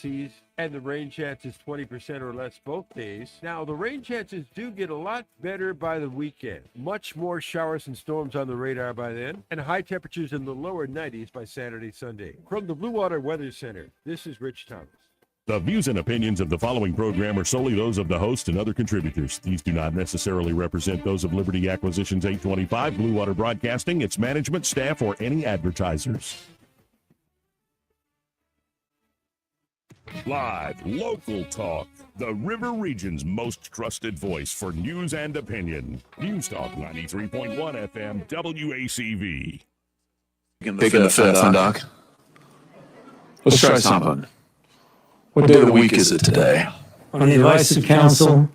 And the rain chances 20% or less both days. Now, the rain chances do get a lot better by the weekend. Much more showers and storms on the radar by then, and high temperatures in the lower 90s by Saturday, Sunday. From the Blue Water Weather Center, this is Rich Thomas. The views and opinions of the following program are solely those of the host and other contributors. These do not necessarily represent those of Liberty Acquisitions 825, Blue Water Broadcasting, its management, staff, or any advertisers. Live, local talk. The River Region's most trusted voice for news and opinion. News Talk 93.1 FM, WACV. Big in the fifth, huh, Doc? Let's try something. What day of the week is it today? On the advice of counsel,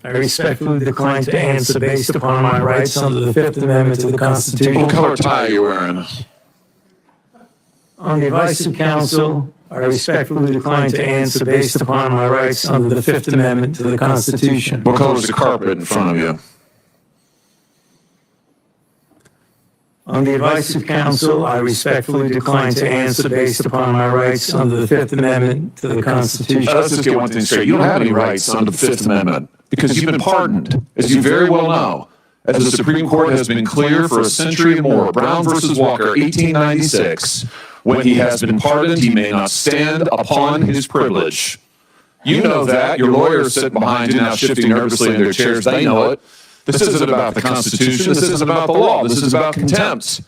I respectfully decline to answer based upon my rights under the Fifth Amendment to the Constitution. What color tie are you wearing? On the advice of counsel, I respectfully decline to answer based upon my rights under the Fifth Amendment to the Constitution. What color is the carpet in front of you? On the advice of counsel, I respectfully decline to answer based upon my rights under the Fifth Amendment to the Constitution. Let's just get one thing straight. You don't have any rights under the Fifth Amendment because you've been pardoned, as you very well know. As the Supreme Court has been clear for a century and more, Brown versus Walker, 1896, when he has been pardoned, he may not stand upon his privilege. You know that. Your lawyers sitting behind you now shifting nervously in their chairs. They know it. This isn't about the Constitution. This isn't about the law. This is about contempt.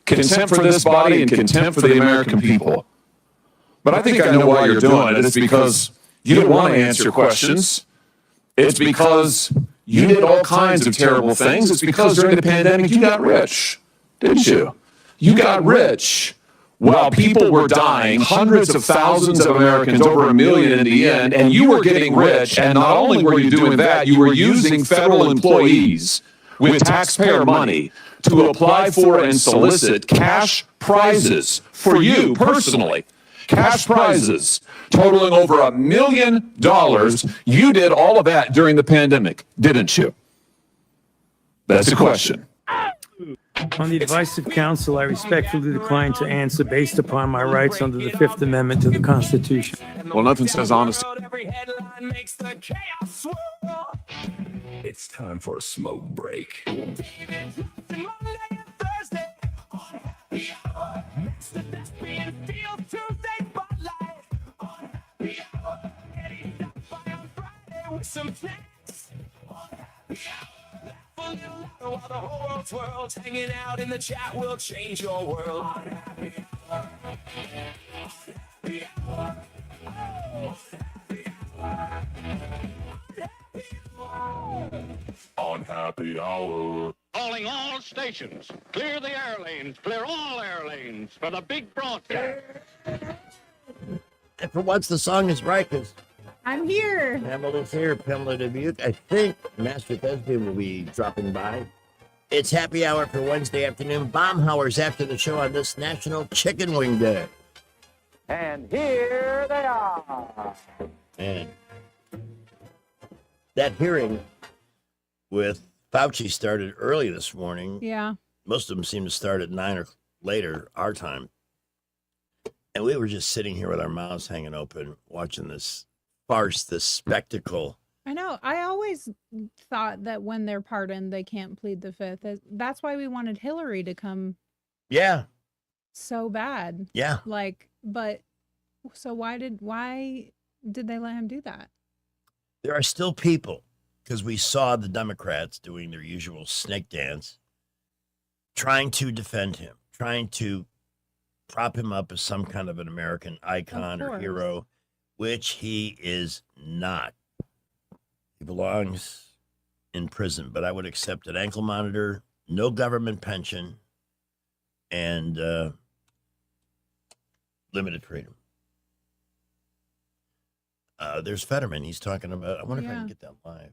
Contempt for this body and contempt for the American people. But I think I know why you're doing it. It's because you didn't want to answer questions. It's because you did all kinds of terrible things. It's because during the pandemic you got rich, didn't you? You got rich while people were dying, hundreds of thousands of Americans, over 1 million in the end, and you were getting rich. And not only were you doing that, you were using federal employees with taxpayer money to apply for and solicit cash prizes for you personally. Cash prizes totaling over $1 million. You did all of that during the pandemic, didn't you? That's the question. On the advice of counsel, I respectfully decline to answer based upon my rights under the Fifth Amendment to the Constitution. Well, nothing says honesty. It's time for a smoke break. While the whole world twirls, hanging out in the chat will change your world. On Happy Hour. Calling all stations. Clear the air lanes. Clear all air lanes for the big broadcast. And for once, the song is right because I'm here. Pamela's here. Pamela Dubuque. I think Master Thespian will be dropping by. It's happy hour for Wednesday afternoon. Bomb hours after the show on this National Chicken Wing Day. And here they are. And that hearing with Fauci started early this morning. Yeah. Most of them seem to start at 9 or later, our time. And we were just sitting here with our mouths hanging open, watching this farce, this spectacle. I know. I always thought that when they're pardoned, they can't plead the Fifth. That's why we wanted Hillary to come. Yeah. So bad. Yeah. Like, but so why did they let him do that? There are still people, because we saw the Democrats doing their usual snake dance, trying to defend him, trying to prop him up as some kind of an American icon or hero, which he is not. He belongs in prison, but I would accept an ankle monitor, no government pension, and limited freedom. There's Fetterman. He's talking about, I wonder if I can get that live.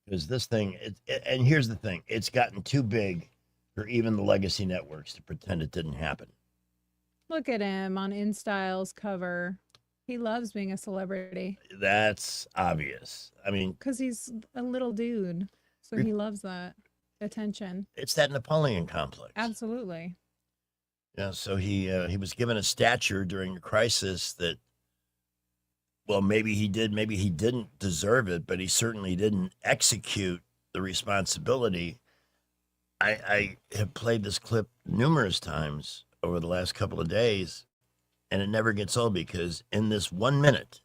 Because this thing, and here's the thing, it's gotten too big for even the legacy networks to pretend it didn't happen. Look at him on InStyle's cover. He loves being a celebrity. That's obvious. I mean, because he's a little dude, so he loves that attention. It's that Napoleon complex. Absolutely. Yeah. So he was given a stature during a crisis that well, maybe he did, maybe he didn't deserve it, but he certainly didn't execute the responsibility. I have played this clip numerous times over the last couple of days, and it never gets old because in this 1 minute,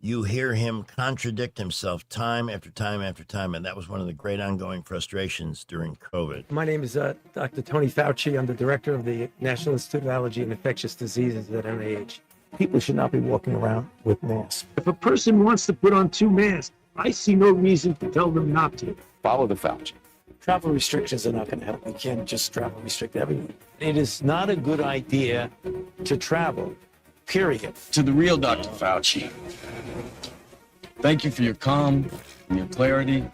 you hear him contradict himself time after time after time. And that was one of the great ongoing frustrations during COVID. My name is Dr. Tony Fauci. I'm the director of the National Institute of Allergy and Infectious Diseases at NIH. People should not be walking around with masks. If a person wants to put on 2 masks, I see no reason to tell them not to. Follow the Fauci. Travel restrictions are not going to help. You can't just travel restrict everyone. It is not a good idea to travel, period. To the real Dr. Fauci, thank you for your calm and your clarity.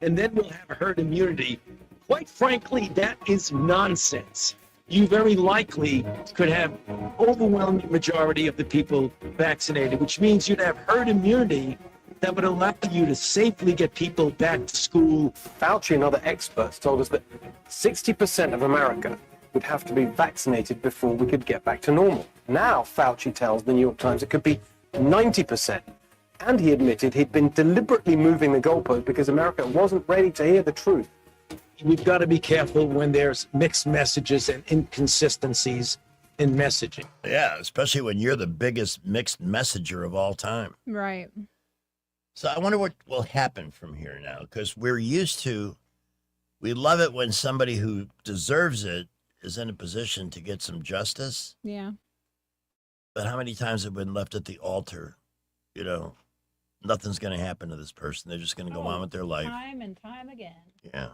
And then we'll have herd immunity. Quite frankly, that is nonsense. You very likely could have overwhelming majority of the people vaccinated, which means you'd have herd immunity that would allow you to safely get people back to school. Fauci and other experts told us that 60% of America would have to be vaccinated before we could get back to normal. Now, Fauci tells the New York Times it could be 90%. And he admitted he'd been deliberately moving the goalpost because America wasn't ready to hear the truth. We've got to be careful when there's mixed messages and inconsistencies in messaging. Yeah, especially when you're the biggest mixed messenger of all time. Right. So I wonder what will happen from here now, because we love it when somebody who deserves it is in a position to get some justice. Yeah. But how many times have been left at the altar? You know, nothing's going to happen to this person. They're just going to go on with their life. Time and time again. Yeah.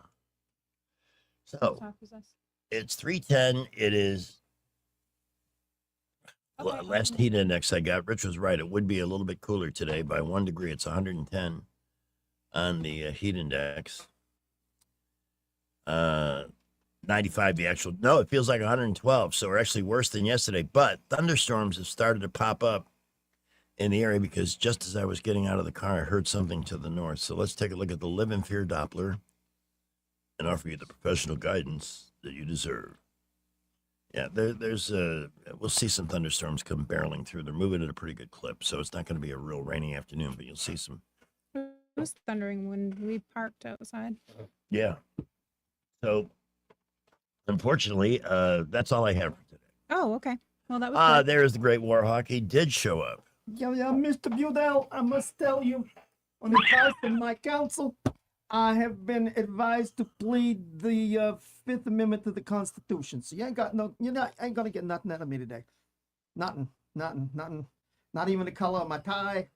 So Talk with us. it's 310. It is. Well, last heat index I got, Rich was right. It would be a little bit cooler today by 1 degree. It's 110 on the heat index. 95 the actual. No, it feels like 112. So we're actually worse than yesterday. But thunderstorms have started to pop up in the area because just as I was getting out of the car, I heard something to the north. So let's take a look at the Live in Fear Doppler and offer you the professional guidance that you deserve. Yeah, we'll see some thunderstorms come barreling through. They're moving at a pretty good clip, so it's not going to be a real rainy afternoon, but you'll see some. It was thundering when we parked outside. Yeah. So, unfortunately, that's all I have for today. Oh, okay. Well, that was good. There's the Great Warhawk. He did show up. Yeah, Mr. Budell, I must tell you, on advice from my counsel, I have been advised to plead the Fifth Amendment to the Constitution. So you ain't got no, ain't gonna get nothing out of me today. Nothing. Not even the color of my tie,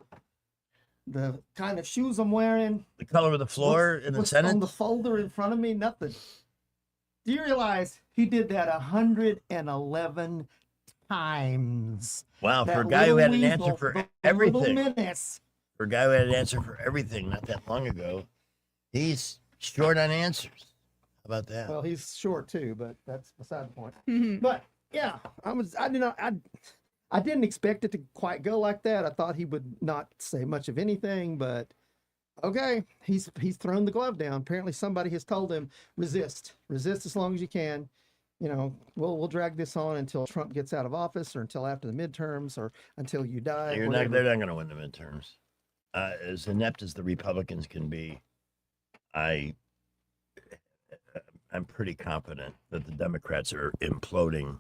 the kind of shoes I'm wearing, the color of the floor in the Senate, on the folder in front of me, nothing. Do you realize he did that 111 times? Wow, for a That guy who had an little answer weasel, for the everything. little menace. For a guy who had an answer for everything not that long ago, he's short on answers. How about that? Well, he's short too, but that's beside the point. Mhm. But yeah, I didn't expect it to quite go like that. I thought he would not say much of anything, but okay, he's thrown the glove down. Apparently somebody has told him, resist as long as you can. You know, we'll drag this on until Trump gets out of office or until after the midterms or until you die. They're not going to win the midterms. As inept as the Republicans can be, I'm pretty confident that the Democrats are imploding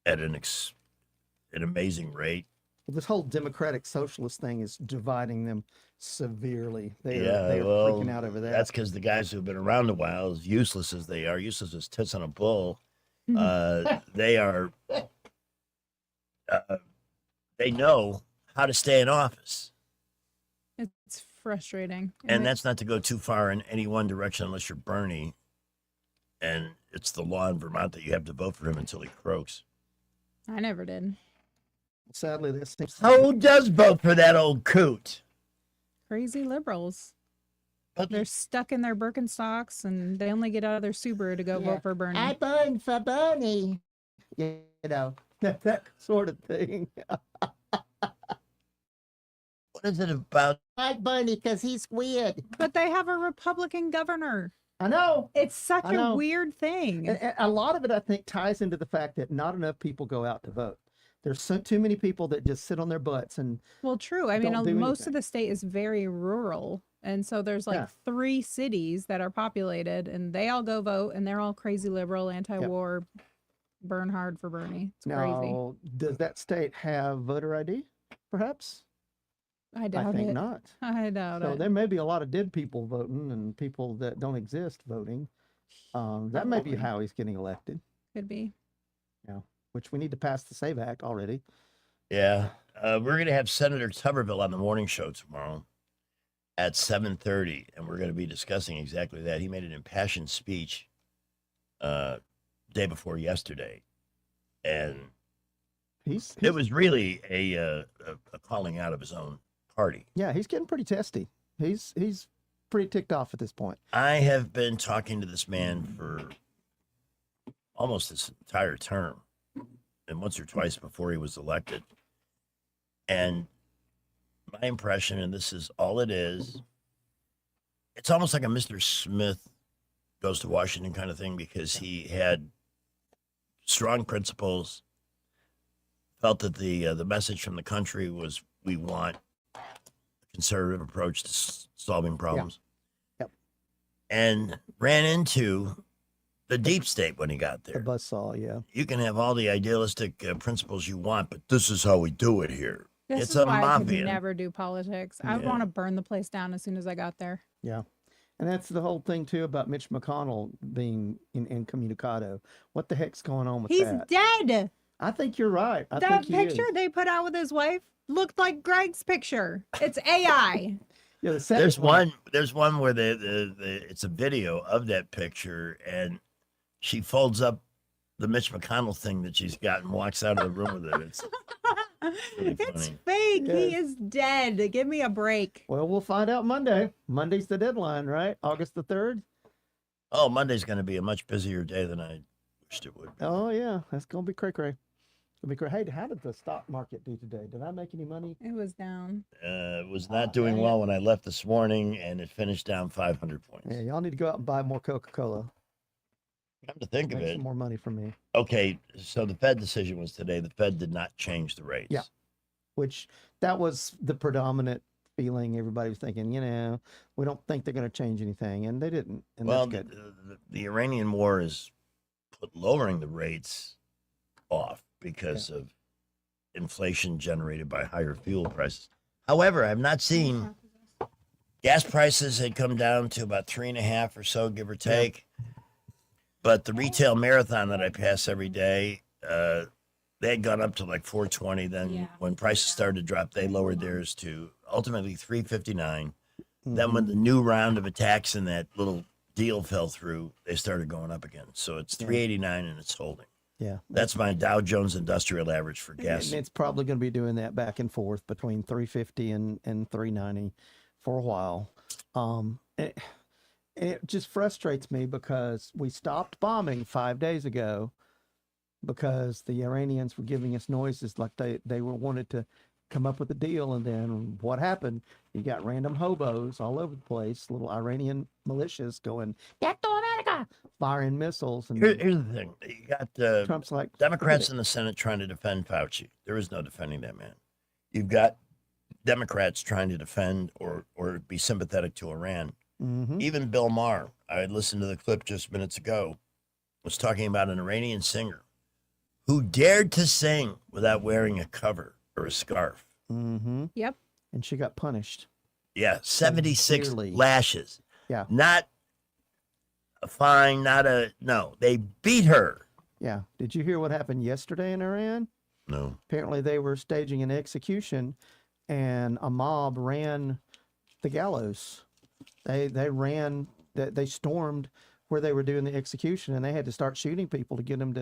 at an amazing rate. Well, this whole democratic socialist thing is dividing them severely. They are freaking out over that. That's because the guys who've been around a while, as useless as they are, useless as tits on a bull, they are. They know how to stay in office. It's frustrating. And that's not to go too far in any one direction unless you're Bernie. And it's the law in Vermont that you have to vote for him until he croaks. I never did. Sadly, this seems Who does vote for that old coot? Crazy liberals. They're stuck in their Birkenstocks and they only get out of their Subaru to go vote for Bernie. I voted for Bernie. You know, that sort of thing. What is it about? I like Bernie because he's weird. But they have a Republican governor. I know. It's such a weird thing. A lot of it, I think, ties into the fact that not enough people go out to vote. There's too many people that just sit on their butts and Well, true. I mean, don't do most anything. of the state is very rural. And so there's like Yeah. 3 cities that are populated and they all go vote and they're all crazy liberal, anti-war, burn hard for Bernie. It's crazy. now, does that state have voter ID? Perhaps. I doubt I think it. not. I doubt So it. there may be a lot of dead people voting and people that don't exist voting. That may be Probably. how he's getting elected. Could be. Which we need to pass the SAVE Act already. Yeah. We're going to have Senator Tuberville on the morning show tomorrow at 7:30, and we're going to be discussing exactly that. He made an impassioned speech day before yesterday, and it was really a calling out of his own party. Yeah, he's getting pretty testy. He's pretty ticked off at this point. I have been talking to this man for almost this entire term, and once or twice before he was elected. And my impression, and this is all it is, it's almost like a Mr. Smith goes to Washington kind of thing, because he had strong principles, felt that the message from the country was, we want a conservative approach to solving problems. Yep. And ran into the deep state when he got The there. buzzsaw, yeah. You can have all the idealistic principles you want, but this is how we do it here. This It's is a why I could mafia. never do politics. I would Yeah. want to burn the place down as soon as I got there. Yeah. And that's the whole thing too about Mitch McConnell being incommunicado. What the heck's going on with He's that? dead. I think you're right. I That think he picture is. they put out with his wife looked like Greg's picture. It's AI. Yeah, the second There's one where it's a video of that picture, and she folds up the Mitch McConnell thing that she's got and walks out of the room with it. It's really It's funny. fake. He Yes. is dead. Give me a break. Well, we'll find out Monday. Monday's the deadline, right? August the 3rd. Oh, Monday's going to be a much busier day than I wished it would be. Oh yeah, that's gonna be cray cray. It'll be cray. Hey, how did the stock market do today? Did I make any money? It was down. It was not doing well when I left this morning, and it finished down 500 points. Yeah, y'all need to go out and buy more Coca-Cola. Come to think of Make it, some more money from me. okay, so the Fed decision was today. The Fed did not change the rates. Yeah. Which that was the predominant feeling. Everybody was thinking, we don't think they're going to change anything, and they didn't. And Well, that's good. the Iranian war is put lowering the rates off because of inflation generated by higher fuel prices. However, I've not seen gas prices had come down to about 3.5 or so, give or take. But the retail marathon that I pass every day, they had gone up to like 420. Then when prices started to drop, they lowered theirs to ultimately 359. Then when the new round of attacks and that little deal fell through, they started going up again. So it's 389 and it's holding. Yeah. That's my Dow Jones Industrial Average for gas. And it's probably going to be doing that back and forth between 350 and 390 for a while. It just frustrates me because we stopped bombing 5 days ago because the Iranians were giving us noises like they were wanted to come up with a deal. And then what happened? You got random hobos all over the place, little Iranian militias going, "Get to America!" firing missiles. And Here's the thing. You got Trump's like, Democrats "Forget in the Senate trying to defend Fauci. There is no defending that man. You've got Democrats trying to defend or be sympathetic to Iran. Even Bill Maher, I had listened to the clip just minutes ago, was talking about an Iranian singer who dared to sing without wearing a cover or a scarf. Yep. And she got punished. Yeah, 76 Severely. lashes. Yeah. Not a fine, no, they beat her. Yeah. Did you hear what happened yesterday in Iran? No. Apparently they were staging an execution and a mob ran the gallows. They stormed where they were doing the execution and they had to start shooting people to get them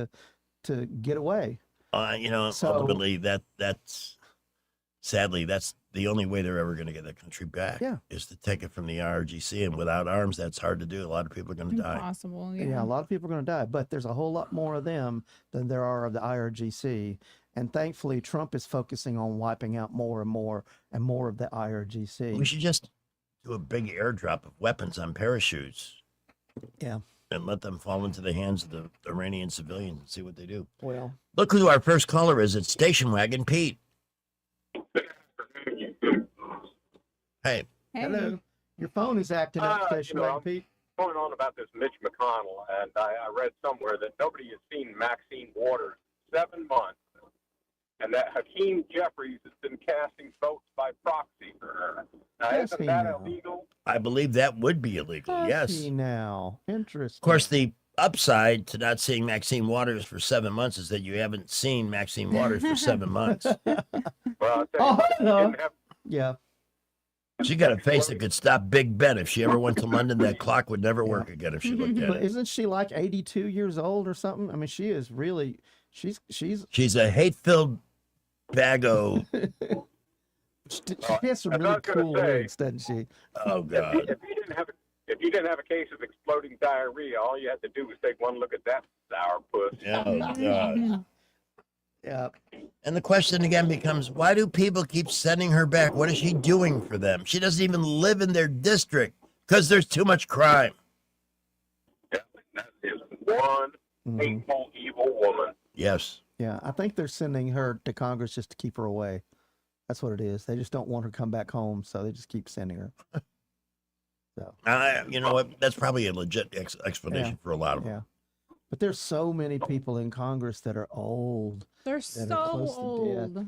to get away. So- Ultimately, that's sadly, that's the only way they're ever going to get that country back. Yeah. Is to take it from the IRGC, and without arms, that's hard to do. A lot of people are going to die. Impossible. Yeah, a lot of people are going to die, but there's a whole lot more of them than there are of the IRGC. And thankfully, Trump is focusing on wiping out more and more and more of the IRGC. We should just do a big airdrop of weapons on parachutes. Yeah. and let them fall into the hands of the Iranian civilians and see what they do. Well, Look who our first caller is. It's Station Wagon Pete. Hey. hello. Your phone is acting up, Station Wagon Pete. Going on about this Mitch McConnell, and I read somewhere that nobody has seen Maxine Waters in 7 months, and that Hakeem Jeffries has been casting votes by proxy for her. Now, isn't that illegal? I believe that would be illegal, yes. See now. Interesting. Of course, the upside to not seeing Maxine Waters for 7 months is that you haven't seen Maxine Waters for 7 months. Well, I'll tell you, no. she didn't have Yeah. She got a face that could stop Big Ben. If she ever went to London, that clock would never work again if she looked at But it. isn't she like 82 years old or something? I mean, she is really. She's She's a hate-filled bago. she has some really cool lyrics, doesn't she? Oh God! If you didn't have a case of exploding diarrhea, all you had to do was take one look at that sourpuss. Oh God! Yeah. And the question again becomes, why do people keep sending her back? What is she doing for them? She doesn't even live in their district because there's too much crime. That is one hateful, evil woman. Yes. Yeah, I think they're sending her to Congress just to keep her away. That's what it is. They just don't want her to come back home, so they just keep sending her. So. You know what? That's probably a legit explanation for a lot of them. Yeah. But there's so many people in Congress that are old. They're that so are close to old. death.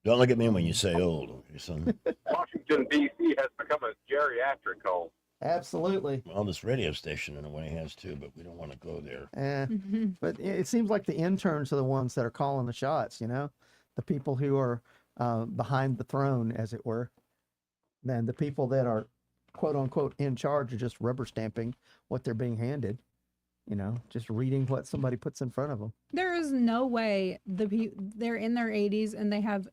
Don't look at me when you say old, okay, son. Washington, D.C. has become a geriatric home. Absolutely. Well, this radio station in a way has too, but we don't want to go there. But it seems like the interns are the ones that are calling the shots, you know? The people who are behind the throne, as it were. Then the people that are, quote unquote, in charge are just rubber stamping what they're being handed. You know, just reading what somebody puts in front of them. There is no way they're in their 80s and they have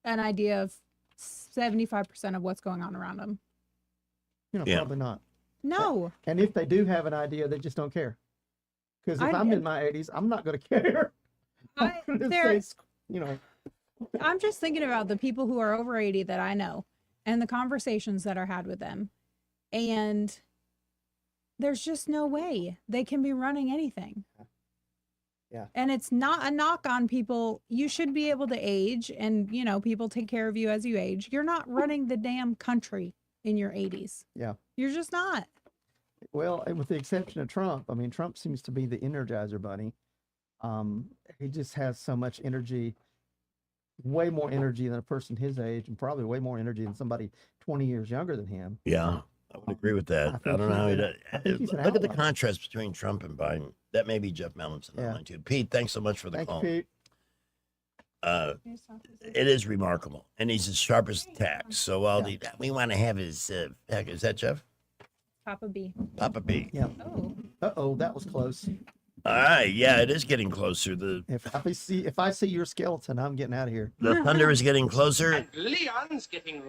an idea of 75% of what's going on around them. You know, probably not. No. And if they do have an idea, they just don't care. Because if I'm in my 80s, I'm not going to care. You know. I'm just thinking about the people who are over 80 that I know and the conversations that are had with them. And there's just no way they can be running anything. Yeah. And it's not a knock on people. You should be able to age and, you know, people take care of you as you age. You're not running the damn country in your 80s. Yeah. You're just not. Well, and with the exception of Trump, I mean, Trump seems to be the Energizer Bunny. He just has so much energy, way more energy than a person his age, and probably way more energy than somebody 20 years younger than him. Yeah, I would agree with that. I don't know how he does. he's an Look at the outlier. contrast between Trump and Biden. That may be Jeff Melanson online too. Pete, thanks so much for the Thank you, call. Pete. It is remarkable, and he's as sharp as tacks. So all we want to have is is that Jeff? Papa B. Papa B. Yeah. Oh. Uh-oh, that was close. All right, yeah, it is getting closer. The If I see your skeleton, I'm getting out of here. the thunder is getting closer. Leon's getting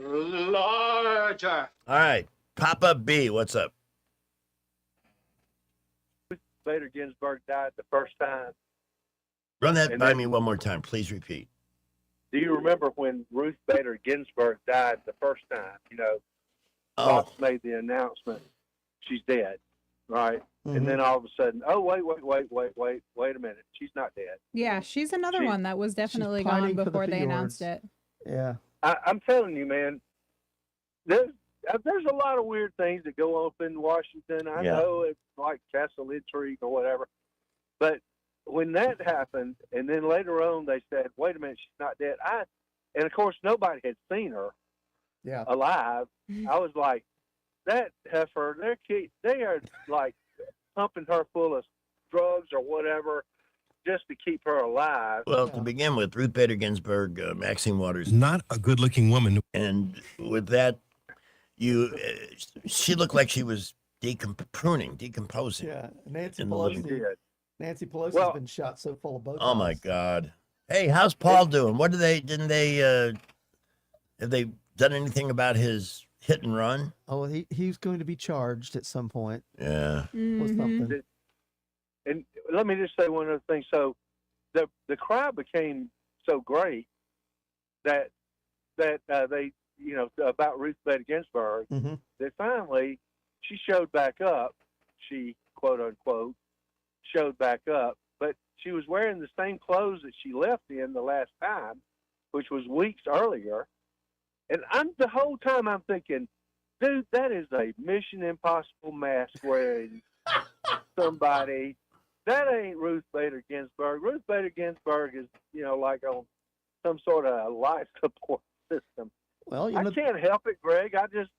larger. All right, Papa B, what's up? Bader Ginsburg died the first time. Run that And by then- me one more time. Please repeat. Do you remember when Ruth Bader Ginsburg died the first time? You know, Oh. Fox made the announcement, she's dead, right? And then all of a sudden, oh, wait a minute. She's not dead. Yeah, she's another She- one that was definitely pining gone for the before they announced fjords. it. Yeah. I'm telling you, man, there's a lot of weird things that go up in Washington. I Yeah. know it's like castle intrigue or whatever, but when that happened, and then later on they said, "Wait a minute, she's not dead." And of course nobody had seen her alive. I was like, that heifer, they are like pumping her full of drugs or whatever just to keep her alive. Well, to begin with, Ruth Bader Ginsburg, Maxine Waters, not a good-looking woman. And with that, she looked like she was decomposing. Yeah, Nancy in the living Pelosi. room. Nancy Pelosi's Well- been shot so full of both. Oh my God! Hey, how's Paul doing? What have they done anything about his hit and run? Oh, he's going to be charged at some point. Yeah. With something. And let me just say one other thing. So the crowd became so great that they, you know, about Ruth Bader Ginsburg, Mm-hmm. that finally she showed back up. She quote unquote, showed back up. But she was wearing the same clothes that she left in the last time, which was weeks earlier. And the whole time I'm thinking, dude, that is a Mission Impossible mask wearing somebody. That ain't Ruth Bader Ginsburg. Ruth Bader Ginsburg is, like on some sort of life support system. Well, I can't help it, Greg. I just,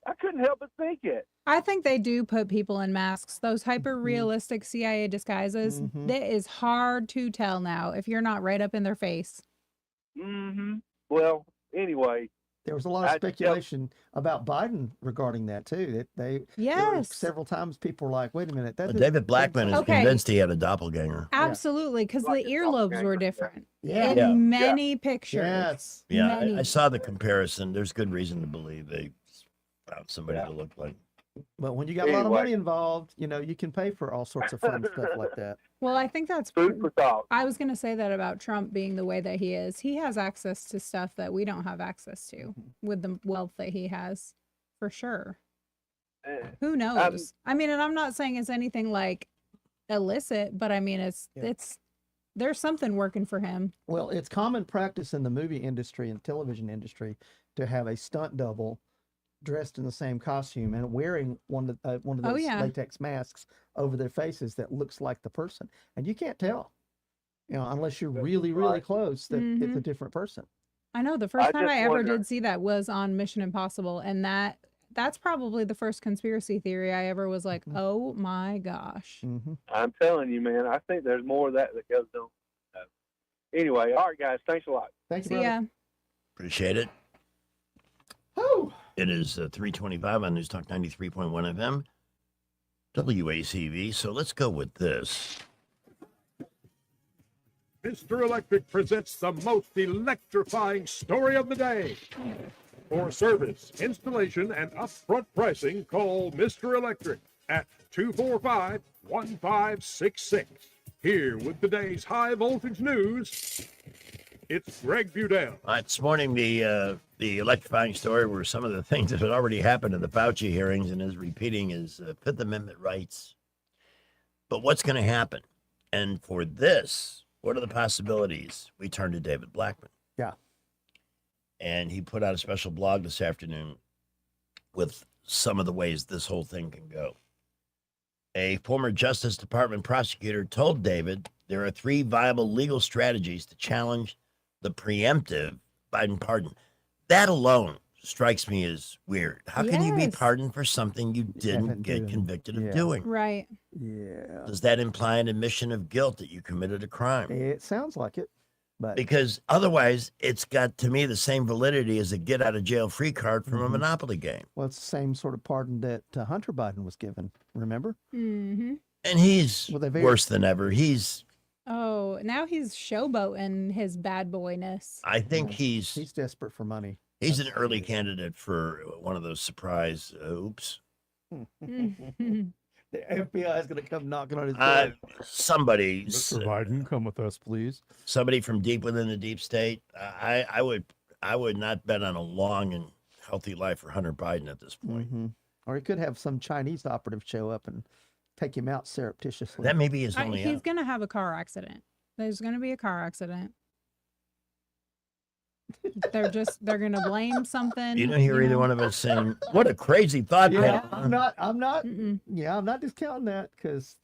I couldn't help but think it. I think they do put people in masks. Those hyper realistic CIA disguises, that is hard to tell now if you're not right up in their face. Mm-hmm. Well, anyway. There was a lot of speculation about Biden regarding that too. There were several times people were like, "Wait a minute, that." David Blackman is convinced he had a doppelganger. Absolutely, because the earlobes were different Yeah. in many pictures. Yes. Yeah, Many. I saw the comparison. There's good reason to believe they found somebody to look like. But when you got a lot of money involved, you can pay for all sorts of fun stuff like that. Well, I think that's food for thought. I was going to say that about Trump being the way that he is. He has access to stuff that we don't have access to with the wealth that he has, for sure. Who knows? I mean, and I'm not saying it's anything like illicit, but I mean, it's there's something working for him. Well, it's common practice in the movie industry and television industry to have a stunt double dressed in the same costume and wearing one of those latex masks over their faces that looks like the person, and you can't tell, unless you're really, really close, that it's a different person. I know the first time I ever did see that was on Mission Impossible, and that's probably the first conspiracy theory I ever was like, oh my gosh. I'm telling you, man, I think there's more of that goes on. Anyway, all right, guys, thanks a lot. Thank you, See brother. ya. Appreciate it. Oh. It is 3:25 on News Talk 93.1 FM, WACV. So let's go with this. Mr. Electric presents the most electrifying story of the day. For service, installation, and upfront pricing, call Mr. Electric at 245-1566. Here with today's high voltage news, it's Greg Budell. All right, this morning, the electrifying story were some of the things that had already happened in the Fauci hearings and is repeating his Fifth Amendment rights. But what's going to happen? And for this, what are the possibilities? We turn to David Blackman. Yeah. And he put out a special blog this afternoon with some of the ways this whole thing can go. A former Justice Department prosecutor told David there are 3 viable legal strategies to challenge the preemptive Biden pardon. That alone strikes me as weird. How can you be pardoned for something you didn't get convicted of doing? Right. Yeah. Does that imply an admission of guilt that you committed a crime? It sounds like it. But Because otherwise, it's got, to me, the same validity as a get-out-of-jail-free card from a Monopoly game. Well, it's the same sort of pardon that Hunter Biden was given, remember? Mm-hmm. And he's worse than ever. Oh, now he's showboating his bad boyness. I think he's desperate for money. He's an early candidate for one of those surprise oops. The FBI is going to come knocking on his door. Somebody, Mr. Biden, come with us, please. Somebody from deep within the deep state. I would not bet on a long and healthy life for Hunter Biden at this point. Or he could have some Chinese operative show up and take him out surreptitiously. That may be his only He's going to have a car accident. There's going to be a car accident. They're going to blame something. You don't hear either one of us saying, what a crazy thought. Yeah, I'm not discounting that because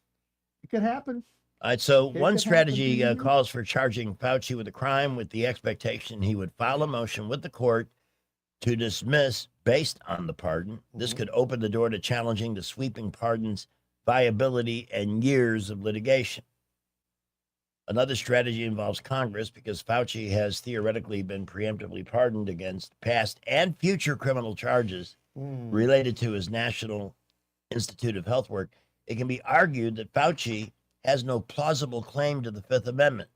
it could happen. All right, so It one could strategy happen. calls for charging Fauci with a crime with the expectation he would file a motion with the court to dismiss based on the pardon. This could open the door to challenging the sweeping pardon's viability and years of litigation. Another strategy involves Congress because Fauci has theoretically been preemptively pardoned against past and future criminal charges related to his National Institute of Health work. It can be argued that Fauci has no plausible claim to the Fifth Amendment,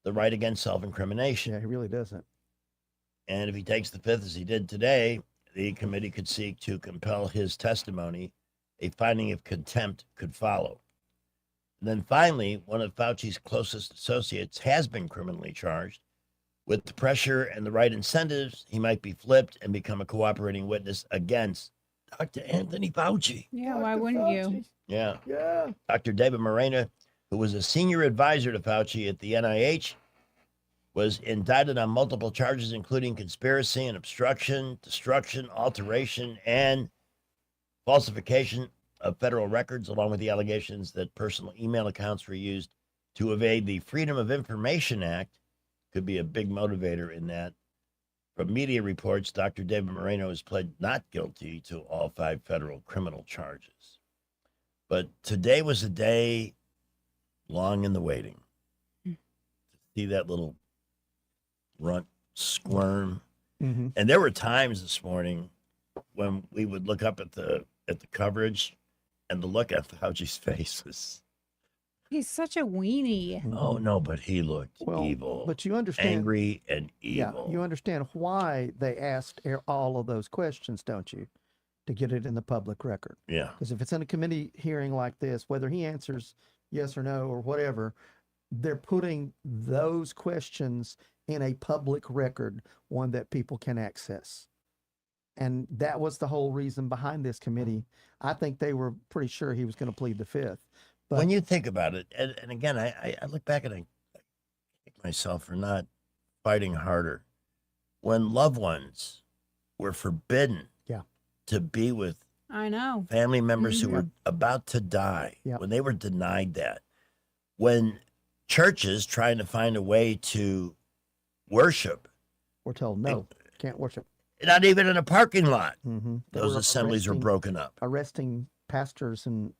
the right against self-incrimination. Yeah, he really doesn't. And if he takes the Fifth as he did today, the committee could seek to compel his testimony. A finding of contempt could follow. And then finally, one of Fauci's closest associates has been criminally charged. With the pressure and the right incentives, he might be flipped and become a cooperating witness against Dr. Anthony Fauci. Yeah, why wouldn't you? Yeah. Yeah. Dr. David Moreno, who was a senior advisor to Fauci at the NIH, was indicted on multiple charges, including conspiracy and obstruction, destruction, alteration, and falsification of federal records, along with the allegations that personal email accounts were used to evade the Freedom of Information Act. Could be a big motivator in that. From media reports, Dr. David Moreno has pled not guilty to all 5 federal criminal charges. But today was a day long in the waiting. See that little runt squirm? Mm-hmm. And there were times this morning when we would look up at the coverage, and the look at Fauci's face was, He's such a weenie. oh no, but he looked Well, evil, but you understand, angry and yeah, evil. you understand why they asked all of those questions, don't you? To get it in the public record. Yeah. Because if it's in a committee hearing like this, whether he answers yes or no or whatever, they're putting those questions in a public record, one that people can access. And that was the whole reason behind this committee. I think they were pretty sure he was going to plead the fifth. But When you think about it, and again, I look back and I kick myself for not fighting harder. When loved ones were forbidden Yeah. to be with I know. family members who Mhm. were about to die, Yeah. when they were denied that, when churches trying to find a way to worship, we're told no, can't worship. not even in a parking lot, Mm-hmm. those assemblies were broken up. Arresting pastors and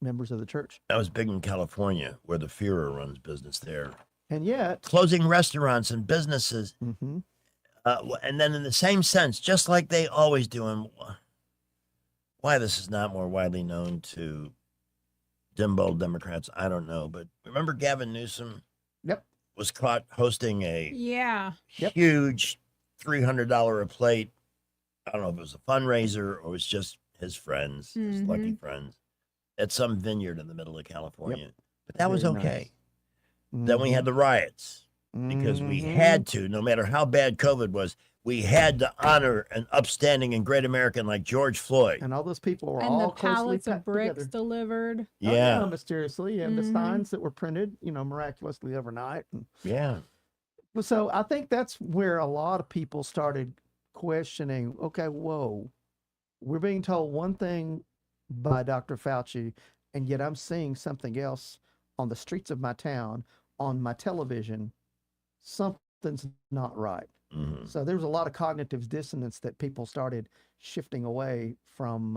members of the church. That was big in California, where the Führer runs business there. And yet, Closing restaurants and businesses. mm-hmm. And then in the same sense, just like they always do, and why this is not more widely known to dim-balled Democrats, I don't know. But remember Gavin Newsom? Yep. Was caught hosting a Yeah. huge $300 a plate. I don't know if it was a fundraiser or it was just his friends, his lucky friends, at some vineyard in the middle of California. But that was Very okay. nice. Then we had the riots because we had to, no matter how bad COVID was, we had to honor an upstanding and great American like George Floyd. And all those people were And all the closely pallets of packed bricks together. delivered. Oh, Yeah. mysteriously, and the Mhm. signs that were printed, miraculously overnight. And Yeah. so I think that's where a lot of people started questioning. Okay, whoa, we're being told one thing by Dr. Fauci, and yet I'm seeing something else on the streets of my town, on my television. Something's not right. Mhm. So there was a lot of cognitive dissonance that people started shifting away from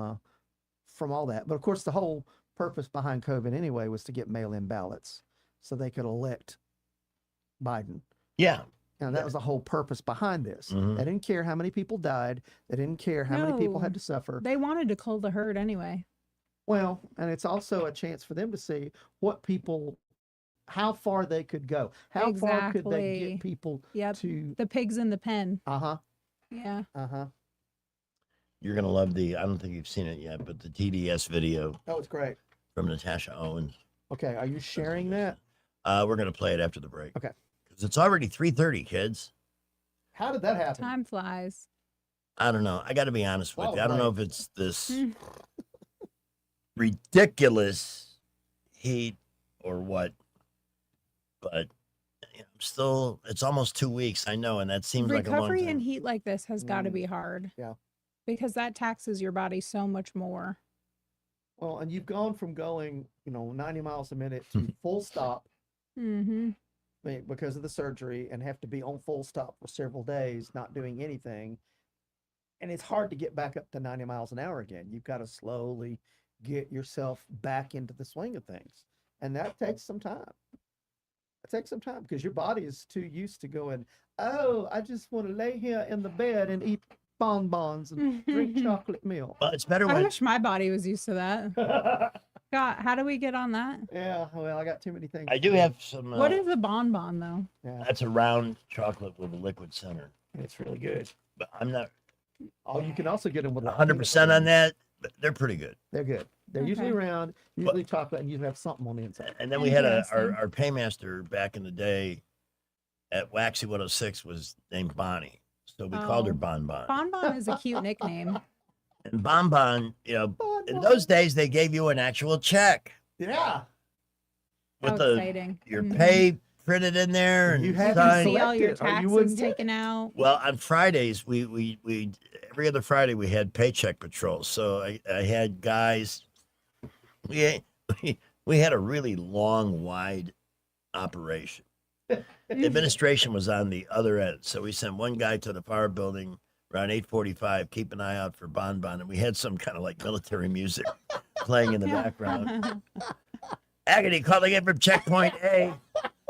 all that. But of course, the whole purpose behind COVID anyway was to get mail-in ballots so they could elect Biden. Yeah. And that was the whole purpose behind this. Mhm. They didn't care how many people died. They didn't care how many people had No. to suffer. They wanted to cull the herd anyway. Well, and it's also a chance for them to see what people, how far they could go. How far could they Exactly. get people Yep. to, The pigs in the pen. uh-huh, Yeah. uh-huh. You're going to love I don't think you've seen it yet, but the TDS video Oh, it's great. from Natasha Owens. Okay, are you sharing that? We're going to play it after the break. Okay. Because it's already 3:30, kids. How did that happen? Time flies. I don't know. I got to be honest with Oh, you. I don't know right. if it's this Mm. ridiculous heat or what, but I'm still, it's almost 2 weeks. I know. And that seems like a long Recovery in time. heat like this has got to be hard. Yeah. Because that taxes your body so much more. Well, and you've gone from going, 90 miles a minute to full stop Mm-hmm. because of the surgery and have to be on full stop for several days, not doing anything. And it's hard to get back up to 90 miles an hour again. You've got to slowly get yourself back into the swing of things. And that takes some time. It takes some time because your body is too used to going, oh, I just want to lay here in the bed and eat bonbons and drink chocolate milk. Well, it's better I when, wish my body was used to that. God, how do we get on that? Yeah, well, I got too many things. I do to have some, What is a bonbon though? Yeah, that's a round chocolate with a liquid center, it's really good. but I'm not Oh, you can also get them with 100% on that, but they're pretty good. They're good. They're usually Okay. round, usually chocolate, and usually have something on the inside. And then we had our Interesting. paymaster back in the day at Waxy 106 was named Bonnie. So we called her Oh. Bon Bon. Bonbon is a cute nickname. And Bonbon, in those days they gave you an actual check Yeah. with How exciting. your Mhm. pay printed in there and You had to signed. See all your Collect it, or you taxes wouldn't get taken out. Well, on Fridays, we every other Friday we had paycheck patrols. So I had guys. We had a really long, wide operation. The administration was on the other end, so we sent one guy to the fire building around 8:45. Keep an eye out for Bonbon, and we had some kind of like military music playing in the background. Agony calling in from checkpoint A,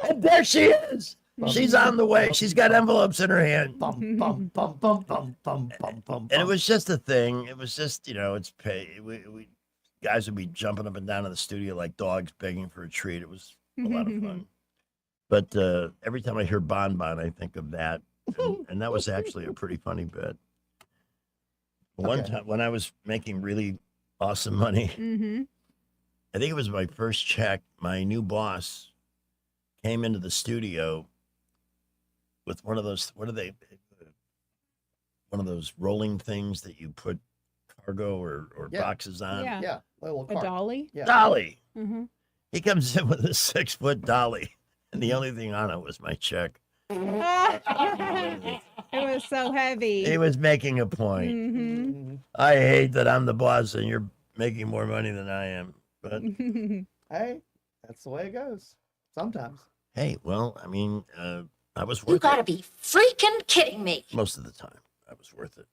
and there she is. She's on the way. She's got envelopes in her hand. Bum, bum, bum, bum, bum, bum, bum, bum. And it was just a thing. It was just, it's pay. We guys would be jumping up and down in the studio like dogs begging for a treat. It was a lot of fun. But every time I hear Bonbon, I think of that. And that was actually a pretty funny bit. One time when I was making really awesome money, Mm-hmm. I think it was my first check, my new boss came into the studio with one of those, what are they? One of those rolling things that you put cargo or boxes on. Yeah. Yeah. Little A cart. dolly. Yeah. Dolly. Mm-hmm. He comes in with a 6-foot dolly, and the only thing on it was my check. It was so heavy. He was making a point. Mm-hmm. I hate that I'm the boss and you're making more money than I am. But Hey, that's the way it goes. Sometimes. hey, well, I mean, I was worth You gotta it. be freaking kidding me. Most of the time, I was worth it.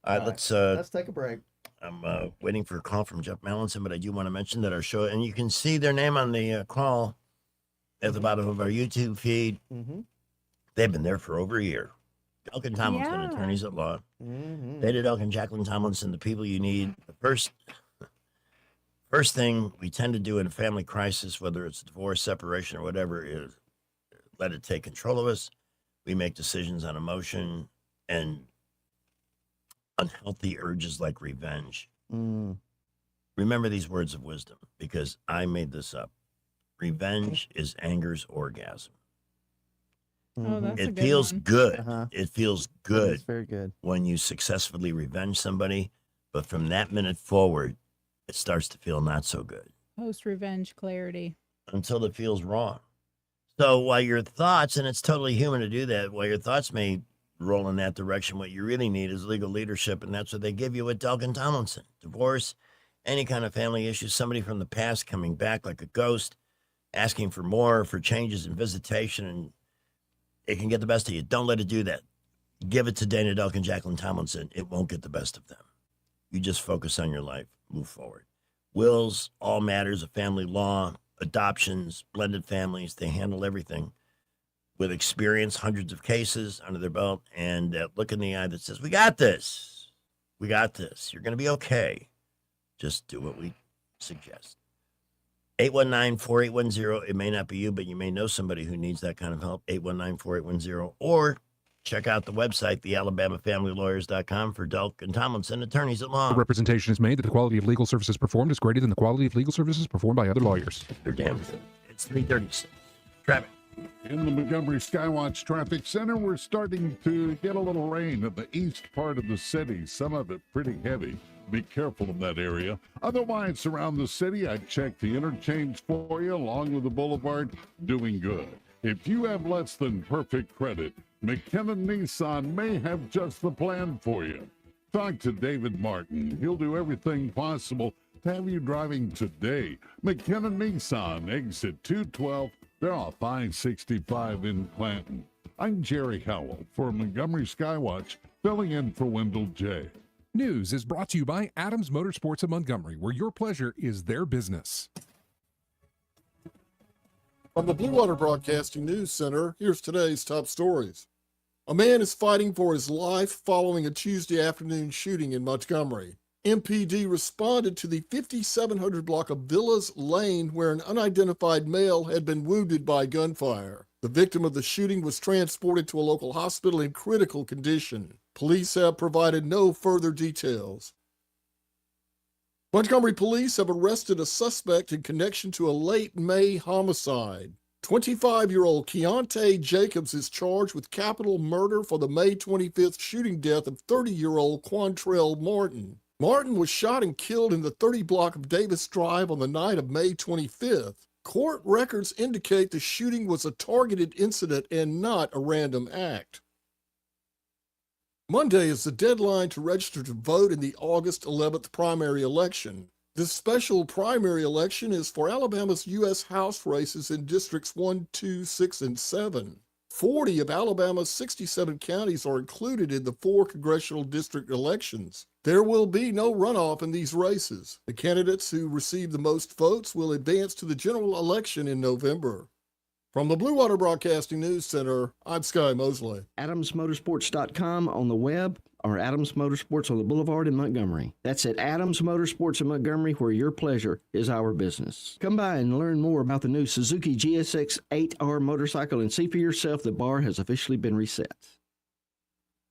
All right, Let's take a break. I'm waiting for a call from Jeff Mallinson, but I do want to mention that our show, and you can see their name on the call at the bottom of our YouTube feed. Mm-hmm. They've been there for over a year. Elkin Tomlinson, Yeah. attorneys at law. Mm-hmm. Dated Elkin, Jacqueline Tomlinson, the people you need. The first thing we tend to do in a family crisis, whether it's divorce, separation, or whatever, is let it take control of us. We make decisions on emotion and unhealthy urges like revenge. Mm. Remember these words of wisdom, because I made this up. Revenge is anger's orgasm. Oh, that's a It good feels one. good. Uh-huh. It feels That's good very good. when you successfully revenge somebody, but from that minute forward, it starts to feel not so good Post-revenge clarity. until it feels wrong. So while your thoughts, and it's totally human to do that, while your thoughts may roll in that direction, what you really need is legal leadership, and that's what they give you at Elkin Tomlinson. Divorce, any kind of family issues, somebody from the past coming back like a ghost, asking for more, for changes in visitation, and it can get the best of you. Don't let it do that. Give it to Dana Delk and Jacqueline Tomlinson. It won't get the best of them. You just focus on your life, move forward. Wills, all matters of family law, adoptions, blended families, they handle everything with experience, hundreds of cases under their belt, and that look in the eye that says, we got this. We got this. You're going to be okay. Just do what we suggest. 819-4810. It may not be you, but you may know somebody who needs that kind of help. 819-4810. Or check out the website, thealabamafamilylawyers.com, for Delk and Tomlinson, attorneys at law. Representation is made that the quality of legal services performed is greater than the quality of legal services performed by other lawyers. They're damn. It's 3:36. Traffic. In the Montgomery Skywatch Traffic Center, we're starting to get a little rain in the east part of the city, some of it pretty heavy. Be careful in that area. Otherwise, around the city, I checked the interchange for you along with the boulevard, doing good. If you have less than perfect credit, McKinnon Nissan may have just the plan for you. Talk to David Martin. He'll do everything possible to have you driving today. McKinnon Nissan, exit 212. They're off I-65 in Clanton. I'm Jerry Howell for Montgomery Skywatch, filling in for Wendell J. News is brought to you by Adams Motorsports of Montgomery, where your pleasure is their business. From the Blue Water Broadcasting News Center, here's today's top stories. A man is fighting for his life following a Tuesday afternoon shooting in Montgomery. MPD responded to the 5700 block of Villas Lane where an unidentified male had been wounded by gunfire. The victim of the shooting was transported to a local hospital in critical condition. Police have provided no further details. Montgomery police have arrested a suspect in connection to a late May homicide. 25-year-old Keontae Jacobs is charged with capital murder for the May 25th shooting death of 30-year-old Quantrell Martin. Martin was shot and killed in the 30 block of Davis Drive on the night of May 25th. Court records indicate the shooting was a targeted incident and not a random act. Monday is the deadline to register to vote in the August 11th primary election. This special primary election is for Alabama's U.S. House races in Districts 1, 2, 6, and 7. 40 of Alabama's 67 counties are included in the 4 congressional district elections. There will be no runoff in these races. The candidates who receive the most votes will advance to the general election in November. From the Blue Water Broadcasting News Center, I'm Sky Mosley. AdamsMotorsports.com on the web or Adams Motorsports on the Boulevard in Montgomery. That's at Adams Motorsports in Montgomery, where your pleasure is our business. Come by and learn more about the new Suzuki GSX 8R motorcycle and see for yourself the bar has officially been reset.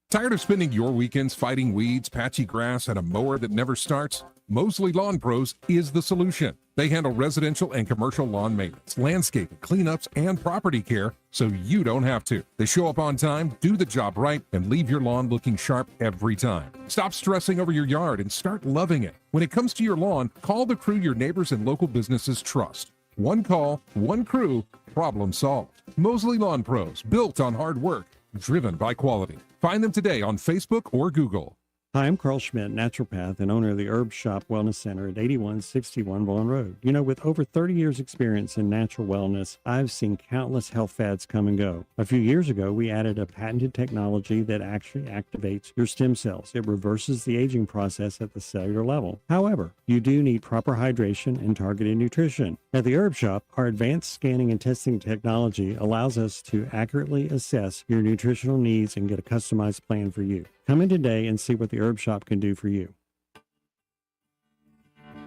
Tired of spending your weekends fighting weeds, patchy grass, and a mower that never starts? Mosley Lawn Pros is the solution. They handle residential and commercial lawn maintenance, landscaping, cleanups, and property care so you don't have to. They show up on time, do the job right, and leave your lawn looking sharp every time. Stop stressing over your yard and start loving it. When it comes to your lawn, call the crew your neighbors and local businesses trust. One call, one crew, problem solved. Mosley Lawn Pros, built on hard work, driven by quality. Find them today on Facebook or Google. Hi, I'm Carl Schmidt, naturopath and owner of the Herb Shop Wellness Center at 8161 Vaughan Road. You know, with over 30 years experience in natural wellness, I've seen countless health fads come and go. A few years ago, we added a patented technology that actually activates your stem cells. It reverses the aging process at the cellular level. However, you do need proper hydration and targeted nutrition. At the Herb Shop, our advanced scanning and testing technology allows us to accurately assess your nutritional needs and get a customized plan for you. Come in today and see what the Herb Shop can do for you.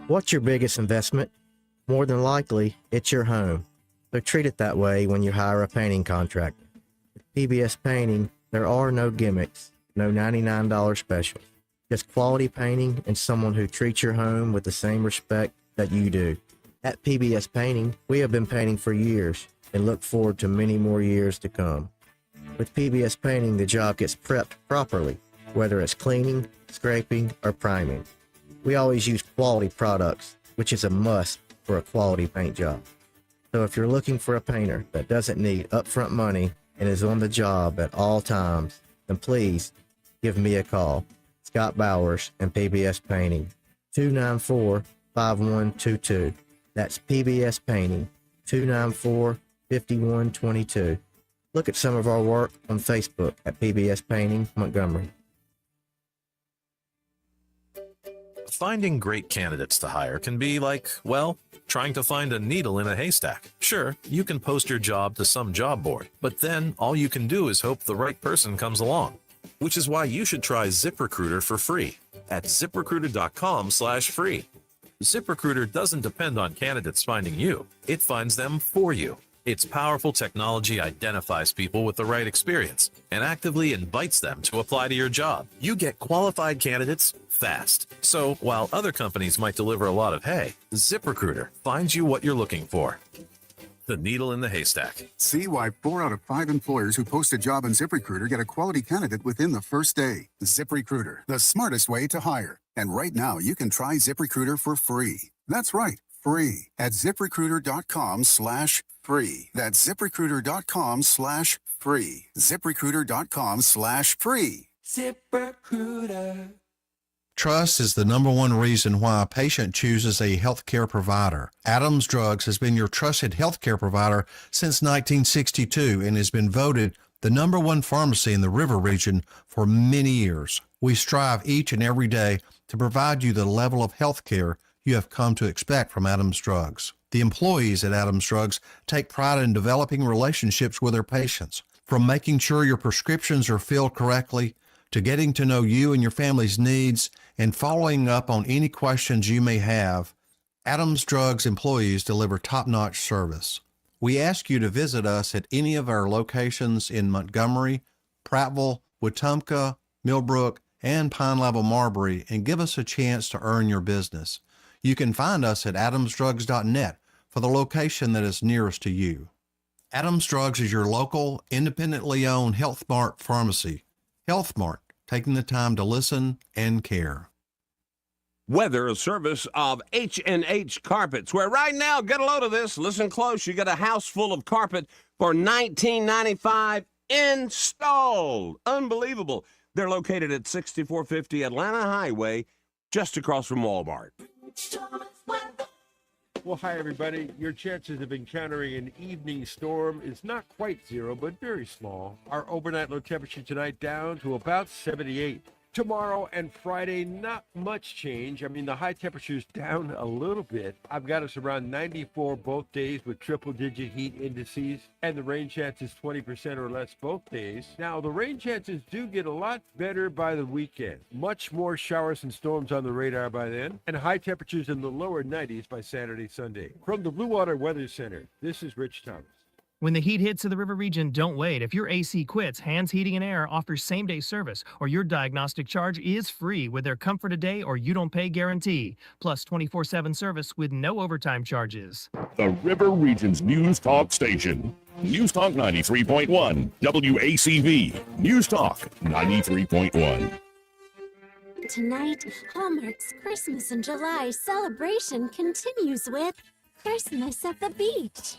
What's your biggest investment? More than likely, it's your home. So treat it that way when you hire a painting contractor. With PBS Painting, there are no gimmicks, no $99 specials. Just quality painting and someone who treats your home with the same respect that you do. At PBS Painting, we have been painting for years and look forward to many more years to come. With PBS Painting, the job gets prepped properly, whether it's cleaning, scraping, or priming. We always use quality products, which is a must for a quality paint job. So if you're looking for a painter that doesn't need upfront money and is on the job at all times, then please give me a call. Scott Bowers and PBS Painting, 294-5122. That's PBS Painting, 294-5122. Look at some of our work on Facebook at PBS Painting Montgomery. Finding great candidates to hire can be like, well, trying to find a needle in a haystack. Sure, you can post your job to some job board, but then all you can do is hope the right person comes along. Which is why you should try ZipRecruiter for free at ZipRecruiter.com/free. ZipRecruiter doesn't depend on candidates finding you. It finds them for you. Its powerful technology identifies people with the right experience and actively invites them to apply to your job. You get qualified candidates fast. So while other companies might deliver a lot of hay, ZipRecruiter finds you what you're looking for. The needle in the haystack. See why 4 out of 5 employers who post a job on ZipRecruiter get a quality candidate within the first day. ZipRecruiter, the smartest way to hire. And right now, you can try ZipRecruiter for free. That's right, free at ZipRecruiter.com/free. That's ZipRecruiter.com/free. ZipRecruiter.com/free. ZipRecruiter. Trust is the number one reason why a patient chooses a healthcare provider. Adams Drugs has been your trusted healthcare provider since 1962 and has been voted the number one pharmacy in the River region for many years. We strive each and every day to provide you the level of healthcare you have come to expect from Adams Drugs. The employees at Adams Drugs take pride in developing relationships with their patients, from making sure your prescriptions are filled correctly to getting to know you and your family's needs and following up on any questions you may have. Adams Drugs employees deliver top-notch service. We ask you to visit us at any of our locations in Montgomery, Prattville, Wetumpka, Millbrook, and Pine Level Marbury and give us a chance to earn your business. You can find us at adamsdrugs.net for the location that is nearest to you. Adams Drugs is your local, independently owned Health Mart pharmacy. Health Mart, taking the time to listen and care. Weather, a service of H&H Carpets, where right now, get a load of this, listen close, you get a house full of carpet for $19.95 installed. Unbelievable. They're located at 6450 Atlanta Highway, just across from Walmart. Well, hi, everybody. Your chances of encountering an evening storm is not quite zero, but very small. Our overnight low temperature tonight down to about 78. Tomorrow and Friday, not much change. I mean, the high temperature's down a little bit. I've got us around 94 both days with triple-digit heat indices, and the rain chance is 20% or less both days. Now, the rain chances do get a lot better by the weekend. Much more showers and storms on the radar by then, and high temperatures in the lower 90s by Saturday, Sunday. From the Blue Water Weather Center, this is Rich Thomas. When the heat hits to the river region, don't wait. If your AC quits, Hands Heating and Air offers same-day service, or your diagnostic charge is free with their Comfort a Day or You Don't Pay guarantee, plus 24/7 service with no overtime charges. The River Region's News Talk station. News Talk 93.1, WACV. News Talk 93.1. Tonight, Hallmark's Christmas in July celebration continues with Christmas at the Beach.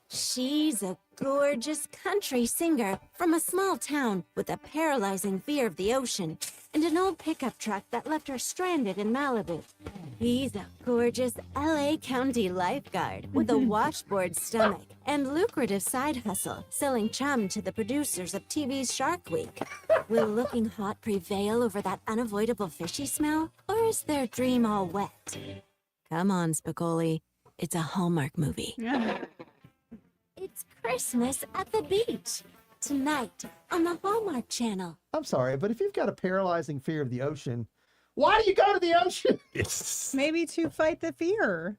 She's a gorgeous country singer from a small town with a paralyzing fear of the ocean and an old pickup truck that left her stranded in Malibu. He's a gorgeous LA County lifeguard with a washboard stomach and lucrative side hustle, selling chum to the producers of TV's Shark Week. Will looking hot prevail over that unavoidable fishy smell, or is their dream all wet? Come on, Spicoli. It's a Hallmark movie. It's Christmas at the Beach, tonight on the Hallmark Channel. I'm sorry, but if you've got a paralyzing fear of the ocean, why do you go to the ocean? Maybe to fight the fear.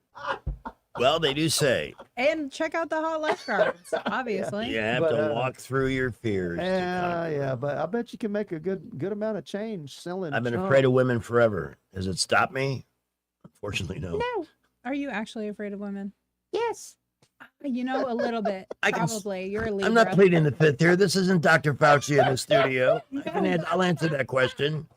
Well, they do say And check out the hot lifeguards, obviously. you have to walk through your fears. Yeah, but I bet you can make a good amount of change selling. I've been chum. afraid of women forever. Has it stopped me? Unfortunately, no. No. Are you actually afraid of women? Yes. You know, a little bit. Probably. You're a Libra. I'm not pleading the fifth here. This isn't Dr. Fauci in the studio. I'll answer that question.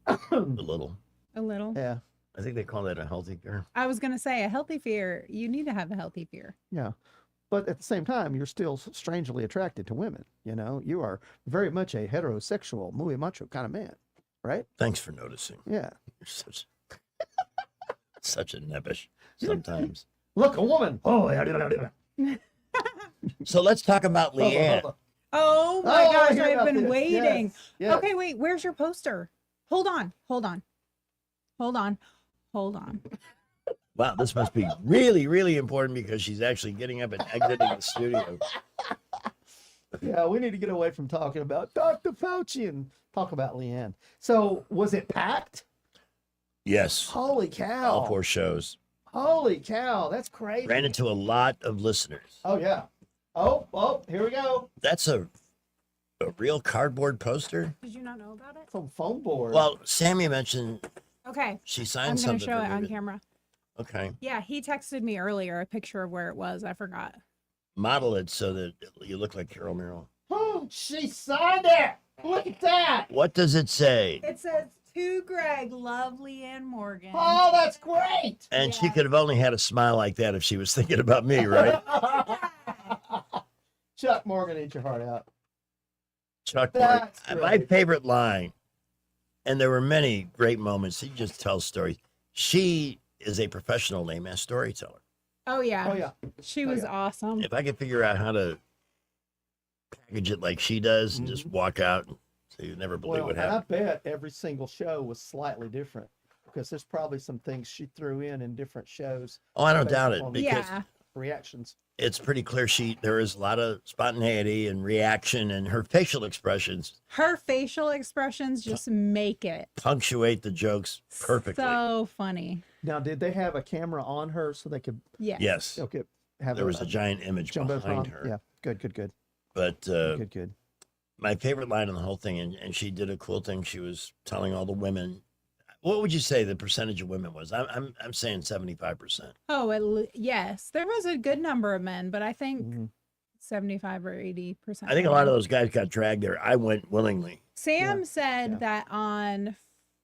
A little. A little. Yeah. I think they call that a healthy fear. I was going to say a healthy fear. You need to have a healthy fear. Yeah. But at the same time, you're still strangely attracted to women. You know, you are very much a heterosexual, muy macho kind of man, right? Thanks for noticing. Yeah. You're such a nebbish sometimes. Look, a woman. Oh, yeah. So let's talk about Leanne. Oh my Oh, I gosh, hear I've about been this. waiting. Yes, yes. Okay, wait, where's your poster? Hold on. Wow, this must be really, really important because she's actually getting up and exiting the studio. Yeah, we need to get away from talking about Dr. Fauci and talk about Leanne. So, was it packed? Yes. Holy cow. All 4 shows. Holy cow, that's crazy. Ran into a lot of listeners. Oh, yeah. Oh, here we go. That's a real cardboard poster? Did you not know about it? From foam board. Well, Sammy mentioned Okay. she I'm signed going to something. show for it on David. camera. Okay. Yeah, he texted me earlier a picture of where it was. I forgot. Model it so that you look like Carol Merrill. Oh, she signed it. Look at that. What does it say? It says, to Greg, love Leanne Morgan. Oh, that's great. And she could have only had a smile like that if she was thinking about me, right? Chuck Morgan, eat your heart out. Chuck That's Morgan. My favorite line, and there were many great moments. He just tells stories. She is a professional name as storyteller. Oh, yeah. Oh, yeah. She was awesome. If I could figure out how to package it like she does and just walk out, so you never believe Well, what and I happened. bet every single show was slightly different because there's probably some things she threw in different shows. Oh, I don't based doubt it, upon because reactions. it's pretty clear there is a lot of spontaneity and reaction, and her facial expressions Her facial expressions just make it punctuate the jokes perfectly. so funny. Now, did they have a camera on her so they could? Yes. Yes. Okay. Have There was a giant image behind jumbotron? her. Yeah. Good. But Good. my favorite line in the whole thing, and she did a cool thing. She was telling all the women, What would you say the percentage of women was? I'm saying 75%. Oh, yes. There was a good number of men, but I think Mm-hmm. 75 or 80%. I think a lot of those guys got dragged there. I went willingly. Sam said that on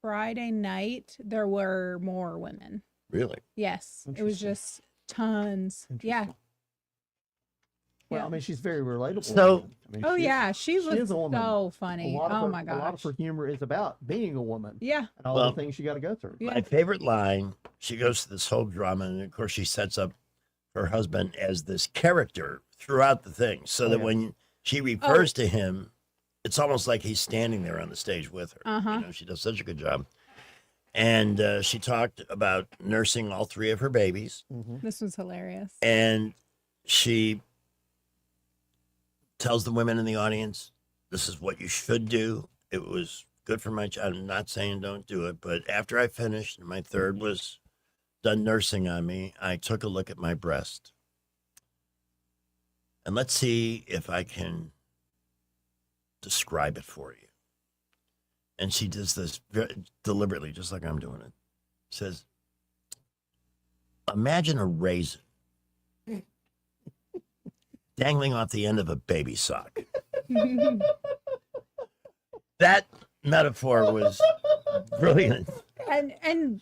Friday night there were more women. Really? Yes. It was just tons. Yeah. Well, I mean, she's very relatable. So- I mean, Oh she is- yeah, she was is a woman. so funny. A lot of Oh her- my A lot of gosh. her humor is about being a woman. Yeah. And all Well, the things you got to go through. My favorite line, she goes through this whole drama, and of course she sets up her husband as this character throughout the thing, so that when she refers to him, it's almost like he's standing there on the stage with her. Uh-huh. You know, she does such a good job. And she talked about nursing all three of her babies, This was hilarious. and she tells the women in the audience, this is what you should do. It was good for my child. I'm not saying don't do it, but after I finished, and my third was done nursing on me, I took a look at my breast. And let's see if I can describe it for you. And she does this very deliberately, just like I'm doing it. Says, imagine a raisin dangling off the end of a baby sock. That metaphor was brilliant. And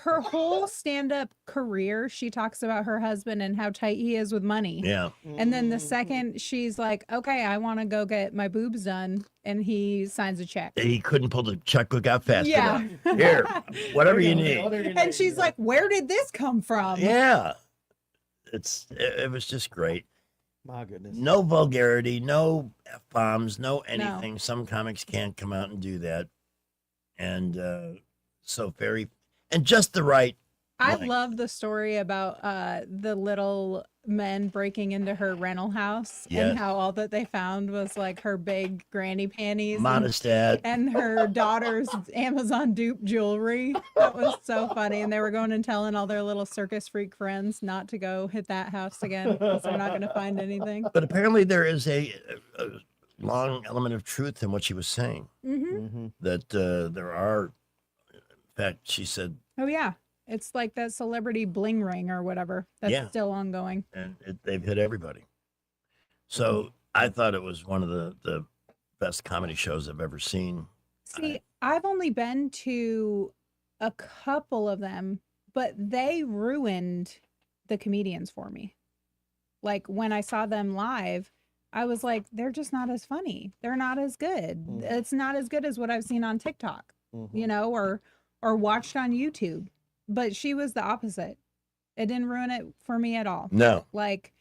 her whole stand-up career, she talks about her husband and how tight he is with money. Yeah. And then the second she's like, okay, I want to go get my boobs done, and he signs a check. He couldn't pull the checkbook out fast Yeah. enough. Here, whatever you need. And she's like, where did this come from? Yeah. It was just great. My goodness. No vulgarity, no F-bombs, no anything. Some comics can't come out and do that. And so very, and just the right. I length. love the story about the little men breaking into her rental house Yes. and how all that they found was like her big granny panties Monistat. and her daughter's Amazon dupe jewelry. That was so funny. And they were going and telling all their little circus freak friends not to go hit that house again because they're not going to find anything. But apparently there is a long element of truth in what she was saying. Mm-hmm. That there are, in fact, she said, Oh, yeah. It's like that celebrity bling ring or whatever that's Yeah. still ongoing. and they've hit everybody. So I thought it was one of the best comedy shows I've ever seen. See, I've only been to a couple of them, but they ruined the comedians for me. Like when I saw them live, I was like, they're just not as funny. They're not as good. It's not as good as what I've seen on TikTok, you know, or watched on YouTube. But she was the opposite. It didn't ruin it for me at all. No. Like,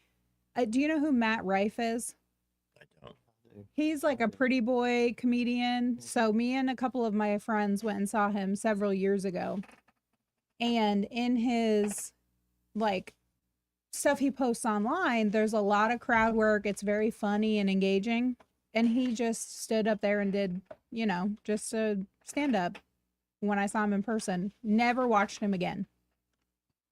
do you know who Matt Rife is? He's like a pretty boy comedian. So me and a couple of my friends went and saw him several years ago. And in his like stuff he posts online, there's a lot of crowd work. It's very funny and engaging. And he just stood up there and did, you know, just a stand up when I saw him in person. Never watched him again.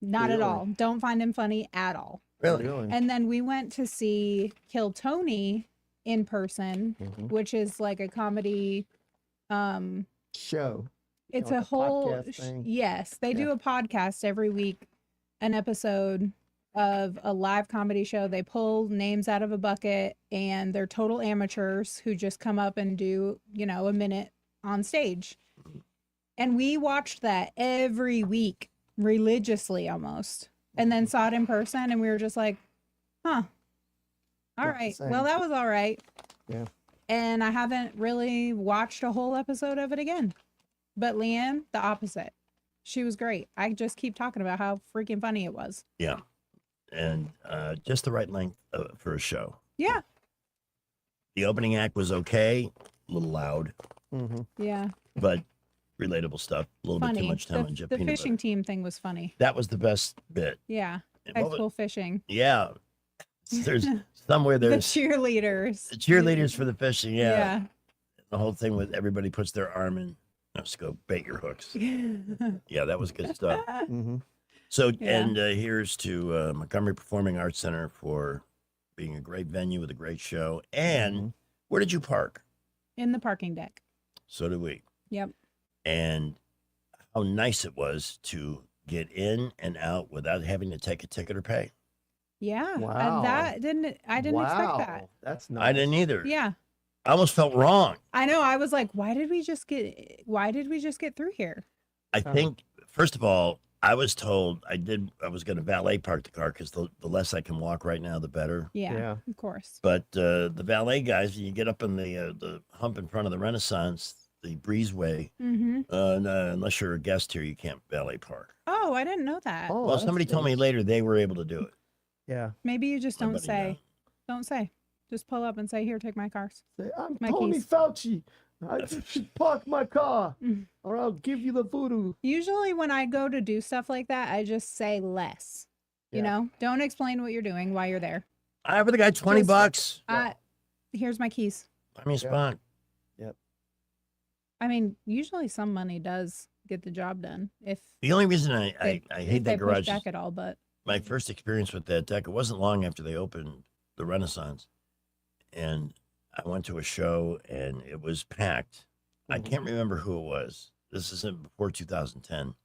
Not at Really? all. Don't find him funny at all. Really? And then we went to see Kill Tony in person, which is like a comedy show. it's Like a a whole podcast thing? yes, they do a podcast every week, an episode of a live comedy show. They pull names out of a bucket and they're total amateurs who just come up and do, you know, a minute on stage. And we watched that every week religiously almost, and then saw it in person and we were just like, huh, all Not the right, same. well, that was all right. Yeah. And I haven't really watched a whole episode of it again. But Leanne, the opposite. She was great. I just keep talking about how freaking funny it was. Yeah. And just the right length for a show. Yeah. The opening act was okay, a little loud, Yeah. but relatable stuff. A little bit Funny. too much time on The, Jeff the Peanut fishing Butter. team thing was funny. That was the best bit. Yeah. And High what was- school fishing. Yeah. There's somewhere The there's cheerleaders. the cheerleaders for the fishing. Yeah. Yeah. The whole thing with everybody puts their arm in. Let's go bait your hooks. Yeah, that was good stuff. So, Yeah. and here's to Montgomery Performing Arts Center for being a great venue with a great show. And where did you park? In the parking deck. So did we. Yep. And how nice it was to get in and out without having to take a ticket or pay. Yeah. Wow. I didn't expect that. That's nice. I didn't either. Yeah. I almost felt wrong. I know. I was like, why did we just get through here? I think, first of all, I was told I was going to valet park the car because the less I can walk right now, the better. Yeah. Of course. But the valet guys, you get up in the hump in front of the Renaissance, the breezeway. Mm-hmm. Unless you're a guest here, you can't valet park. Oh, I didn't know that. Oh, Well, somebody told me later they were able to do it. Yeah. Maybe you just don't Somebody say. Don't say. Just pull up and say, "Here, take my cars." Say, I'm My Tony keys. Fauci. I just should park my car, Mm. or I'll give you the voodoo. Usually, when I go to do stuff like that, I just say less. You Yeah. know, don't explain what you're doing while you're there. I have the guy $20. Here's my keys. Buy me a spot. Yep. I mean, usually some money does get the job done. If The only reason I if hate they that push garage is back at all, but my first experience with that deck. It wasn't long after they opened the Renaissance, and I went to a show and it was packed. I can't remember who it was. This isn't before 2010,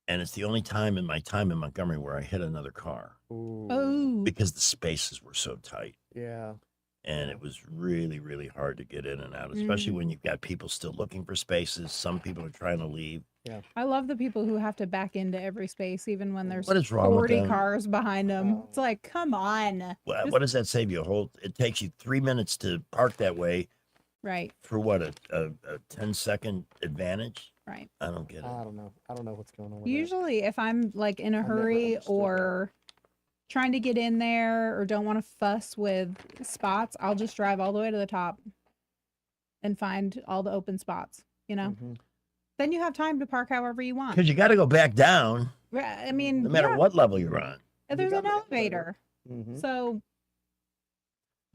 and it's the only time in my time in Montgomery where I hit another car oh, because the spaces were so tight, Yeah. and it was really, really hard to get in and out, especially when you've got people still looking for spaces. Some people are trying to leave. Yeah. I love the people who have to back into every space, even when there's What is wrong with 40 them? cars behind them. It's like, come on. What does that save you? It takes you 3 minutes to park that way Right, for what, a 10-second advantage? right. I don't get it. I don't know. I don't know what's going on with that. Usually, if I'm like in a never hurry understood or trying to get in there or don't want to fuss with spots, I'll just drive all the way to the top and find all the open spots, you know? Mhm. Then you have time to park however you want. Because you got to go back down I mean, no matter yeah, what level you're on. there's got an the elevator. Mhm. So,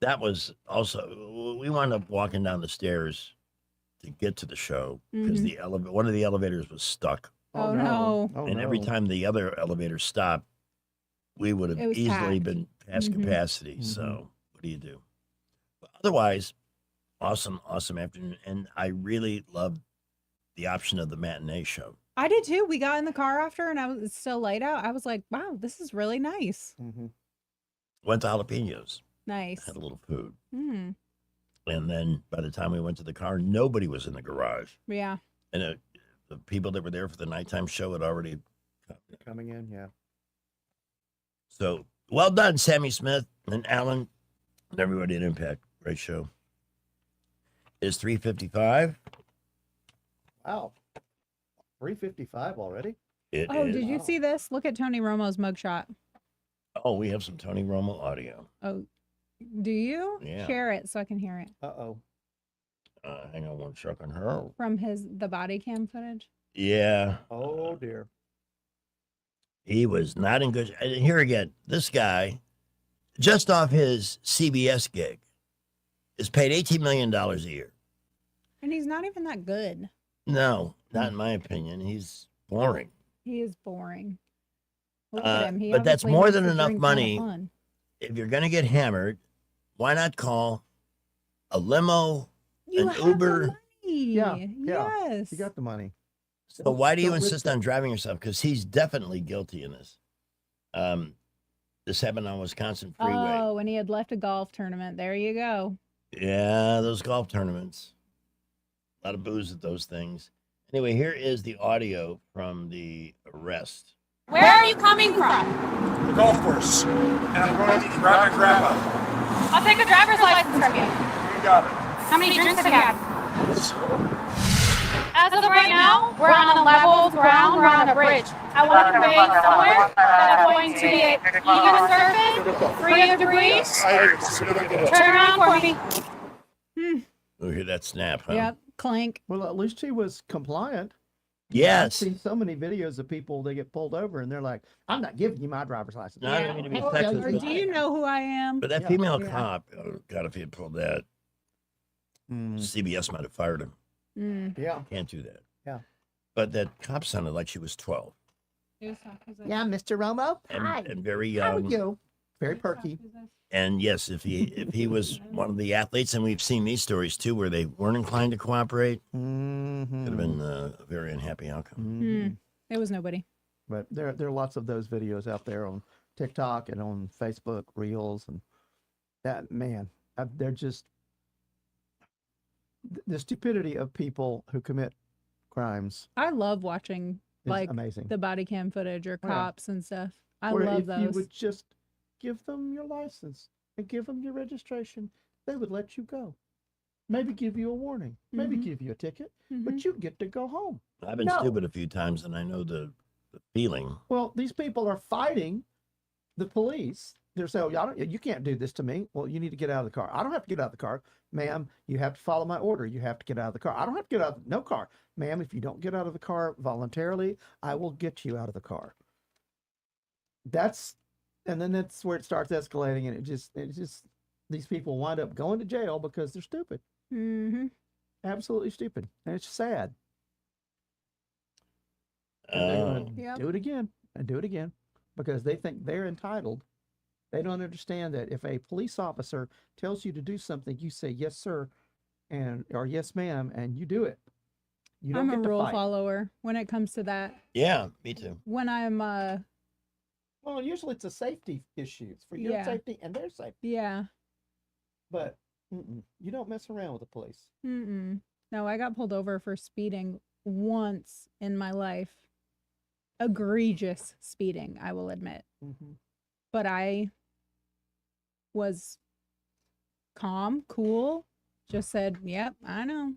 That was also, we wound up walking down the stairs to get to the show because one of the elevators was stuck. oh no. Oh, And every no. time the other elevator stopped, we would have It was easily packed. been past Mhm. capacity. So what do you do? But otherwise, awesome afternoon. And I really loved the option of the matinee show. I did too. We got in the car after and it's still light out. I was like, wow, this is really nice. Mhm. Went to Jalapenos, Nice. had a little food. Hmm. And then by the time we went to the car, nobody was in the garage. Yeah. And the people that were there for the nighttime show had already. Coming in, yeah. So well done, Sammy Smith and Alan and everybody at Impact. Great show. It's 3:55. Wow. 3:55 already? It Oh, is- did you see this? Look at Tony Romo's mugshot. Oh, we have some Tony Romo audio. Oh, do you? Yeah. Share it so I can hear it Uh-oh. Hang on one second. Her. from the body cam footage. Yeah, Oh, dear. he was not in good. And here again, this guy, just off his CBS gig, is paid $18 million a year. And he's not even that good. No, not in my opinion. He's boring. He is boring. Look at him. He But that's obviously more makes than the enough drink kinda money. fun. If you're going to get hammered, why not call a limo, You an have the Uber? money. Yeah. Yes. You got the money. So why do you Don't risk insist it. on driving yourself? Because he's definitely guilty in this. This happened on Wisconsin Freeway. Oh, and he had left a golf tournament. There you go. Yeah, those golf tournaments. A lot of booze at those things. Anyway, here is the audio from the arrest. Where are you coming from? The golf course. And I'm going to need to grab my grandma. I'll take a driver's license from you. You got it. How many drinks have you had? As of right now, we're on a level ground, we're on a bridge. I want to convey somewhere that's going to be even surface, free of debris. Turn around for me. Oh, hear that snap, huh? Yep. Clink. Well, at least he was compliant. I've Yes. seen so many videos of people, they get pulled over and they're like, I'm not giving you my driver's license. No, I don't mean to be Or sexist, do you know who I am? but that Yeah. female Yeah. cop, oh God, if he had pulled that, CBS might have fired him. Mm. Yeah. Can't do that. Yeah. But that cop sounded like she was 12 Yeah, Mr. Romo. Hi. and very How are young. you? very perky. And yes, if he was one of the athletes, and we've seen these stories too, where they weren't inclined to cooperate, could have been a very unhappy outcome. It was nobody. But there are lots of those videos out there on TikTok and on Facebook Reels, and that they're just the stupidity of people who commit crimes. I love watching is like amazing. the body cam footage or Yeah. cops and stuff. I Where love if those. you would just give them your license and give them your registration, they would let you go. Maybe give you a warning, maybe give you a ticket, but you get to go home. I've been stupid a few times, and I know the feeling. Well, these people are fighting the police. They're saying, oh, you can't do this to me. Well, you need to get out of the car. I don't have to get out of the car. Ma'am, you have to follow my order. You have to get out of the car. I don't have to get out of no car. Ma'am, if you don't get out of the car voluntarily, I will get you out of the car. And then that's where it starts escalating, and it just these people wind up going to jail because they're stupid. Absolutely stupid. And it's sad. And they're gonna do it again and do it again because they think they're entitled. They don't understand that if a police officer tells you to do something, you say yes, sir, or yes, ma'am, and you do it. You don't I'm a get to rule fight. follower when it comes to that. Yeah, me too. When I'm Well, usually it's a safety issue. It's for your Yeah. safety and their safety. yeah. But you don't mess around with the police. No, I got pulled over for speeding once in my life. Egregious speeding, I will admit. But I was calm, cool, just said, yep, I know,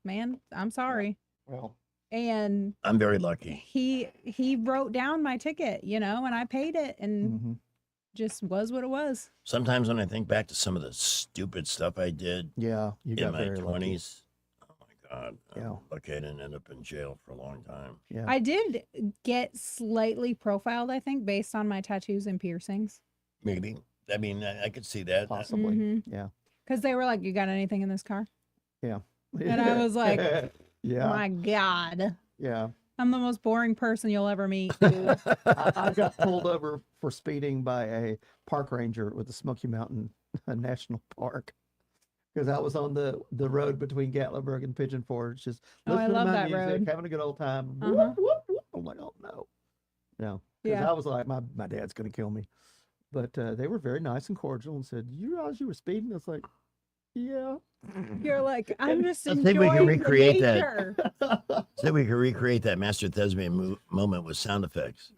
man, I'm sorry. Well, and I'm very lucky. he wrote down my ticket, and I paid it, and just was what it was. Sometimes when I think back to some of the stupid stuff I did you in got my very lucky. 20s, oh my God, I'm lucky I didn't end up in jail for a long time. I did get slightly profiled, I think, based on my tattoos and piercings. Maybe. I mean, I could see that. Possibly. Yeah. Because they were like, you got anything in this car? Yeah. And I was like, yeah. my God. Yeah. I'm the most boring person you'll ever meet, dude. I got pulled over for speeding by a park ranger with the Smoky Mountain National Park because I was on the road between Gatlinburg and Pigeon Forge, just Oh, I listening love to my that music, road. having a good old time. Uh-huh. Whoop, whoop, whoop. I'm like, oh no, because Yeah. I was like, my dad's gonna kill me. But they were very nice and cordial and said, "You realize you were speeding?" I was like, "Yeah." You're like, I'm just I think we can enjoying recreate the that. nature. So we can recreate that Master Thespian moment with sound effects.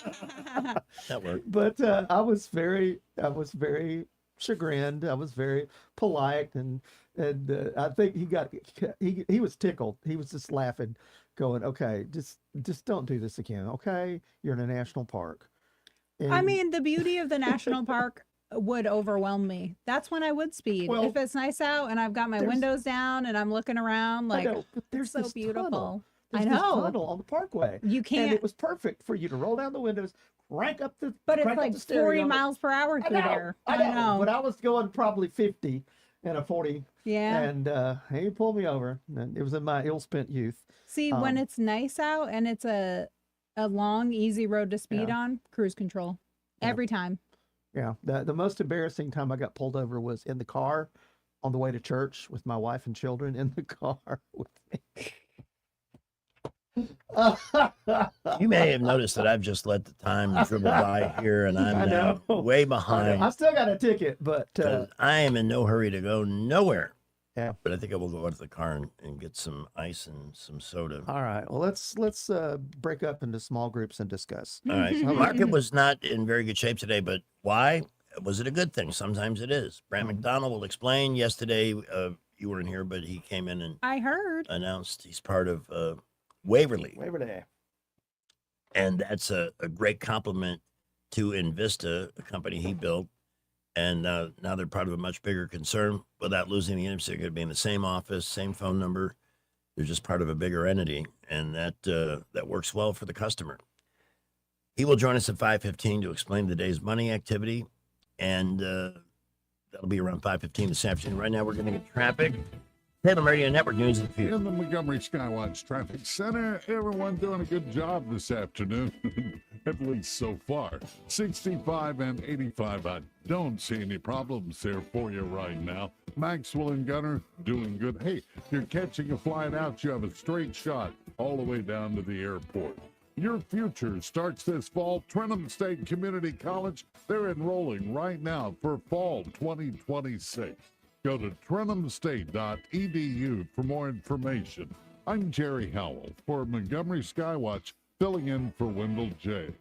That worked. But I was very chagrined. I was very polite, and I think he was tickled. He was just laughing, going, "Okay, just don't do this again. Okay, you're in a national park." I And- mean, the beauty of the national park would overwhelm me. That's when I would speed. Well, if it's nice out and I've got my there's- windows down and I'm looking around, I like, know, but there's so this beautiful. tunnel. I There's this know. tunnel on the parkway. You And can't. it was perfect for you to roll down the windows, crank up the. But it's crank up like the stereo. 40 miles per hour I through know, there. I know. But I was going probably 50 and a 40. Yeah. And he pulled me over. And it was in my ill-spent youth. See, when it's nice out and it's a long, easy road to speed Yeah. on, cruise control. Every time. Yeah, the most embarrassing time I got pulled over was in the car on the way to church with my wife and children in the car with me. You may have noticed that I've just let the time dribble by here, and I I'm now know. way I behind. still got a ticket, but 'Cause I am in no hurry to go nowhere. Yeah. But I think I will go out to the car and get some ice and some soda. all right. Well, let's break up into small groups and discuss. All right. The market was not in very good shape today, but why? Was it a good thing? Sometimes it is. Brant McDonald will explain. Yesterday, you weren't here, but he came in and I heard. announced he's part of Waverly. Waverly. And that's a great compliment to Invista, a company he built. And now they're part of a much bigger concern without losing the intimacy. They're going to be in the same office, same phone number. They're just part of a bigger entity, and that works well for the customer. He will join us at 5:15 to explain the day's money activity, and that'll be around 5:15 this afternoon. Right now, we're going to get traffic. Salem Radio Network News and View. In the Montgomery Skywatch Traffic Center, everyone doing a good job this afternoon, at least so far. 65 and 85. I don't see any problems there for you right now. Maxwell and Gunner doing good. Hey, you're catching a flight out, you have a straight shot all the way down to the airport. Your future starts this fall. Trenholm State Community College, they're enrolling right now for fall 2026. Go to trenholmstate.edu for more information. I'm Jerry Howell for Montgomery Skywatch, filling in for Wendell J.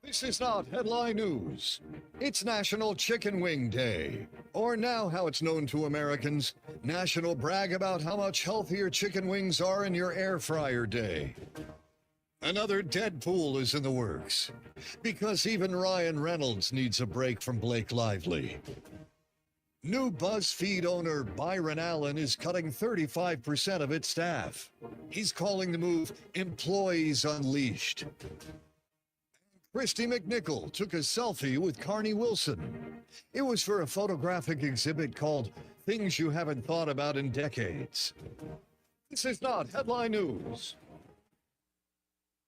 This is not headline news. It's National Chicken Wing Day, or now how it's known to Americans, National Brag About How Much Healthier Chicken Wings Are in Your Air Fryer Day. Another Deadpool is in the works, because even Ryan Reynolds needs a break from Blake Lively. New BuzzFeed owner Byron Allen is cutting 35% of its staff. He's calling the move Employees Unleashed. Christy McNichol took a selfie with Carney Wilson. It was for a photographic exhibit called Things You Haven't Thought About in Decades. This is not headline news.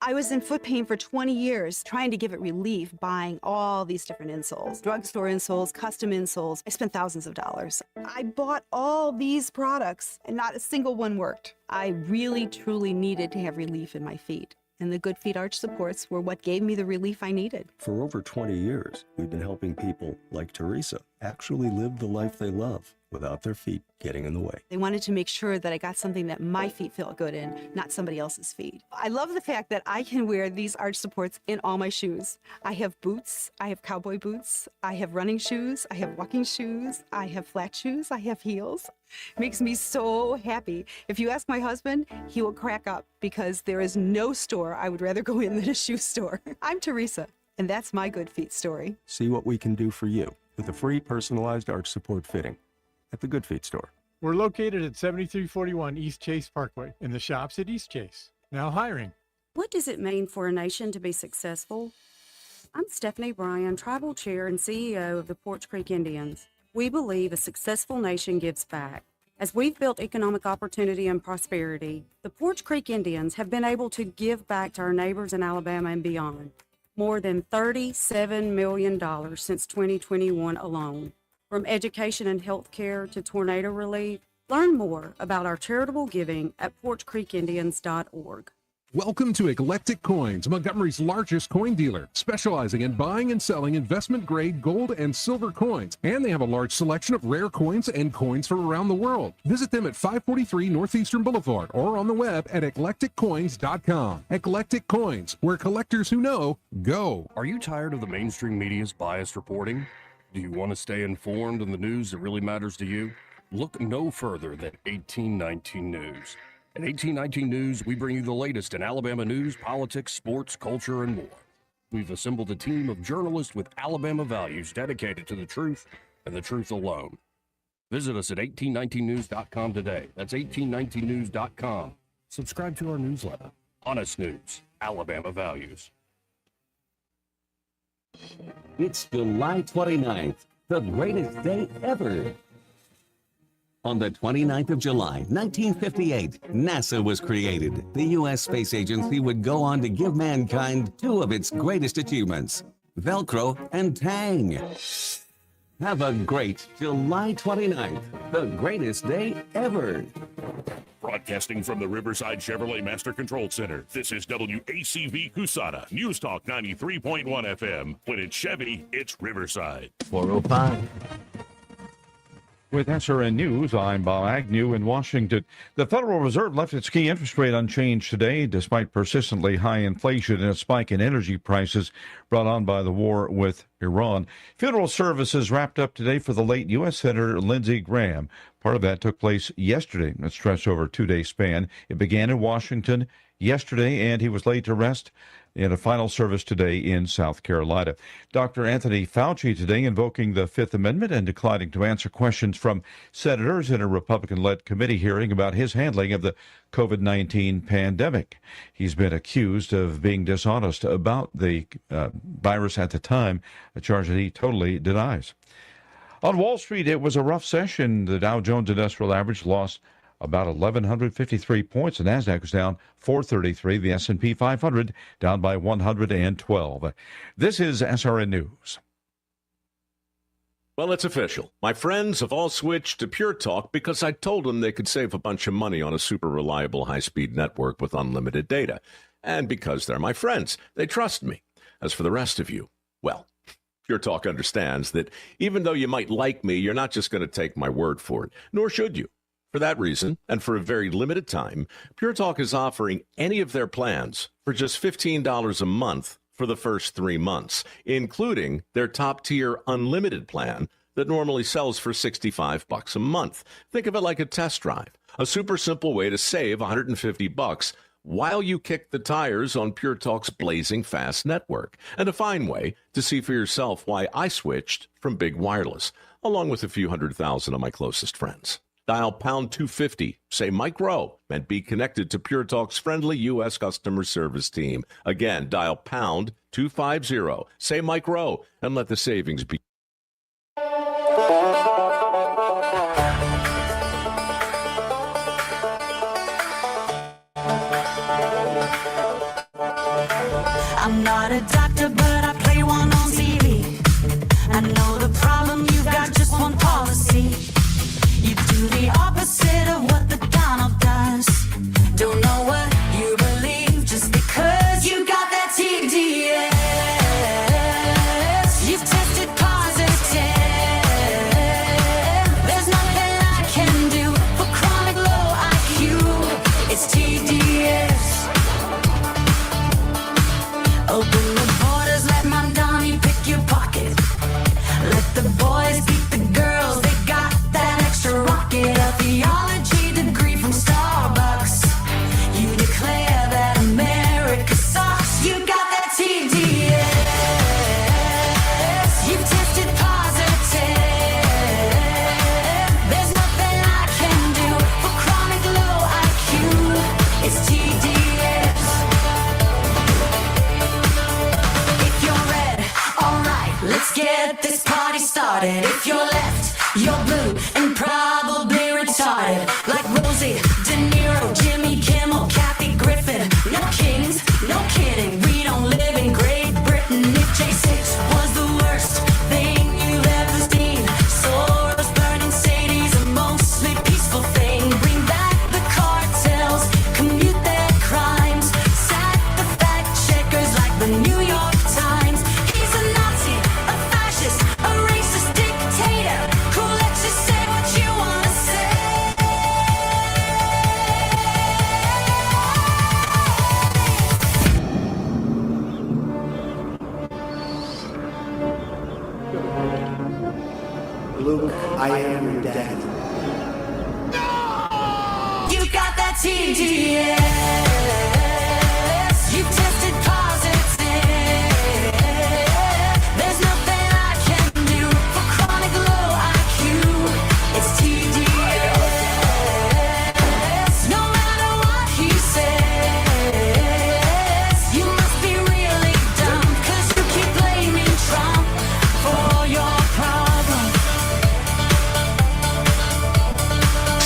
I was in foot pain for 20 years, trying to give it relief, buying all these different insoles, drugstore insoles, custom insoles. I spent thousands of dollars. I bought all these products and not a single one worked. I really, truly needed to have relief in my feet. And the Good Feet arch supports were what gave me the relief I needed. For over 20 years, we've been helping people like Teresa actually live the life they love without their feet getting in the way. They wanted to make sure that I got something that my feet felt good in, not somebody else's feet. I love the fact that I can wear these arch supports in all my shoes. I have boots, I have cowboy boots, I have running shoes, I have walking shoes, I have flat shoes, I have heels. It makes me so happy. If you ask my husband, he will crack up because there is no store I would rather go in than a shoe store. I'm Teresa, and that's my Good Feet story. See what we can do for you with a free personalized arch support fitting at the Good Feet store. We're located at 7341 East Chase Parkway in the shops at East Chase. Now hiring. What does it mean for a nation to be successful? I'm Stephanie Bryan, Tribal Chair and CEO of the Poarch Creek Indians. We believe a successful nation gives back. As we've built economic opportunity and prosperity, the Poarch Creek Indians have been able to give back to our neighbors in Alabama and beyond. More than $37 million since 2021 alone. From education and health care to tornado relief, learn more about our charitable giving at PoarchCreekIndians.org. Welcome to Eclectic Coins, Montgomery's largest coin dealer, specializing in buying and selling investment-grade gold and silver coins. And they have a large selection of rare coins and coins from around the world. Visit them at 543 Northeastern Boulevard or on the web at eclecticcoins.com. Eclectic Coins, where collectors who know go. Are you tired of the mainstream media's biased reporting? Do you want to stay informed on the news that really matters to you? Look no further than 1819 News. At 1819 News, we bring you the latest in Alabama news, politics, sports, culture, and more. We've assembled a team of journalists with Alabama values dedicated to the truth and the truth alone. Visit us at 1819news.com today. That's 1819news.com. Subscribe to our newsletter. Honest News, Alabama Values. It's July 29th, the greatest day ever. On the 29th of July, 1958, NASA was created. The U.S. Space Agency would go on to give mankind two of its greatest achievements, Velcro and Tang. Have a great July 29th, the greatest day ever. Broadcasting from the Riverside Chevrolet Master Control Center, this is WACV Cusana, News Talk 93.1 FM. When it's Chevy, it's Riverside. 405. With SRN News, I'm Bob Agnew in Washington. The Federal Reserve left its key interest rate unchanged today, despite persistently high inflation and a spike in energy prices brought on by the war with Iran. Funeral services wrapped up today for the late U.S. Senator Lindsey Graham. Part of that took place yesterday. It stretched over a 2-day span. It began in Washington yesterday, and he was laid to rest in a final service today in South Carolina. Dr. Anthony Fauci today invoking the Fifth Amendment and declining to answer questions from senators in a Republican-led committee hearing about his handling of the COVID-19 pandemic. He's been accused of being dishonest about the virus at the time, a charge that he totally denies. On Wall Street, it was a rough session. The Dow Jones Industrial Average lost about 1,153 points. The Nasdaq was down 433. The S&P 500 down by 112. This is SRN News. Well, it's official. My friends have all switched to Pure Talk because I told them they could save a bunch of money on a super reliable high-speed network with unlimited data. And because they're my friends, they trust me. As for the rest of you, well, Pure Talk understands that even though you might like me, you're not just going to take my word for it, nor should you. For that reason, and for a very limited time, Pure Talk is offering any of their plans for just $15 a month for the first 3 months, including their top-tier unlimited plan that normally sells for $65 a month. Think of it like a test drive, a super simple way to save $150 while you kick the tires on Pure Talk's blazing fast network, and a fine way to see for yourself why I switched from big wireless, along with a few 100,000 of my closest friends. Dial pound 250, say Mike Rowe, and be connected to Pure Talk's friendly U.S. customer service team. Again, dial pound 250, say Mike Rowe, and let the savings be. I'm not a doctor, but I play one on TV. I know the problem, you've got just one policy. You do the opposite of what the Donald does. Don't know what you believe just because you got that TDS. You've tested positive. There's nothing I can do for chronic low IQ. It's TDS. Open the borders, let my Donnie pick your pocket. Let the boys beat the girls, they got that extra rocket. A theology degree from Starbucks. You declare that America sucks. You got that TDS. You've tested positive. There's nothing I can do for chronic low IQ. It's TDS. Let's get this party started. If you're left, you're blue and probably retarded. Like Rosie, De Niro, Jimmy Kimmel, Kathy Griffin. No kings, no kidding. We don't live in Great Britain. If J6 was the worst thing you've ever seen, Soros, burning Sadie's a mostly peaceful thing. Bring back the cartels, commute their crimes, sack the fact checkers like the New York Times. He's a Nazi, a fascist, a racist dictator who lets you say what you want to say. Luke, I am your dad. You got that TDS. You've tested positive. There's nothing I can do for chronic low IQ. It's TDS. No matter what he says, you must be really dumb, 'cause you keep blaming Trump for all your problems.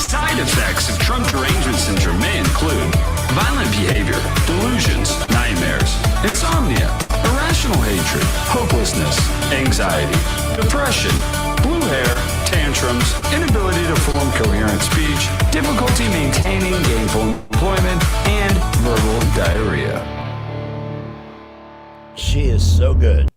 Side effects of Trump derangement syndrome may include violent behavior, delusions, nightmares, insomnia, irrational hatred, hopelessness, anxiety, depression, blue hair, tantrums, inability to form coherent speech, difficulty maintaining gainful employment, and verbal diarrhea. She is so good.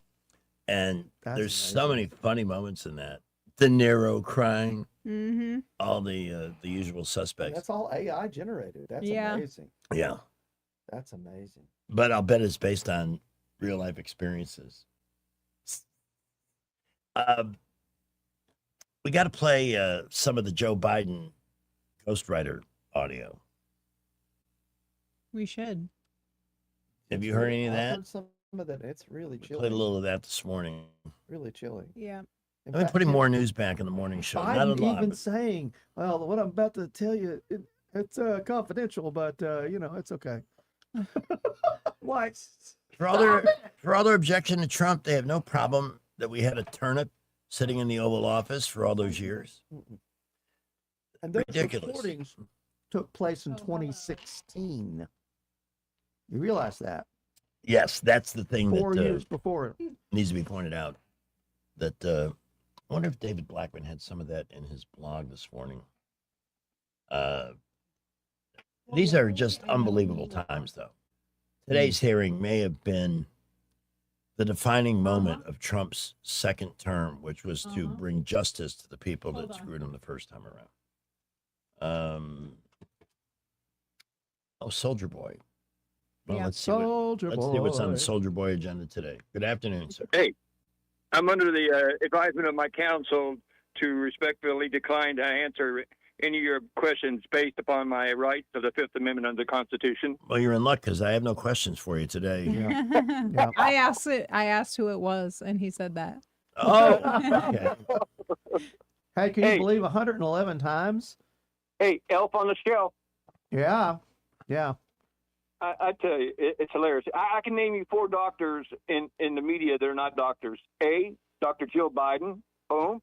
And That's there's so many funny moments in that. De Niro crying, Mm-hmm. all the usual suspects. That's all AI generated. That's Yeah. amazing. Yeah. That's amazing. But I'll bet it's based on real life experiences. We got to play some of the Joe Biden ghostwriter audio. We should. Have you heard any of I've that? heard some of that. It's really We chilly. played a little of that this morning. Really chilly. Yeah. In I've been fact, putting you- more news back in the morning show. Not a Biden lot. even but- saying, "Well, what I'm about to tell you, it's confidential, but it's okay." Why? For all their objection to Trump, they have no problem that we had a turnip sitting in the Oval Office for all those years. And those Ridiculous. recordings took place in 2016. You realize that? Yes, that's the thing 4 that years before. needs to be pointed out. That I wonder if David Blackman had some of that in his blog this morning. These are just unbelievable times, though. Today's hearing may have been the defining moment of Trump's second term, which was to bring justice to the people that screwed him the first time around. Soldier Boy. Well, Yeah. let's see Soldier let's see what's on Boy. the Soldier Boy agenda today. Good afternoon, sir. Hey, I'm under the advisement of my counsel to respectfully decline to answer any of your questions based upon my rights of the Fifth Amendment under the Constitution. Well, you're in luck because I have no questions for you today. I asked who it was, and he said that. Oh, okay. Hey, can you believe 111 times? Hey, elf on the shelf. Yeah. I tell you, it's hilarious. I can name you 4 doctors in the media that are not doctors. A, Dr. Jill Biden. Boom.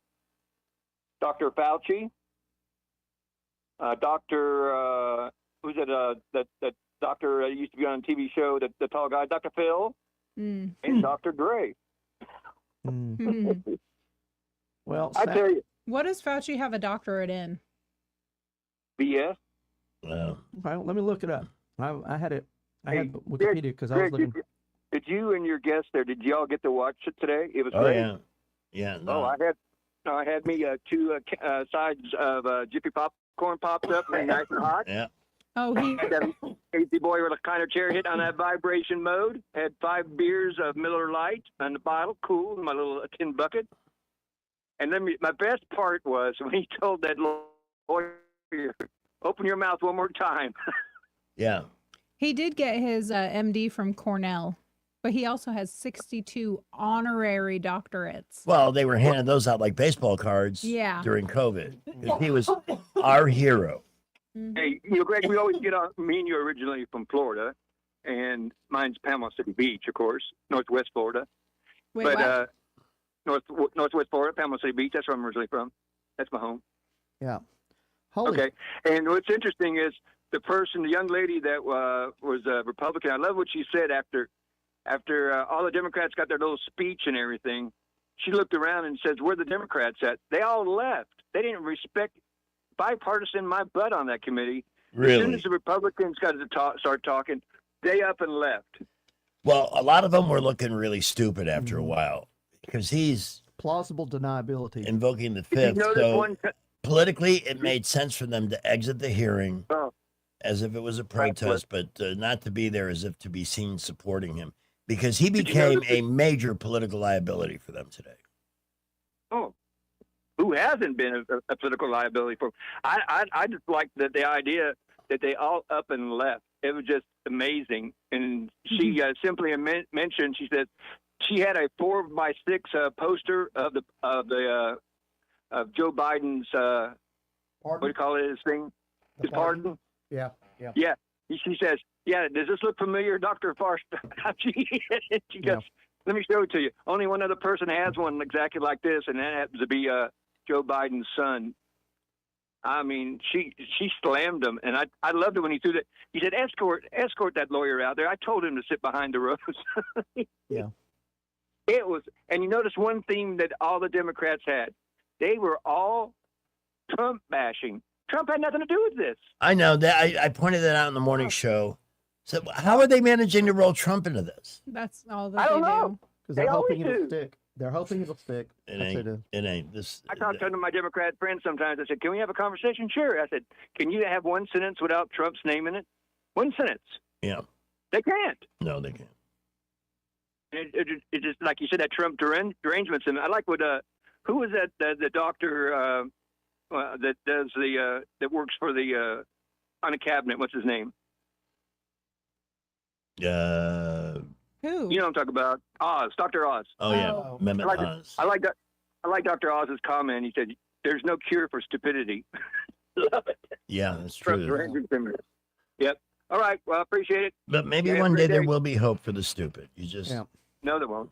Dr. Fauci. Dr. Who's it? That doctor used to be on a TV show, the tall guy, Dr. Phil, and Dr. Dre. Well, I tell you, What does Fauci have a doctorate in? BS. Well, let me look it up. I had it. I Hey, had Wikipedia because I was Greg, looking. did you and your guests there? Did y'all get to watch it today? It was Oh, great. yeah. Oh, I had me 2 sides of Jiffy popcorn popped up and nice and hot. Yeah. Oh, he. Had that easy boy with a kind of chair hit on that vibration mode. Had 5 beers of Miller Lite on the bottle, cool, in my little tin bucket. And then my best part was when he told that lawyer, "Open your mouth one more time." Yeah. He did get his MD from Cornell, but he also has 62 honorary doctorates. Well, they were handing those out like baseball cards during COVID. 'Cause he was our hero. Hey, Greg, we always get on. Me and you are originally from Florida, and mine's Panama City Beach, of course, Northwest Florida. Wait, but what? Northwest Florida, Panama City Beach. That's where I'm originally from. That's my home. Yeah. Okay. And what's interesting is the young lady that was a Republican. I love what she said after all the Democrats got their little speech and everything. She looked around and says, "Where the Democrats at?" They all left. They didn't respect bipartisan my butt on that committee. Really? As soon as the Republicans got to start talking, they up and left. Well, a lot of them were looking really stupid after a while because he's plausible deniability invoking the Did you Fifth. notice So one? politically, it made sense for them to exit the hearing Oh. as if it was a protest, but not to be there as if to be seen supporting him because he became a major political liability for them today. Oh, who hasn't been a political liability for? I just like the idea that they all up and left. It was just amazing. And she simply mentioned, she said she had a 4x6 poster of Joe Biden's what do you call it? His thing, his pardon. Yeah. Yeah. She says, "Yeah, does this look familiar, Dr. Fauci?" She goes, "Let me show it to you. Only one other person has one exactly like this, and that happens to be Joe Biden's son." I mean, she slammed him, and I loved it when he threw that. He said, escort that lawyer out there. I told him to sit behind the rows." Yeah. It was, and you notice one theme that all the Democrats had. They were all Trump bashing. Trump had nothing to do with this. I know that I pointed that out in the morning show. So how are they managing to roll Trump into this? That's all that I don't know. Because They they're hoping always it'll do. stick. They're hoping it'll stick. It That's ain't. It ain't. This. I talk to my Democrat friends sometimes. I said, "Can we have a conversation?" Sure. I said, "Can you have one sentence without Trump's name in it? One sentence." Yeah. They can't. No, they can't. It just like you said, that Trump derangements. And I like what who was that the doctor that does that works for the on a cabinet. What's his name? Who? You know what I'm talking about? Oz, Dr. Oz. Oh yeah, Mehmet I like Oz. I like Dr. Oz's comment. He said, "There's no cure for stupidity." Love it. Yeah, that's Trump true. derangement. Yep. All right. Well, I appreciate it. But maybe Yeah, one great day there day. will be hope for the stupid. You just. No, they won't.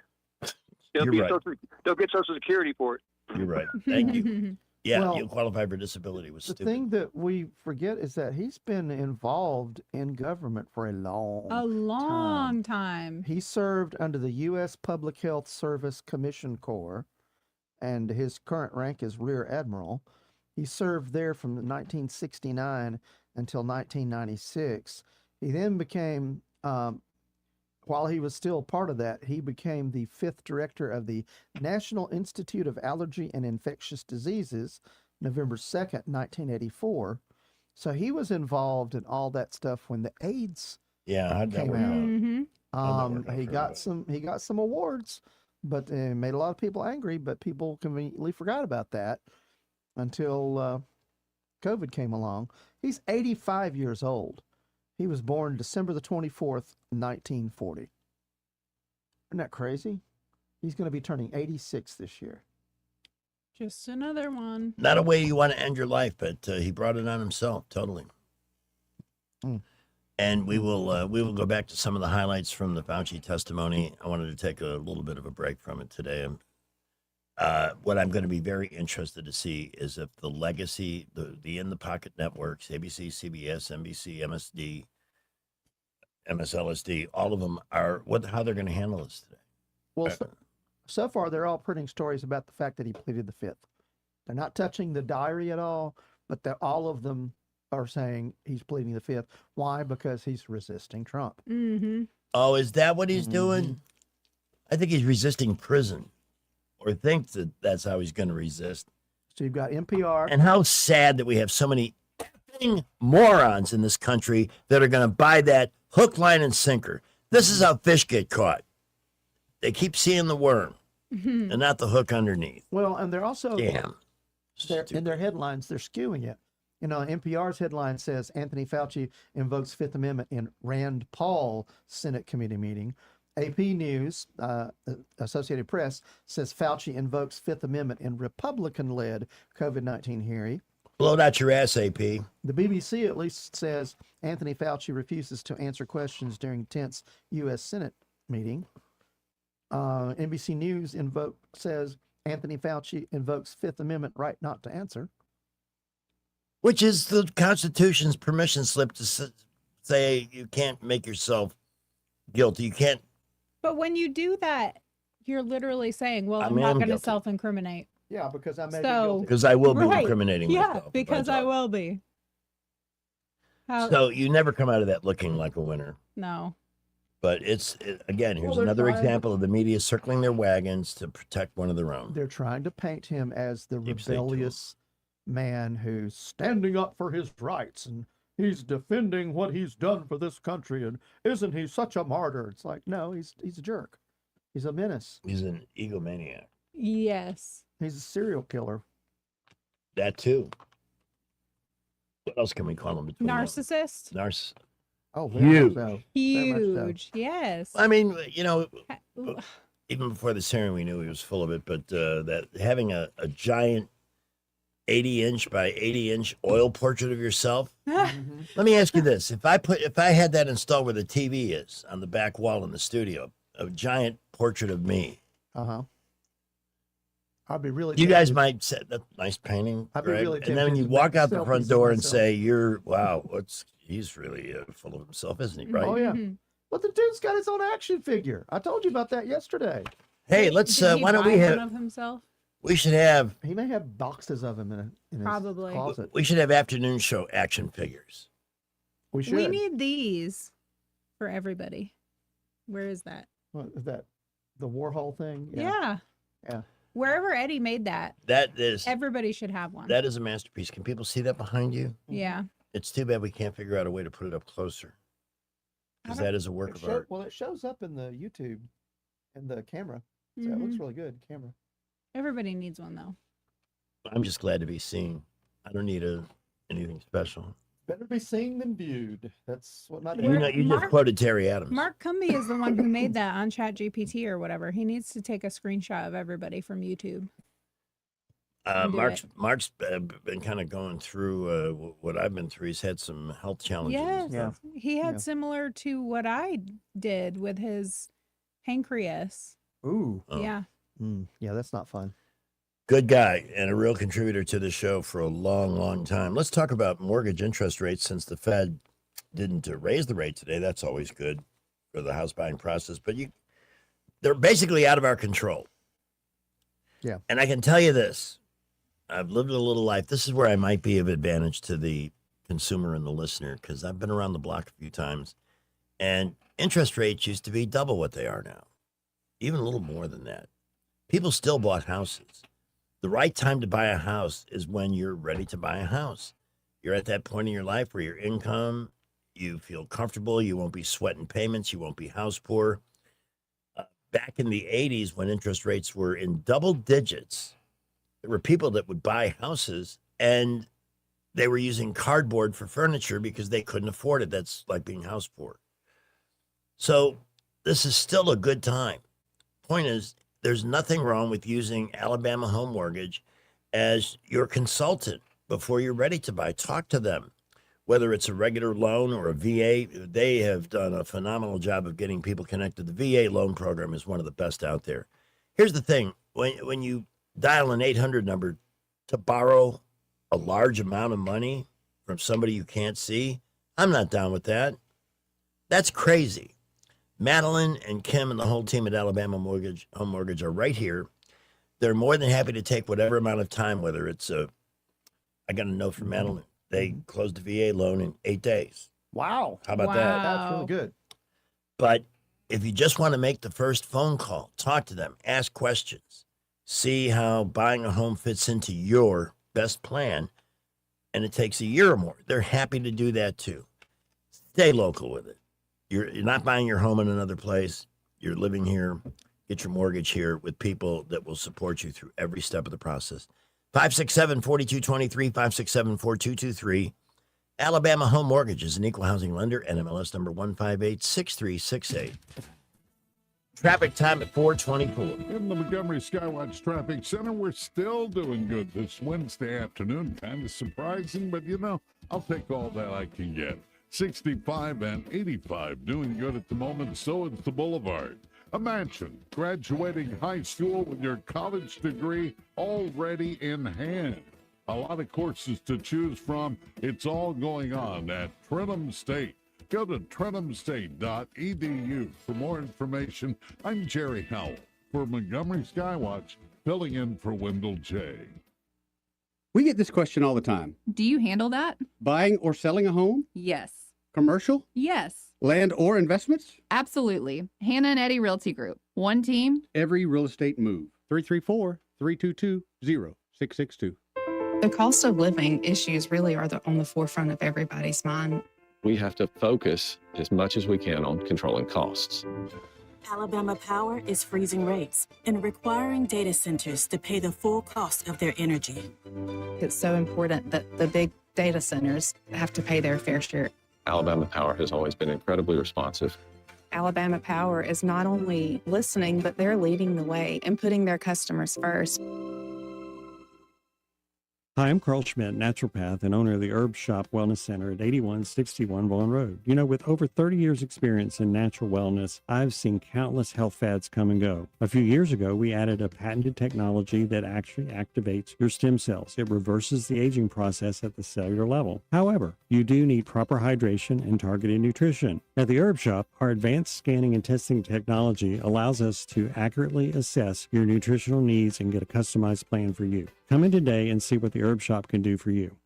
You're right. They'll get Social Security for it. You're right. Thank you. Yeah, Well, you qualify for disability was The stupid. thing that we forget is that he's been involved in government for a long time. He served under the U.S. Public Health Service Commission Corps, and his current rank is Rear Admiral. He served there from 1969 until 1996. He then became, while he was still part of that, he became the 5th director of the National Institute of Allergy and Infectious Diseases, November 2nd, 1984. So he was involved in all that stuff when the AIDS Yeah, how'd that came work out. out? Mm-hmm. How'd that work out He for got some awards, but it made a lot of people angry. But people conveniently forgot about that until COVID came along. He's 85 years old. He was born December the 24th, 1940. Isn't that crazy? He's going to be turning 86 this year. Just another one. Not a way you want to end your life, but he brought it on himself, totally. And we will go back to some of the highlights from the Fauci testimony. I wanted to take a little bit of a break from it today. What I'm going to be very interested to see is if the legacy, the in the pocket networks, ABC, CBS, NBC, MSD, MSLSD, all of them are how they're going to handle this today. Well, so far they're all printing stories about the fact that he pleaded the 5th. They're not touching the diary at all, but all of them are saying he's pleading the 5th. Why? Because he's resisting Trump. Mm-hmm. Oh, is that what he's doing? I think he's resisting prison, or thinks that that's how he's going to resist. So you've got NPR. And how sad that we have so many effing morons in this country that are going to buy that hook, line, and sinker. This is how fish get caught. They keep seeing the worm and not the hook underneath. Well, and they're also Damn. In their headlines, they're skewing it. You know, NPR's headline says Anthony Fauci invokes Fifth Amendment in Rand Paul Senate committee meeting. AP News, Associated Press, says Fauci invokes Fifth Amendment in Republican-led COVID-19 hearing. Blow it out your ass, AP. The BBC at least says Anthony Fauci refuses to answer questions during tense U.S. Senate meeting. NBC News says Anthony Fauci invokes Fifth Amendment right not to answer. Which is the Constitution's permission slip to say you can't make yourself guilty. You can't. But when you do that, you're literally saying, well, I I'm mean, not I'm going to guilty. self-incriminate. Yeah, because I may be So, guilty. Because I will be Right. incriminating Yeah, myself. because I will be. How, So you never come out of that looking like a winner. no. But again, here's Well, they're another trying- example of the media circling their wagons to protect one of their own. They're trying to paint him as the Deep state tool. rebellious man who's standing up for his rights and he's defending what he's done for this country. And isn't he such a martyr? It's like, no, he's a jerk. He's a menace. He's an egomaniac. Yes. He's a serial killer. That too. What else can we call him? between those? Narcissist. Oh, Huge. so. Huge. Yes. I mean, even before this hearing, we knew he was full of it. But that having a giant 80-inch by 80-inch oil portrait of yourself. Let me ask you this: if I had that installed where the TV is on the back wall in the studio, a giant portrait of me. I'd be really. You guys might say that nice painting, I'd be Greg. really And then when tempted you to walk make out the selfies front of door and myself. say, wow, he's really full of himself, isn't he? Right? Oh yeah. But the dude's got his own action figure. I told you about that yesterday. Hey, let's. Did he Why don't we buy have? one of himself? We should have. He may have boxes of him in his Probably. closet. We should have afternoon show action figures. We should. We need these for everybody. Where is that? What is that? The Warhol thing? Yeah. Yeah. Wherever Eddie made that, That is. everybody should have one. That is a masterpiece. Can people see that behind you? Yeah. It's too bad we can't figure out a way to put it up closer. Because that is a work of art. Well, it shows up in the YouTube and the camera. So it looks Mhm. really good. Camera. Everybody needs one though. I'm just glad to be seen. I don't need anything special. Better be seen than viewed. That's what my dad. You just quoted Terry Adams. Mark Cumby is the one who made that on ChatGPT or whatever. He needs to take a screenshot of everybody from YouTube. and do Mark's been kind of going through what I've been through. He's had some health challenges. and Yes. stuff. He had similar to what I did with his pancreas. Ooh. Oh. Yeah. Yeah, that's not fun. Good guy and a real contributor to the show for a long, long time. Let's talk about mortgage interest rates since the Fed didn't raise the rate today. That's always good for the house buying process. But they're basically out of our control. Yeah. And I can tell you this. I've lived a little life. This is where I might be of advantage to the consumer and the listener because I've been around the block a few times. And interest rates used to be double what they are now, even a little more than that. People still bought houses. The right time to buy a house is when you're ready to buy a house. You're at that point in your life where your income, you feel comfortable, you won't be sweating payments, you won't be house poor. Back in the 80s, when interest rates were in double digits, there were people that would buy houses and they were using cardboard for furniture because they couldn't afford it. That's like being house poor. So this is still a good time. Point is, there's nothing wrong with using Alabama Home Mortgage as your consultant before you're ready to buy. Talk to them, whether it's a regular loan or a VA. They have done a phenomenal job of getting people connected. The VA loan program is one of the best out there. Here's the thing. When you dial an 800 number to borrow a large amount of money from somebody you can't see, I'm not down with that. That's crazy. Madeline and Kim and the whole team at Alabama Home Mortgage are right here. They're more than happy to take whatever amount of time, whether it's I got a note from Madeline. They closed the VA loan in 8 days. Wow. How about that? That's really good. But if you just want to make the first phone call, talk to them, ask questions, see how buying a home fits into your best plan, and it takes a year or more, they're happy to do that too. Stay local with it. You're not buying your home in another place. You're living here. Get your mortgage here with people that will support you through every step of the process. 567-4223, 567-4223. Alabama Home Mortgage is an equal housing lender, NMLS number 1586368. Traffic time at 4:24. In the Montgomery Skywatch Traffic Center, we're still doing good this Wednesday afternoon. Kind of surprising, but I'll take all that I can get. 65 and 85 doing good at the moment. So is the Boulevard. Imagine graduating high school with your college degree already in hand. A lot of courses to choose from. It's all going on at Trenton State. Go to trentumstate.edu for more information. I'm Jerry Howell for Montgomery Skywatch, filling in for Wendell J. We get this question all the time. Do you handle that? Buying or selling a home? Yes. Commercial? Yes. Land or investments? Absolutely. Hannah and Eddie Realty Group. One team. Every real estate move. 334-322-0662. The cost of living issues really are on the forefront of everybody's mind. We have to focus as much as we can on controlling costs. Alabama Power is freezing rates and requiring data centers to pay the full cost of their energy. It's so important that the big data centers have to pay their fair share. Alabama Power has always been incredibly responsive. Alabama Power is not only listening, but they're leading the way and putting their customers first. Hi, I'm Carl Schmidt, naturopath and owner of the Herb Shop Wellness Center at 8161 Vaughan Road. You know, with over 30 years experience in natural wellness, I've seen countless health fads come and go. A few years ago, we added a patented technology that actually activates your stem cells. It reverses the aging process at the cellular level. However, you do need proper hydration and targeted nutrition. At the Herb Shop, our advanced scanning and testing technology allows us to accurately assess your nutritional needs and get a customized plan for you. Come in today and see what the Herb Shop can do for you.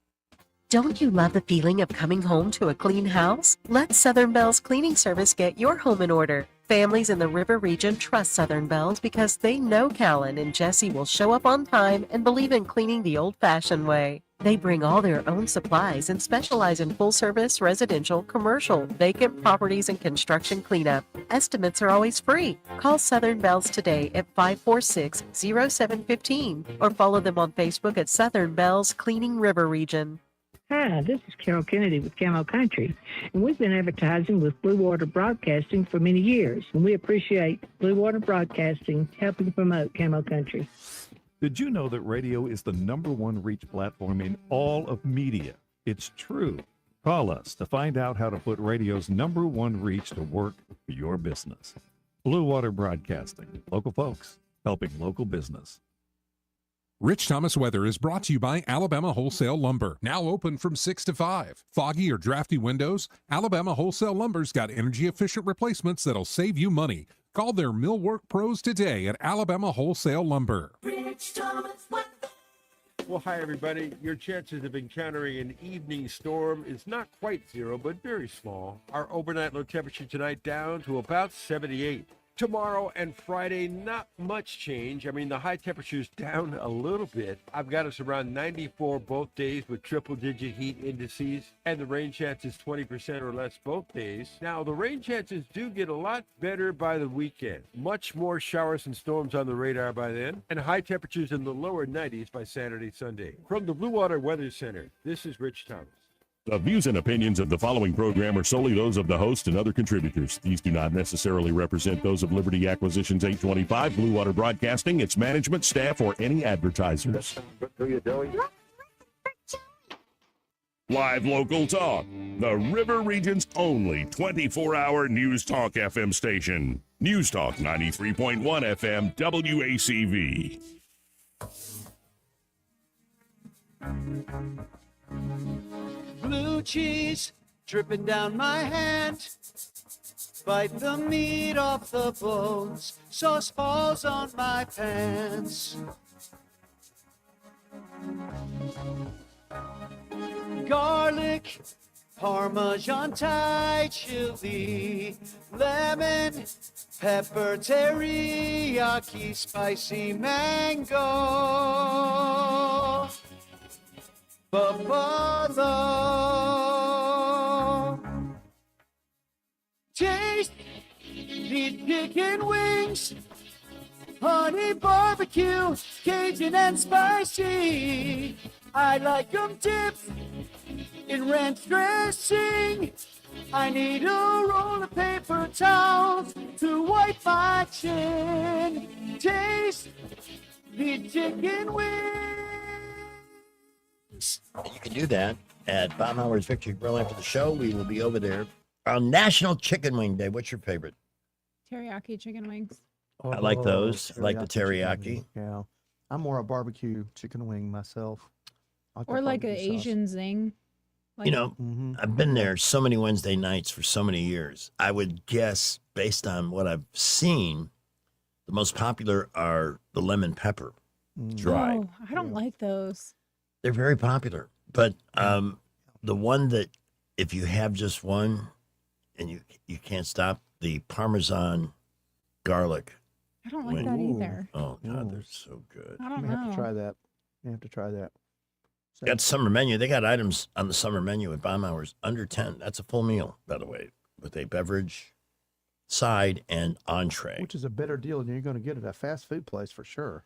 Don't you love the feeling of coming home to a clean house? Let Southern Bell's cleaning service get your home in order. Families in the River region trust Southern Bell's because they know Callan and Jesse will show up on time and believe in cleaning the old-fashioned way. They bring all their own supplies and specialize in full-service, residential, commercial, vacant properties, and construction cleanup. Estimates are always free. Call Southern Bells today at 546-0715 or follow them on Facebook at Southern Bells Cleaning River Region. Hi, this is Carol Kennedy with Camo Country, and we've been advertising with Blue Water Broadcasting for many years, and we appreciate Blue Water Broadcasting helping promote Camo Country. Did you know that radio is the #1 reach platform in all of media? It's true. Call us to find out how to put radio's #1 reach to work for your business. Blue Water Broadcasting, local folks helping local business. Rich Thomas Weather is brought to you by Alabama Wholesale Lumber. Now open from 6 to 5. Foggy or drafty windows? Alabama Wholesale Lumber's got energy-efficient replacements that'll save you money. Call their millwork pros today at Alabama Wholesale Lumber. Rich Thomas Weather. Well, hi, everybody. Your chances of encountering an evening storm is not quite zero, but very small. Our overnight low temperature tonight down to about 78. Tomorrow and Friday, not much change. I mean, the high temperature's down a little bit. I've got us around 94 both days with triple-digit heat indices, and the rain chance is 20% or less both days. Now, the rain chances do get a lot better by the weekend. Much more showers and storms on the radar by then, and high temperatures in the lower 90s by Saturday, Sunday. From the Blue Water Weather Center, this is Rich Thomas. The views and opinions of the following program are solely those of the host and other contributors. These do not necessarily represent those of Liberty Acquisitions 825, Blue Water Broadcasting, its management, staff, or any advertisers. Live local talk, the River Region's only 24-hour News Talk FM station. News Talk 93.1 FM, WACV. Blue cheese dripping down my hand. Bite the meat off the bones. Sauce falls on my pants. Garlic, Parmesan Thai chili, lemon, pepper teriyaki, spicy mango. Buffalo. Taste the chicken wings, honey barbecue, Cajun and spicy. I like 'em dipped in ranch dressing. I need a roll of paper towels to wipe my chin. Taste the chicken wings. You can do that at Baumhauer's Victory Grill after the show. We will be over there on National Chicken Wing Day. What's your favorite? Teriyaki chicken wings. I like those. I like the teriyaki. chicken wing. Yeah. I'm more a barbecue chicken wing myself. Or like an Asian zing. Like, You know, I've been there so many Wednesday nights for so many years. I would guess, based on what I've seen, the most popular are the lemon pepper dry. Oh, I don't like those. They're very popular. But the one that, if you have just one and you can't stop, the Parmesan garlic. I don't like that either. Oh, God, they're so good. I don't You have know. to try that. You have to try that. Got summer menu. They got items on the summer menu at Baumhauer's under 10. That's a full meal, by the way, with a beverage, side, and entree. Which is a better deal than you're going to get at a fast food place for sure.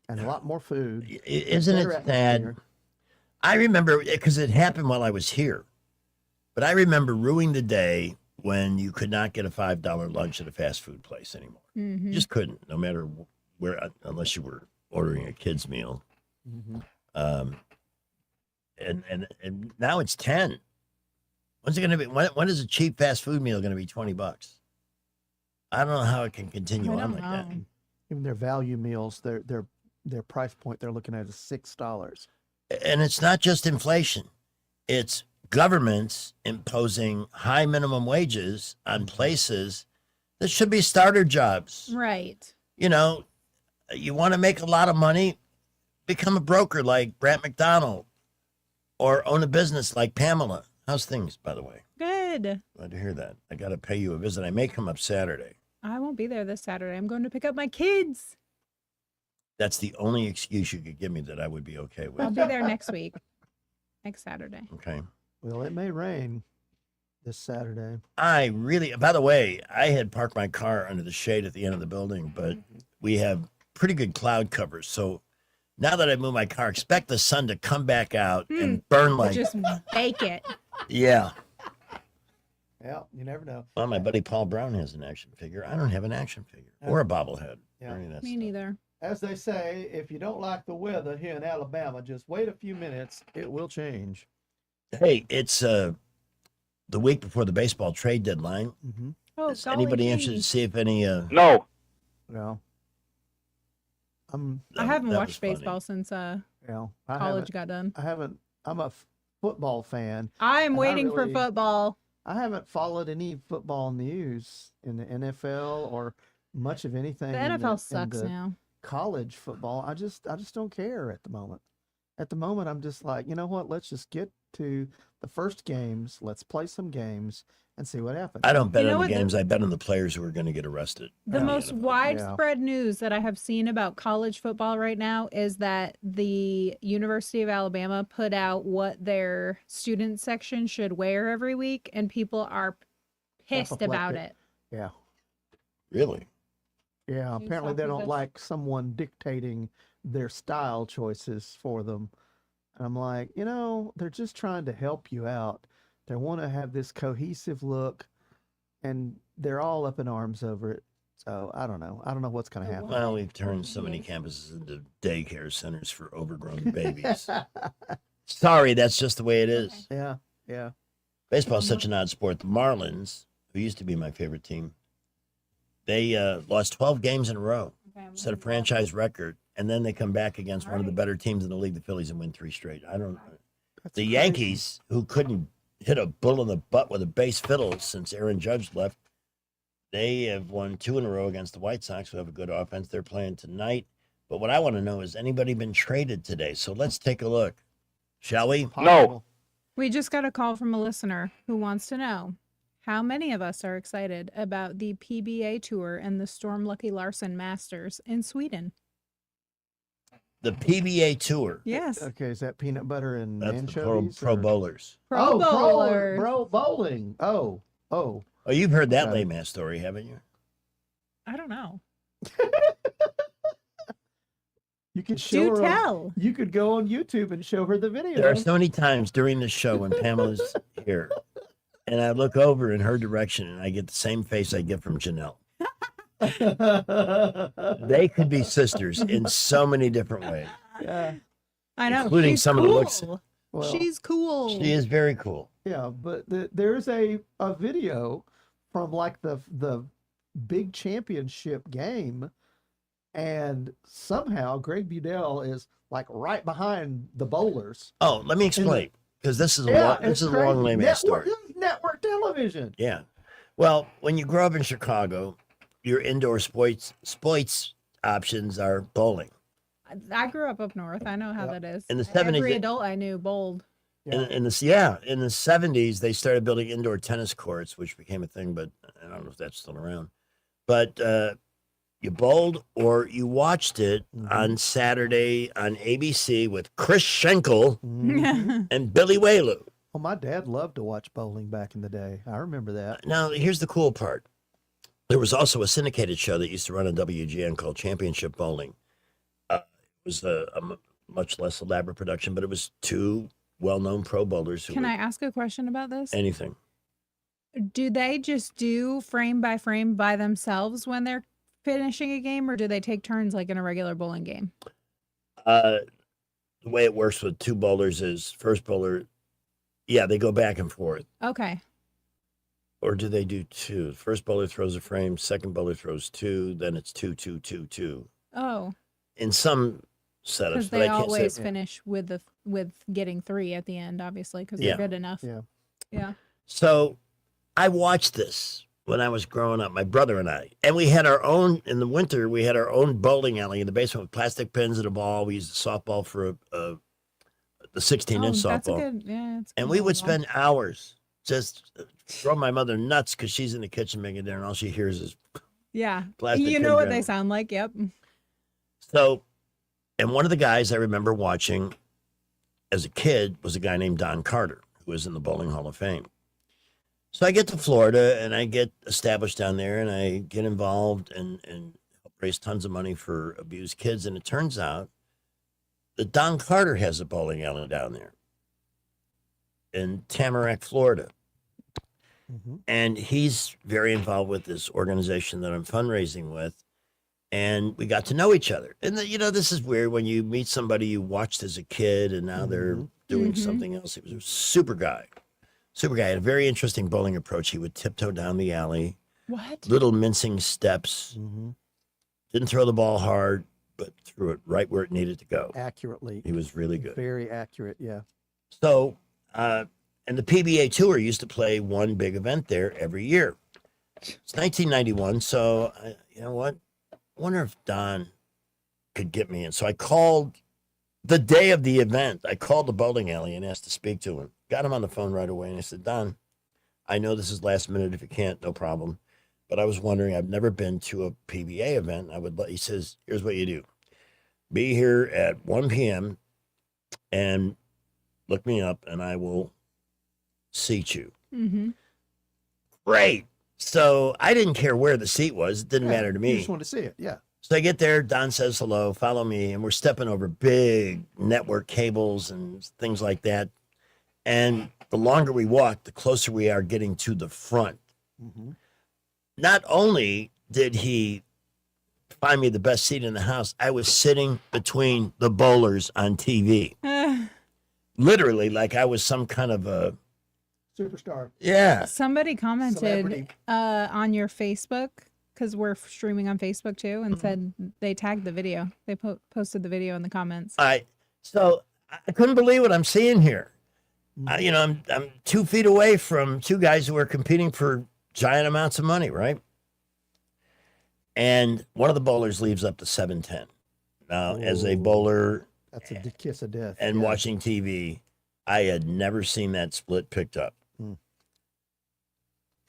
And a lot more food. Isn't Better it sad? atmosphere. I remember, because it happened while I was here, but I remember ruining the day when you could not get a $5 lunch at a fast food place anymore. Mhm. You just couldn't, no matter where, unless you were ordering a kid's meal. And now it's 10. When's it going to be? When is a cheap fast food meal going to be $20? I don't know how it can continue I on don't like that. know. Even their value meals, their price point they're looking at is $6. And it's not just inflation. It's governments imposing high minimum wages on places that should be starter jobs. Right. You know, you want to make a lot of money, become a broker like Brant McDonald or own a business like Pamela. How's things, by the way? Good. Glad to hear that. I got to pay you a visit. I may come up Saturday. I won't be there this Saturday. I'm going to pick up my kids. That's the only excuse you could give me that I would be okay with. I'll be there next week. Next Saturday. Okay. Well, it may rain this Saturday. By the way, I had parked my car under the shade at the end of the building, but we have pretty good cloud cover. So now that I moved my car, expect the sun to come back out and burn like. Just bake it. Yeah. Yeah, you never know. Well, my buddy Paul Brown has an action figure. I don't have an action figure or a bobblehead. Yeah. or any of that Me stuff. neither. As they say, if you don't like the weather here in Alabama, just wait a few minutes. It will change. Hey, it's the week before the baseball trade deadline. Oh, Is anybody interested to see if any? No. Well, I haven't that watched was funny. baseball since I college got done. I haven't. I'm a football fan. I'm and I waiting for really- football. I haven't followed any football news in the NFL or much of anything. The in NFL in sucks the now. College football. I just don't care at the moment. At the moment, I'm just like, you know what? Let's just get to the first games. Let's play some games and see what happens. I don't bet You know on the what, games. I bet on the players who are going to get arrested. The in most NFL. widespread news that I have seen about college football right now is that the University of Alabama put out what their student section should wear every week, and people are pissed about it. Yeah. Really? Yeah. You Apparently, stop they with don't this? like someone dictating their style choices for them. And I'm like, they're just trying to help you out. They want to have this cohesive look, and they're all up in arms over it. So I don't know. I don't know what's going to happen. Well, we've turned so many campuses into daycare centers for overgrown babies. Sorry, that's just the way it is. Yeah. Yeah. Baseball is such an odd sport. The Marlins, who used to be my favorite team, they lost 12 games in a row, set a franchise record, and then they come back against one of the better teams in the league, the Phillies, and win 3 straight. I don't. That's The crazy. Yankees, who couldn't hit a bull in the butt with a bass fiddle since Aaron Judge left, they have won 2 in a row against the White Sox, who have a good offense. They're playing tonight. But what I want to know is, anybody been traded today? So let's take a look, shall we? Possible. We just got a call from a listener who wants to know how many of us are excited about the PBA Tour and the Storm Lucky Larson Masters in Sweden. The PBA Tour. Yes. Okay, is that peanut butter and That's the anchovies? pro or- bowlers. Pro bowlers. Pro bowling. Oh. Oh, you've heard that Okay. lame ass story, haven't you? I don't know. You could show Do her. tell. You could go on YouTube and show her the video. There are so many times during the show when Pamela's here, and I look over in her direction and I get the same face I get from Janelle. They could be sisters in so many different ways. Yeah. I know. Including she's some of the looks. cool. Well, She's cool. She is very cool. Yeah, but there's a video from like the big championship game, and somehow Greg Budell is like right behind the bowlers. Oh, let me explain, because this is a Yeah, long, this it's is a long crazy. lame ass story. This is network television. Yeah. Well, when you grow up in Chicago, your indoor sports options are bowling. I grew up north. I know how that is. In the 70s, Every they- adult I knew bowled. In the 70s, they started building indoor tennis courts, which became a thing, but I don't know if that's still around. But you bowled or you watched it on Saturday on ABC with Chris Schenkel and Billy Whaley. Well, my dad loved to watch bowling back in the day. I remember that. Now, here's the cool part. There was also a syndicated show that used to run on WGN called Championship Bowling. It was a much less elaborate production, but it was 2 well-known pro bowlers who Can were I ask a question about this? anything. Do they just do frame by frame by themselves when they're finishing a game, or do they take turns like in a regular bowling game? The way it works with 2 bowlers is first bowler, yeah, they go back and forth. Okay. Or do they do 2? First bowler throws a frame, second bowler throws 2, then it's 2, 2, 2, 2. Oh, In some setups, because but they I can't always say. finish with getting 3 at the end, obviously, because Yeah. they're good enough. Yeah. Yeah. So I watched this when I was growing up, my brother and I. And we had our own, in the winter, we had our own bowling alley in the basement with plastic pins and a ball. We used a softball for the 16-inch softball. That's a good. Yeah. It's a And good we would volleyball. spend hours just throwing my mother nuts because she's in the kitchen making dinner and all she hears is Yeah. plastic You pin know what gravel. they sound like. Yep. So, and one of the guys I remember watching as a kid was a guy named Don Carter, who was in the Bowling Hall of Fame. So I get to Florida and I get established down there and I get involved and help raise tons of money for abused kids. And it turns out that Don Carter has a bowling alley down there in Tamarack, Florida. And he's very involved with this organization that I'm fundraising with. And we got to know each other. And, this is weird when you meet somebody you watched as a kid and now they're doing something else. He was a super guy. Super guy. Had a very interesting bowling approach. He would tiptoe down the alley. What? Little mincing steps. Didn't throw the ball hard, but threw it right where it needed to go. Accurately. He was really good. Very accurate, yeah. So, and the PBA Tour used to play one big event there every year. It's 1991, so you know what? I wonder if Don could get me in. So I called the day of the event. I called the bowling alley and asked to speak to him. Got him on the phone right away, and I said, Don, I know this is last minute. If you can't, no problem. But I was wondering, I've never been to a PBA event. He says, here's what you do. Be here at 1 p.m. and look me up, and I will seat you. Mm-hmm. Great. So I didn't care where the seat was. It didn't matter to me. You just wanted to see it, yeah. So I get there, Don says hello, follow me, and we're stepping over big network cables and things like that. And the longer we walk, the closer we are getting to the front. Mm-hmm. Not only did he find me the best seat in the house, I was sitting between the bowlers on TV. Literally, like I was some kind of a superstar. Yeah. Somebody commented Celebrity. On your Facebook, because we're streaming on Facebook too, and said they tagged the video. They posted the video in the comments. So I couldn't believe what I'm seeing here. You know, I'm 2 feet away from two guys who are competing for giant amounts of money, right? And one of the bowlers leaves up to 710. Now, as a bowler, that's a kiss of death. And yeah. watching TV, I had never seen that split picked up.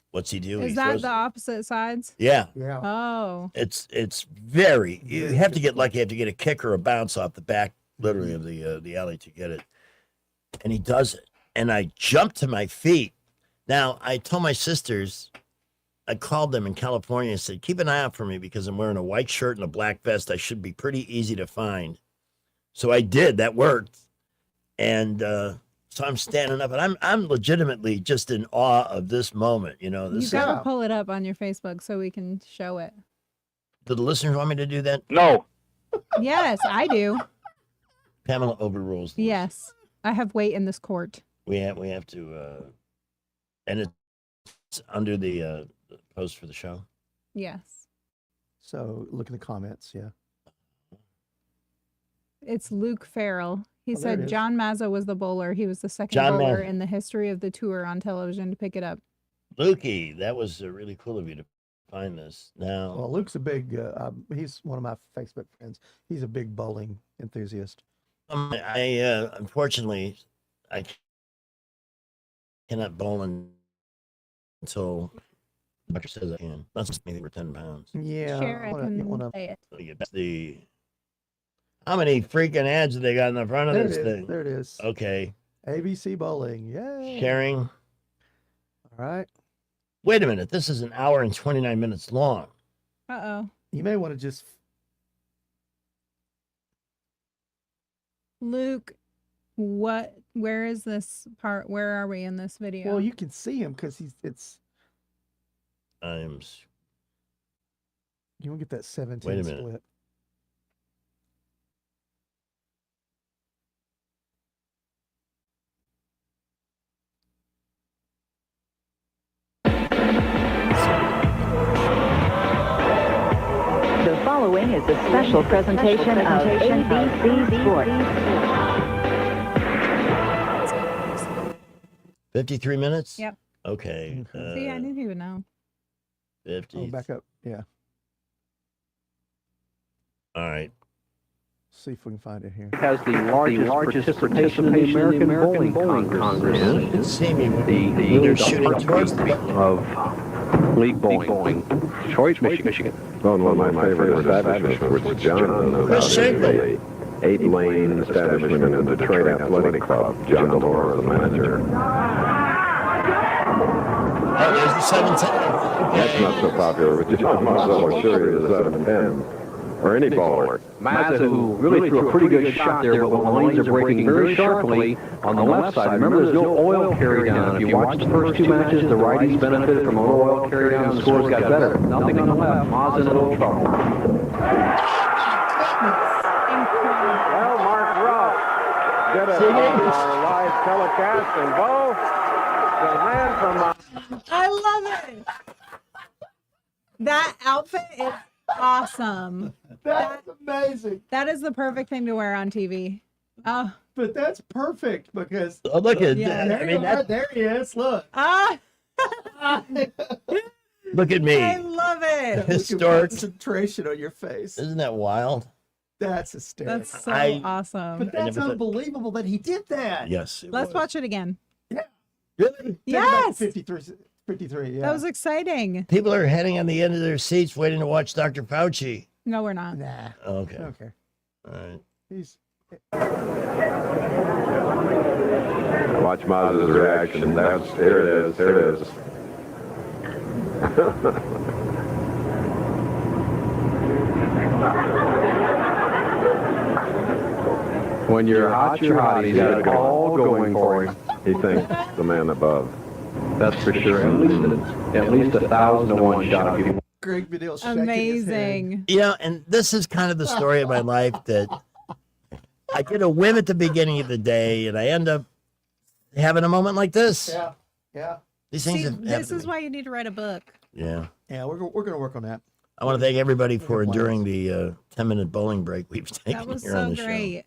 What's he do? Is He that throws the opposite sides? Yeah. Yeah. Oh. It's very. You have to get lucky. You have to get a kick or a bounce off the back, literally, of the alley to get it. And he does it. And I jumped to my feet. Now, I told my sisters, I called them in California and said, keep an eye out for me because I'm wearing a white shirt and a black vest. I should be pretty easy to find. So I did. That worked. And so I'm standing up, and I'm legitimately just in awe of this moment. You know, You gotta pull it up on your Facebook so we can show it. Do the listeners want me to do that? No. Yes, I do. Pamela overrules. Yes, I have weight in this court. We have to, and it's under the post for the show. Yes, So look in the comments, yeah. it's Luke Farrell. He Oh, there it said is. John Mazza was the bowler. He was the second John bowler Mazza. in the history of the tour on television to pick it up. Lukey, that was really cool of you to find this. Now, Well, Luke's a big, he's one of my Facebook friends. He's a big bowling enthusiast. I unfortunately, I cannot bowl until the doctor says I can. That's just me for 10 pounds. Yeah. Share, I can you wanna, play it. How many freaking ads have they got in the front of there it this is. thing? There it is. Okay. ABC Bowling. Yay. Sharing. All right. Wait a minute. This is an hour and 29 minutes long. Uh-oh. You may want to just, Luke, where is this part? Where are we in this video? well, you can see him because it's, I am. you want to get that 17 Wait a minute. split. The following is a special presentation of ABC Sports. 53 minutes? Yep. Okay. See, I didn't even know. 50. Oh, back up. Yeah. All right. See if we can find it here. Has the largest participation in the American Bowling Congress. You can see me when The they're shooting towards the of league bowling. Detroit, Michigan. Well, one of my favorite establishments was John. Chris Shankly. The 8-lane establishment in the Detroit Athletic Club. John DeLore, the manager. Oh, there's the 17. That's not so popular with John Mazza, sure he is 7-10. Or any bowler. Mazza, who really threw a pretty good shot there, but when the lanes are breaking very sharply on the left side. Remember, there's no oil carry down. If you watch the first two matches, the righties benefited from a little oil carry down, and the scores got better. Nothing on the left. Mazza in a little trouble. Well, Mark Ruff did it on our live telecast, and Bo, the man from... I love it. That outfit is awesome. That's amazing. That is the perfect thing to wear on TV. Oh, but that's perfect because look at Yeah. that. I mean, there he is. Look. ah, look at me. I love it. Historic. Concentration on your face. Isn't that wild? That's hysterical. That's so I- awesome. But that's never thought- unbelievable that he did that. Yes. it Let's was. watch it again. Really? Yes. 53. Yeah. That was exciting. People are heading on the end of their seats waiting to watch Dr. Fauci. No, we're not. Nah. Okay. Okay. All right. He's. Watch Maz's reaction. There it is. There it is. When you're hot, you're hot. He's got it all going for him. He thinks the man above. That's for sure. At least 1,000 to 1 shot. If you Greg Vidal shaking his head. Amazing. You know, and this is kind of the story of my life that I get a whim at the beginning of the day and I end up having a moment like this. Yeah. Yeah. These things See, have happened this to is me. why you need to write a book. Yeah. Yeah. We're going to work on that. I want to thank everybody for enduring the 10-minute bowling break we've taken That was here on so the show. great.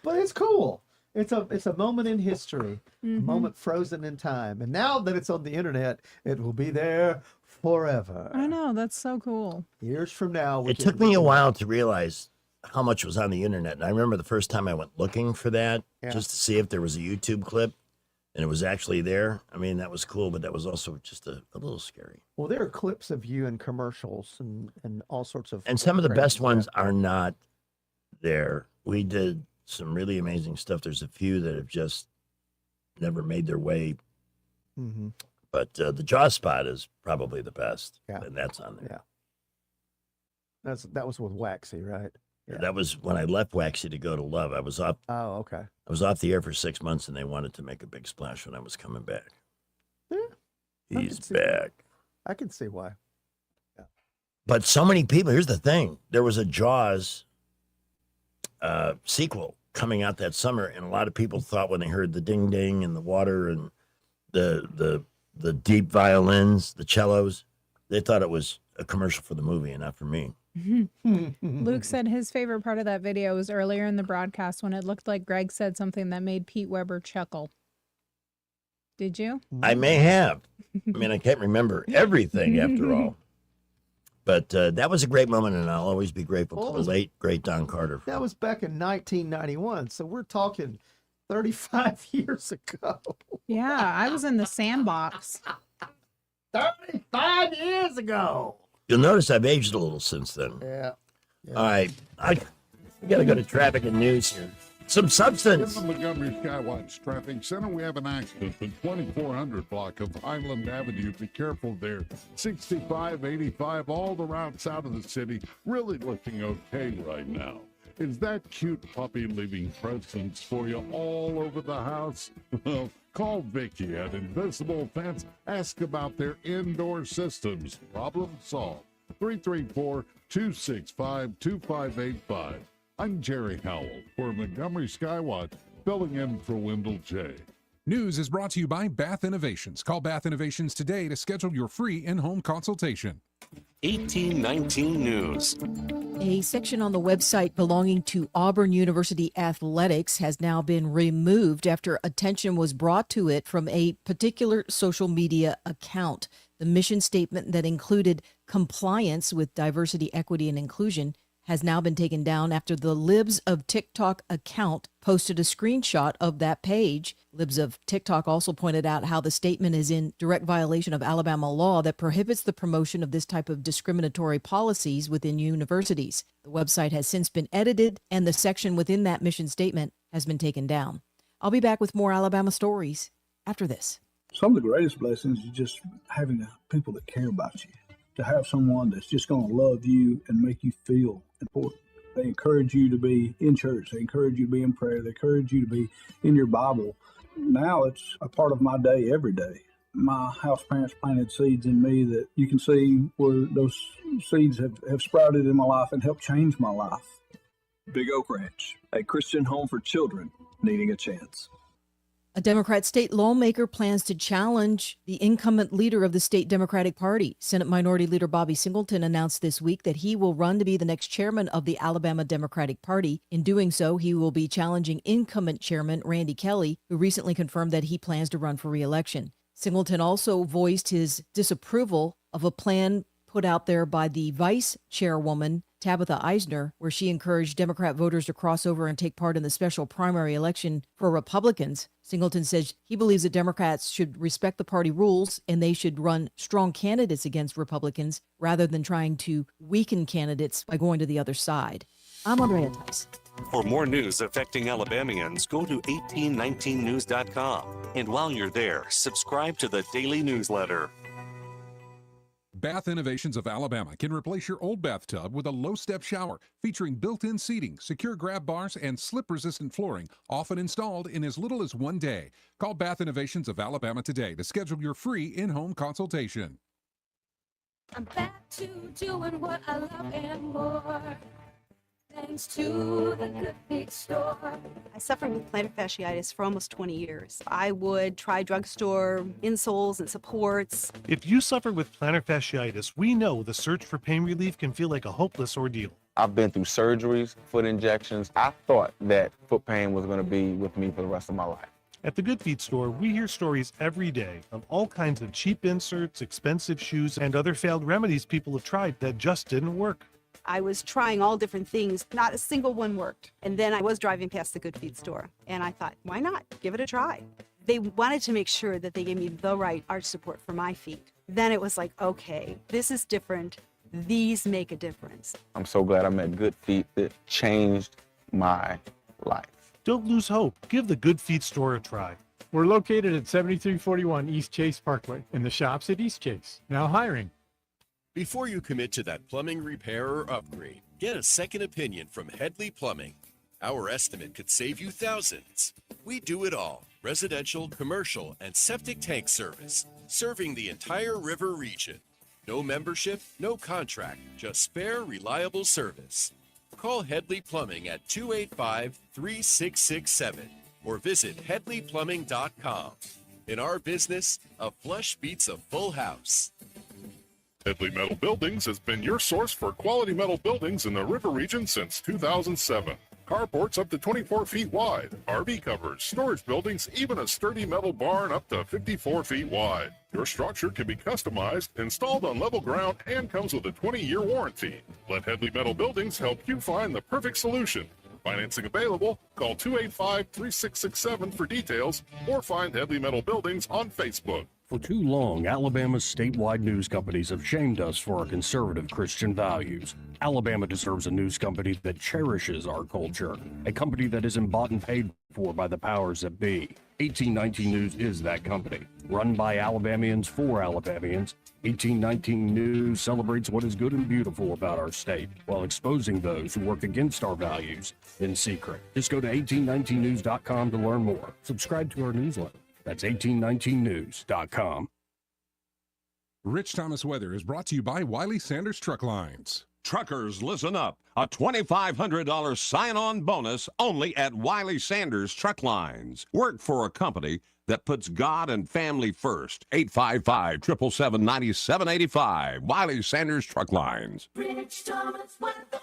But it's cool. It's a moment in history, a Mhm. moment frozen in time. And now that it's on the internet, it will be there forever. I know. That's so cool. Years from now. It took me a while to realize how much was on the internet. And I remember the first time I went looking for that just to see if there was a YouTube clip and it was actually there. I mean, that was cool, but that was also just a little scary. Well, there are clips of you in commercials and all sorts of. And some of the crazy best ones stuff. are not there. We did some really amazing stuff. There's a few that have just never made their way. Mm-hmm. But the Jaw Spot is probably the best. Yeah. And that's on there. Yeah. That was with Waxy, right? Yeah. That was when I left Waxy to go to Love. I was off Okay. the air for 6 months and they wanted to make a big splash when I was coming back. I He's can see why. back. I can see why. But so many people, here's the thing. There was a Jaws sequel coming out that summer, and a lot of people thought when they heard the ding ding and the water and the deep violins, the cellos, they thought it was a commercial for the movie and not for me. Luke said his favorite part of that video was earlier in the broadcast when it looked like Greg said something that made Pete Weber chuckle. Did you? I may have. I mean, I can't remember everything after all. But that was a great moment, and I'll always be grateful to the late, great Don Carter. That was back in 1991. So we're talking 35 years ago. Yeah, I was in the sandbox. 35 years ago. You'll notice I've aged a little since then. Yeah. All right. I got to go to traffic and news here. Some substance. In the Montgomery Skywatch Traffic Center, we have an accident. The 2400 block of Highland Avenue. Be careful there. 65, 85, all the routes out of the city. Really looking okay right now. Is that cute puppy leaving presents for you all over the house? Well, call Vicky at Invisible Fence. Ask about their indoor systems. Problem solved. 334-265-2585. I'm Jerry Howell for Montgomery Skywatch, filling in for Wendell J. News is brought to you by Bath Innovations. Call Bath Innovations today to schedule your free in-home consultation. 1819 News. A section on the website belonging to Auburn University Athletics has now been removed after attention was brought to it from a particular social media account. The mission statement that included compliance with diversity, equity, and inclusion has now been taken down after the Libs of TikTok account posted a screenshot of that page. Libs of TikTok also pointed out how the statement is in direct violation of Alabama law that prohibits the promotion of this type of discriminatory policies within universities. The website has since been edited, and the section within that mission statement has been taken down. I'll be back with more Alabama stories after this. Some of the greatest blessings is just having people that care about you. To have someone that's just going to love you and make you feel important. They encourage you to be in church. They encourage you to be in prayer. They encourage you to be in your Bible. Now it's a part of my day every day. My house parents planted seeds in me that you can see where those seeds have sprouted in my life and helped change my life. Big Oak Ranch, a Christian home for children needing a chance. A Democrat state lawmaker plans to challenge the incumbent leader of the state Democratic Party. Senate Minority Leader Bobby Singleton announced this week that he will run to be the next chairman of the Alabama Democratic Party. In doing so, he will be challenging incumbent chairman Randy Kelly, who recently confirmed that he plans to run for re-election. Singleton also voiced his disapproval of a plan put out there by the vice chairwoman, Tabitha Eisner, where she encouraged Democrat voters to cross over and take part in the special primary election for Republicans. Singleton says he believes that Democrats should respect the party rules and they should run strong candidates against Republicans rather than trying to weaken candidates by going to the other side. I'm Andrea Tice. For more news affecting Alabamians, go to 1819news.com. And while you're there, subscribe to the daily newsletter. Bath Innovations of Alabama can replace your old bathtub with a low-step shower featuring built-in seating, secure grab bars, and slip-resistant flooring, often installed in as little as 1 day. Call Bath Innovations of Alabama today to schedule your free in-home consultation. I'm back to doing what I love and more. Thanks to the Good Feet store. I suffered with plantar fasciitis for almost 20 years. I would try drugstore insoles and supports. If you suffer with plantar fasciitis, we know the search for pain relief can feel like a hopeless ordeal. I've been through surgeries, foot injections. I thought that foot pain was going to be with me for the rest of my life. At the Good Feet store, we hear stories every day of all kinds of cheap inserts, expensive shoes, and other failed remedies people have tried that just didn't work. I was trying all different things. Not a single one worked. And then I was driving past the Good Feet store, and I thought, why not? Give it a try. They wanted to make sure that they gave me the right arch support for my feet. Then it was like, okay, this is different. These make a difference. I'm so glad I met Good Feet. It changed my life. Don't lose hope. Give the Good Feet store a try. We're located at 7341 East Chase Parkway, and the shop's at East Chase. Now hiring. Before you commit to that plumbing repair or upgrade, get a second opinion from Headley Plumbing. Our estimate could save you thousands. We do it all: residential, commercial, and septic tank service, serving the entire river region. No membership, no contract, just spare, reliable service. Call Headley Plumbing at 285-3667 or visit headleyplumbing.com. In our business, a flush beats a full house. Headley Metal Buildings has been your source for quality metal buildings in the river region since 2007. Carports up to 24 feet wide, RV covers, storage buildings, even a sturdy metal barn up to 54 feet wide. Your structure can be customized, installed on level ground, and comes with a 20-year warranty. Let Headley Metal Buildings help you find the perfect solution. Financing available. Call 285-3667 for details or find Headley Metal Buildings on Facebook. For too long, Alabama's statewide news companies have shamed us for our conservative Christian values. Alabama deserves a news company that cherishes our culture, a company that isn't bought and paid for by the powers that be. 1819 News is that company. Run by Alabamians for Alabamians, 1819 News celebrates what is good and beautiful about our state while exposing those who work against our values in secret. Just go to 1819news.com to learn more. Subscribe to our newsletter. That's 1819news.com. Rich Thomas Weather is brought to you by Wiley Sanders Truck Lines. Truckers, listen up. A $2,500 sign-on bonus only at Wiley Sanders Truck Lines. Work for a company that puts God and family first. 855-777-9785. Wiley Sanders Truck Lines. Rich Thomas Weather.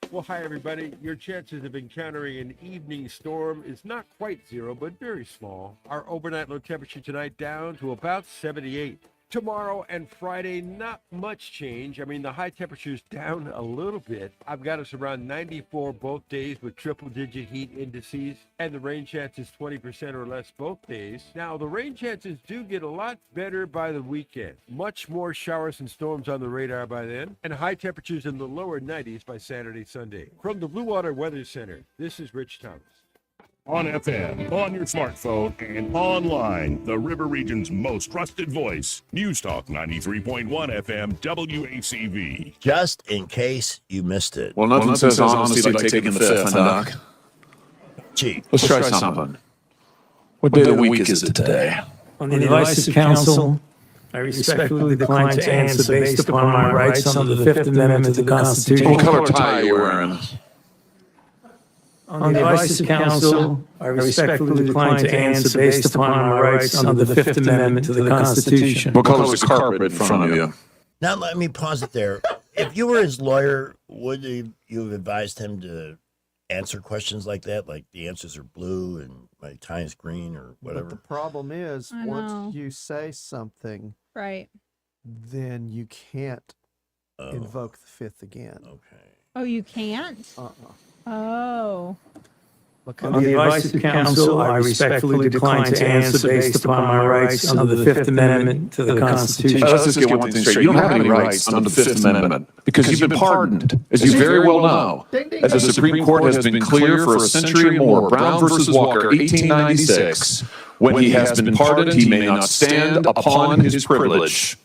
Well, hi, everybody. Your chances of encountering an evening storm is not quite zero, but very small. Our overnight low temperature tonight down to about 78. Tomorrow and Friday, not much change. I mean, the high temperature's down a little bit. I've got us around 94 both days with triple-digit heat indices, and the rain chance is 20% or less both days. Now, the rain chances do get a lot better by the weekend. Much more showers and storms on the radar by then, and high temperatures in the lower 90s by Saturday, Sunday. From the Blue Water Weather Center, this is Rich Thomas. On FM, on your smartphone, and online, the River Region's most trusted voice. News Talk 93.1 FM WACV. Just in case you missed it. Well, nothing says honesty like taking the fifth, Doc. Gee, let's try something. What day of the week is it today? On the advice of counsel, I respectfully decline to answer based upon my rights under the Fifth Amendment to the Constitution. What color tie are you wearing? On the advice of counsel, I respectfully decline to answer based upon my rights under the Fifth Amendment to the Constitution. What color is the carpet in front of you? Now, let me pause it there. If you were his lawyer, would you have advised him to answer questions like that? Like the answers are blue and my tie is green or whatever? But the problem is, I know. once you say something, Right. then you can't invoke the Fifth again. Okay. Oh, you can't? Oh. On the advice of counsel, I respectfully decline to answer based upon my rights under the Fifth Amendment to the Constitution. Let's just get one thing straight. You don't have any rights under the Fifth Amendment because you've been pardoned, as you very well know. As the Supreme Court has been clear for a century or more, Brown versus Walker, 1896, when he has been pardoned, he may not stand upon his privilege.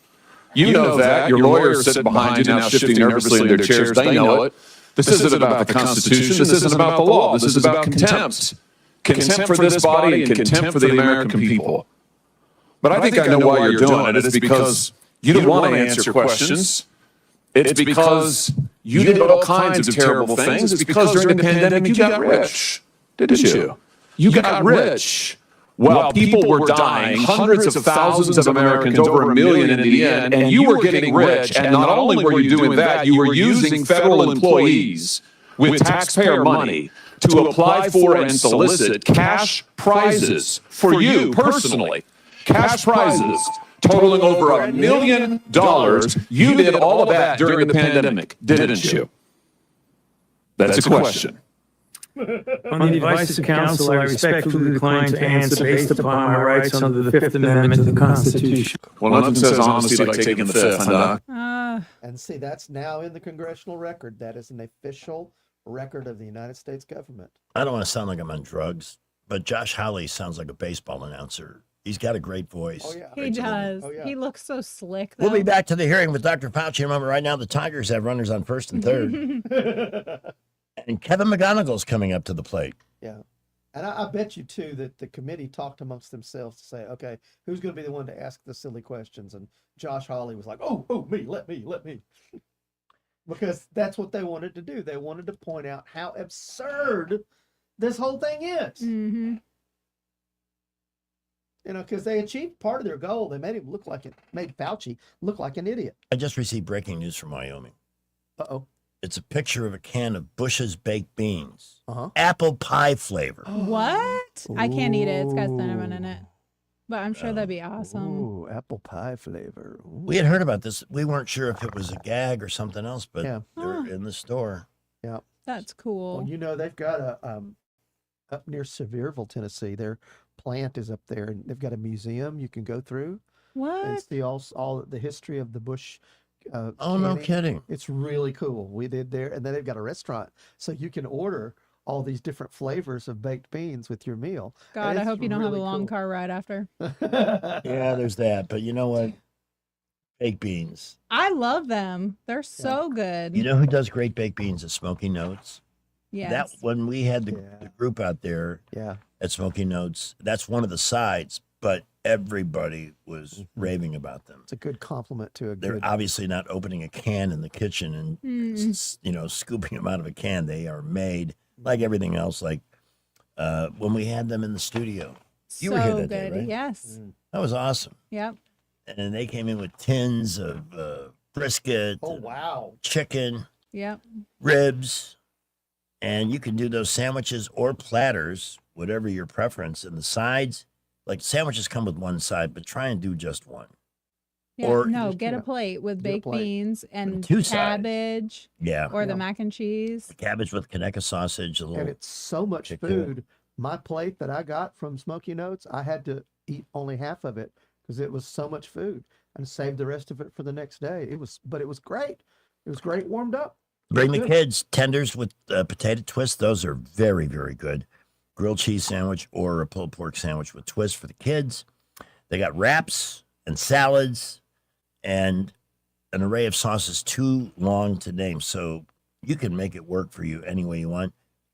You know that. Your lawyers sit behind you now shifting nervously in their chairs. They know it. This isn't about the Constitution. This isn't about the law. This is about contempt. Contempt for this body and contempt for the American people. But I think I know why you're doing it. It's because you don't want to answer questions. It's because you did all kinds of terrible things. It's because during the pandemic you got rich, didn't you? You got rich. While people were dying, hundreds of thousands of Americans, over 1 million in the end, and you were getting rich, and not only were you doing that, you were using federal employees with taxpayer money to apply for and solicit cash prizes for you personally. Cash prizes totaling over $1 million. You did all of that during the pandemic, didn't you? That's a question. On the advice of counsel, I respectfully decline to answer based upon my rights under the Fifth Amendment to the Constitution. Well, nothing says honesty like taking the Fifth, huh? And see, that's now in the congressional record. That is an official record of the United States government. I don't want to sound like I'm on drugs, but Josh Hawley sounds like a baseball announcer. He's got a great voice. Oh, yeah. He does. He looks so slick, though. We'll be back to the hearing with Dr. Fauci in a moment. Right now, the Tigers have runners on first and third. And Kevin McGonigal's coming up to the plate. Yeah. And I bet you, too, that the committee talked amongst themselves to say, okay, who's going to be the one to ask the silly questions? And Josh Hawley was like, oh, me, let me. Because that's what they wanted to do. They wanted to point out how absurd this whole thing is. Mm-hmm. You know, because they achieved part of their goal. They made made Fauci look like an idiot. I just received breaking news from Wyoming. Uh-oh. It's a picture of a can of Bush's baked beans. Apple pie flavor. What? I can't eat it. It's got cinnamon in it. But I'm sure that'd be awesome. Ooh, apple pie flavor. Ooh. We had heard about this. We weren't sure if it was a gag or something else, but Yeah. they're in the store. Yeah. That's cool. Well, you know, they've got a up near Sevierville, Tennessee. Their plant is up there, and they've got a museum you can go through and What? see all the history of the Bush. Oh, no canning. kidding. It's really cool. We did there, and then they've got a restaurant, so you can order all these different flavors of baked beans with your meal. God, And I it's hope you don't have a really long cool. car ride after. Yeah, there's that. But you know what? Baked beans. I love them. They're so good. You know who does great baked beans? At Smoky Notes. Yes. That when we had the group out there Yeah. at Smoky Notes, that's one of the sides, but everybody was raving about them. It's a good compliment to a They're good. obviously not opening a can in the kitchen and scooping them out of a can. They are made like everything else. Like when we had them in the studio, you were here So that day, good. right? Yes. That was awesome. Yep. And they came in with tins of brisket, Oh wow. chicken, Yep. ribs, and you can do those sandwiches or platters, whatever your preference. And the sides, like sandwiches come with one side, but try and do just one. Yeah. Or no, just, get a plate with get a baked plate. beans and two sides. cabbage. Yeah. Or the Yeah. mac and cheese. Cabbage with Conecuh sausage, a little. And it's so much kick to it. food. My plate that I got from Smoky Notes, I had to eat only half of it because it was so much food, and save the rest of it for the next day. It was great. It was great warmed up. Bring the Good. kids tenders with potato twist. Those are very, very good. Grilled cheese sandwich or a pulled pork sandwich with twist for the kids. They got wraps and salads and an array of sauces too long to name. So you can make it work for you any way you want.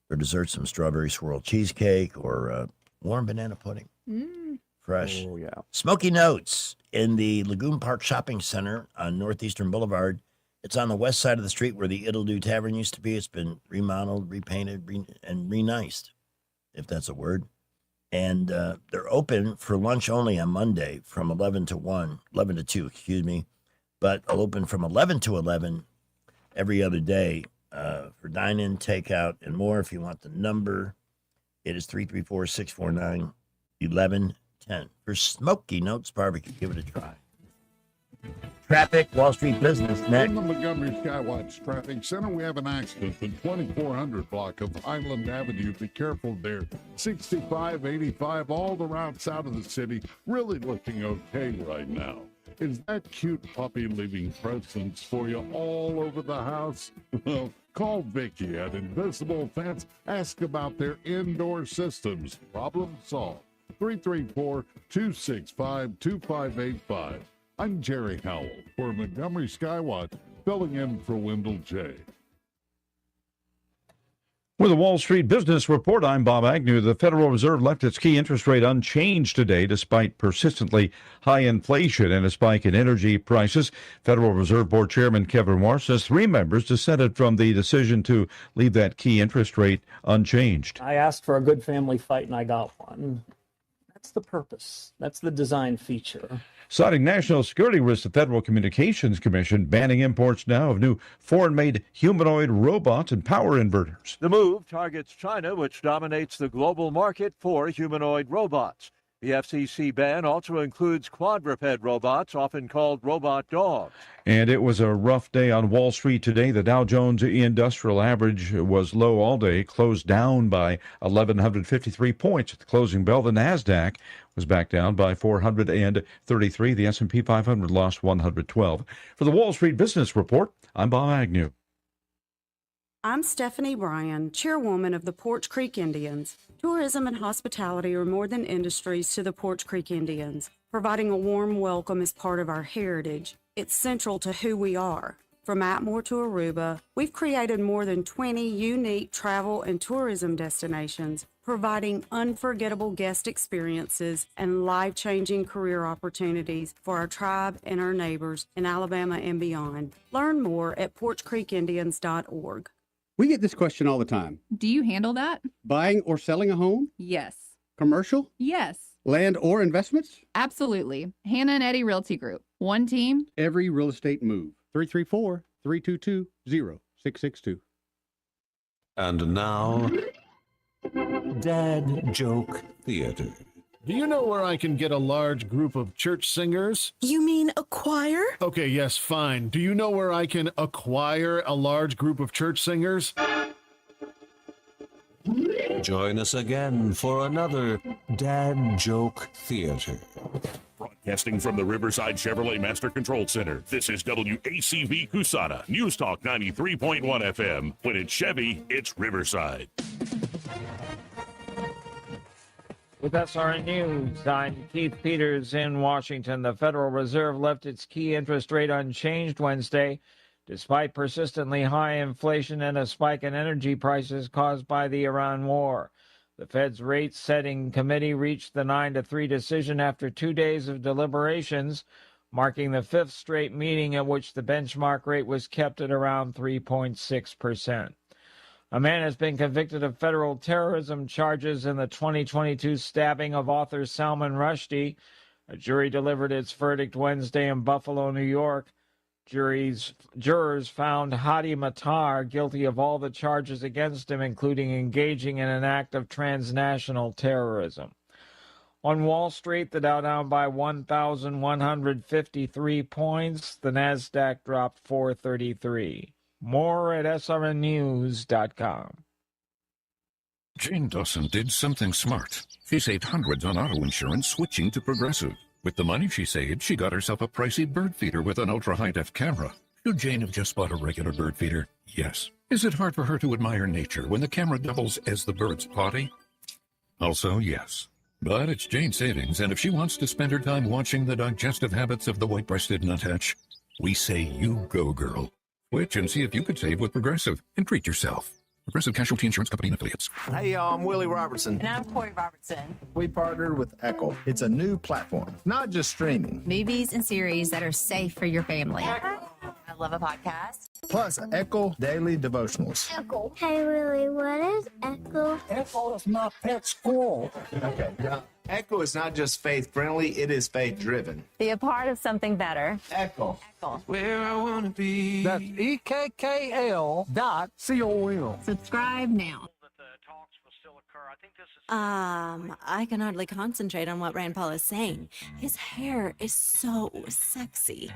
For dessert, some strawberry swirl cheesecake or warm banana pudding. Fresh. Oh yeah. Smoky Notes in the Lagoon Park Shopping Center on Northeastern Boulevard. It's on the west side of the street where the It'll Do Tavern used to be. It's been remodeled, repainted, and re-niced. if that's a word. And they're open for lunch only on Monday from 11 to 2, excuse me. But I'll open from 11 to 11 every other day for dine-in, takeout, and more. If you want the number, it is 334-649-1110. For Smoky Notes Barbecue, give it a try. Traffic, Wall Street Business, next. In the Montgomery Skywatch Traffic Center, we have an accident. The 2400 block of Highland Avenue. Be careful there. 65, 85, all the routes out of the city. Really looking okay right now. Is that cute puppy leaving presents for you all over the house? Well, call Vicky at Invisible Fence. Ask about their indoor systems. Problem solved. 334-265-2585. I'm Jerry Howell for Montgomery Skywatch, filling in for Wendell J. With the Wall Street Business Report, I'm Bob Agnew. The Federal Reserve left its key interest rate unchanged today despite persistently high inflation and a spike in energy prices. Federal Reserve Board Chairman Kevin Warsh says 3 members dissented from the decision to leave that key interest rate unchanged. I asked for a good family fight and I got one. That's the purpose. That's the design feature. Citing national security risks, the Federal Communications Commission banning imports now of new foreign-made humanoid robots and power inverters. The move targets China, which dominates the global market for humanoid robots. The FCC ban also includes quadruped robots, often called robot dogs. And it was a rough day on Wall Street today. The Dow Jones Industrial Average was low all day, closed down by 1,153 points at the closing bell. The NASDAQ was back down by 433. The S&P 500 lost 112. For the Wall Street Business Report, I'm Bob Agnew. I'm Stephanie Bryan, chairwoman of the Porch Creek Indians. Tourism and hospitality are more than industries to the Porch Creek Indians. Providing a warm welcome is part of our heritage. It's central to who we are. From Atmore to Aruba, we've created more than 20 unique travel and tourism destinations, providing unforgettable guest experiences and life-changing career opportunities for our tribe and our neighbors in Alabama and beyond. Learn more at porchcreekindians.org. We get this question all the time. Do you handle that? Buying or selling a home? Yes. Commercial? Yes. Land or investments? Absolutely. Hannah and Eddie Realty Group. One team. Every real estate move. 334-322-0662. And now, Dad Joke Theater. Do you know where I can get a large group of church singers? You mean a choir? Okay, yes, fine. Do you know where I can acquire a large group of church singers? Join us again for another Dad Joke Theater. Broadcasting from the Riverside Chevrolet Master Control Center, this is WACV Cusana, News Talk 93.1 FM. When it's Chevy, it's Riverside. With SRN News, I'm Keith Peters in Washington. The Federal Reserve left its key interest rate unchanged Wednesday, despite persistently high inflation and a spike in energy prices caused by the Iran war. The Fed's rate-setting committee reached the 9-3 decision after 2 days of deliberations, marking the 5th straight meeting at which the benchmark rate was kept at around 3.6%. A man has been convicted of federal terrorism charges in the 2022 stabbing of author Salman Rushdie. A jury delivered its verdict Wednesday in Buffalo, New York. Jurors found Hadi Matar guilty of all the charges against him, including engaging in an act of transnational terrorism. On Wall Street, the Dow down by 1,153 points. The NASDAQ dropped 433. More at srnnews.com. Jane Dawson did something smart. She saved hundreds on auto insurance switching to Progressive. With the money she saved, she got herself a pricey bird feeder with an ultra-high-def camera. Should Jane have just bought a regular bird feeder? Yes. Is it hard for her to admire nature when the camera doubles as the bird's potty? Also, yes. But it's Jane's savings, and if she wants to spend her time watching the digestive habits of the white-breasted nuthatch, we say you go, girl. Switch and see if you could save with Progressive and treat yourself. Progressive Casualty Insurance Company and Affiliates. Hey, y'all, I'm Willie Robertson. And I'm Corey Robertson. We partnered with Echo. It's a new platform, not just streaming. Movies and series that are safe for your family. I love a podcast. plus Echo Daily Devotionals. Echo. Hey, Willie, what is Echo? Echo is my pet squirrel. Okay, yeah. Echo is not just faith friendly, it is faith driven. Be a part of something better. Echo. Echo. Where I want to be. That's EKKL.com. Subscribe now. I can hardly concentrate on what Rand Paul is saying. His hair is so sexy.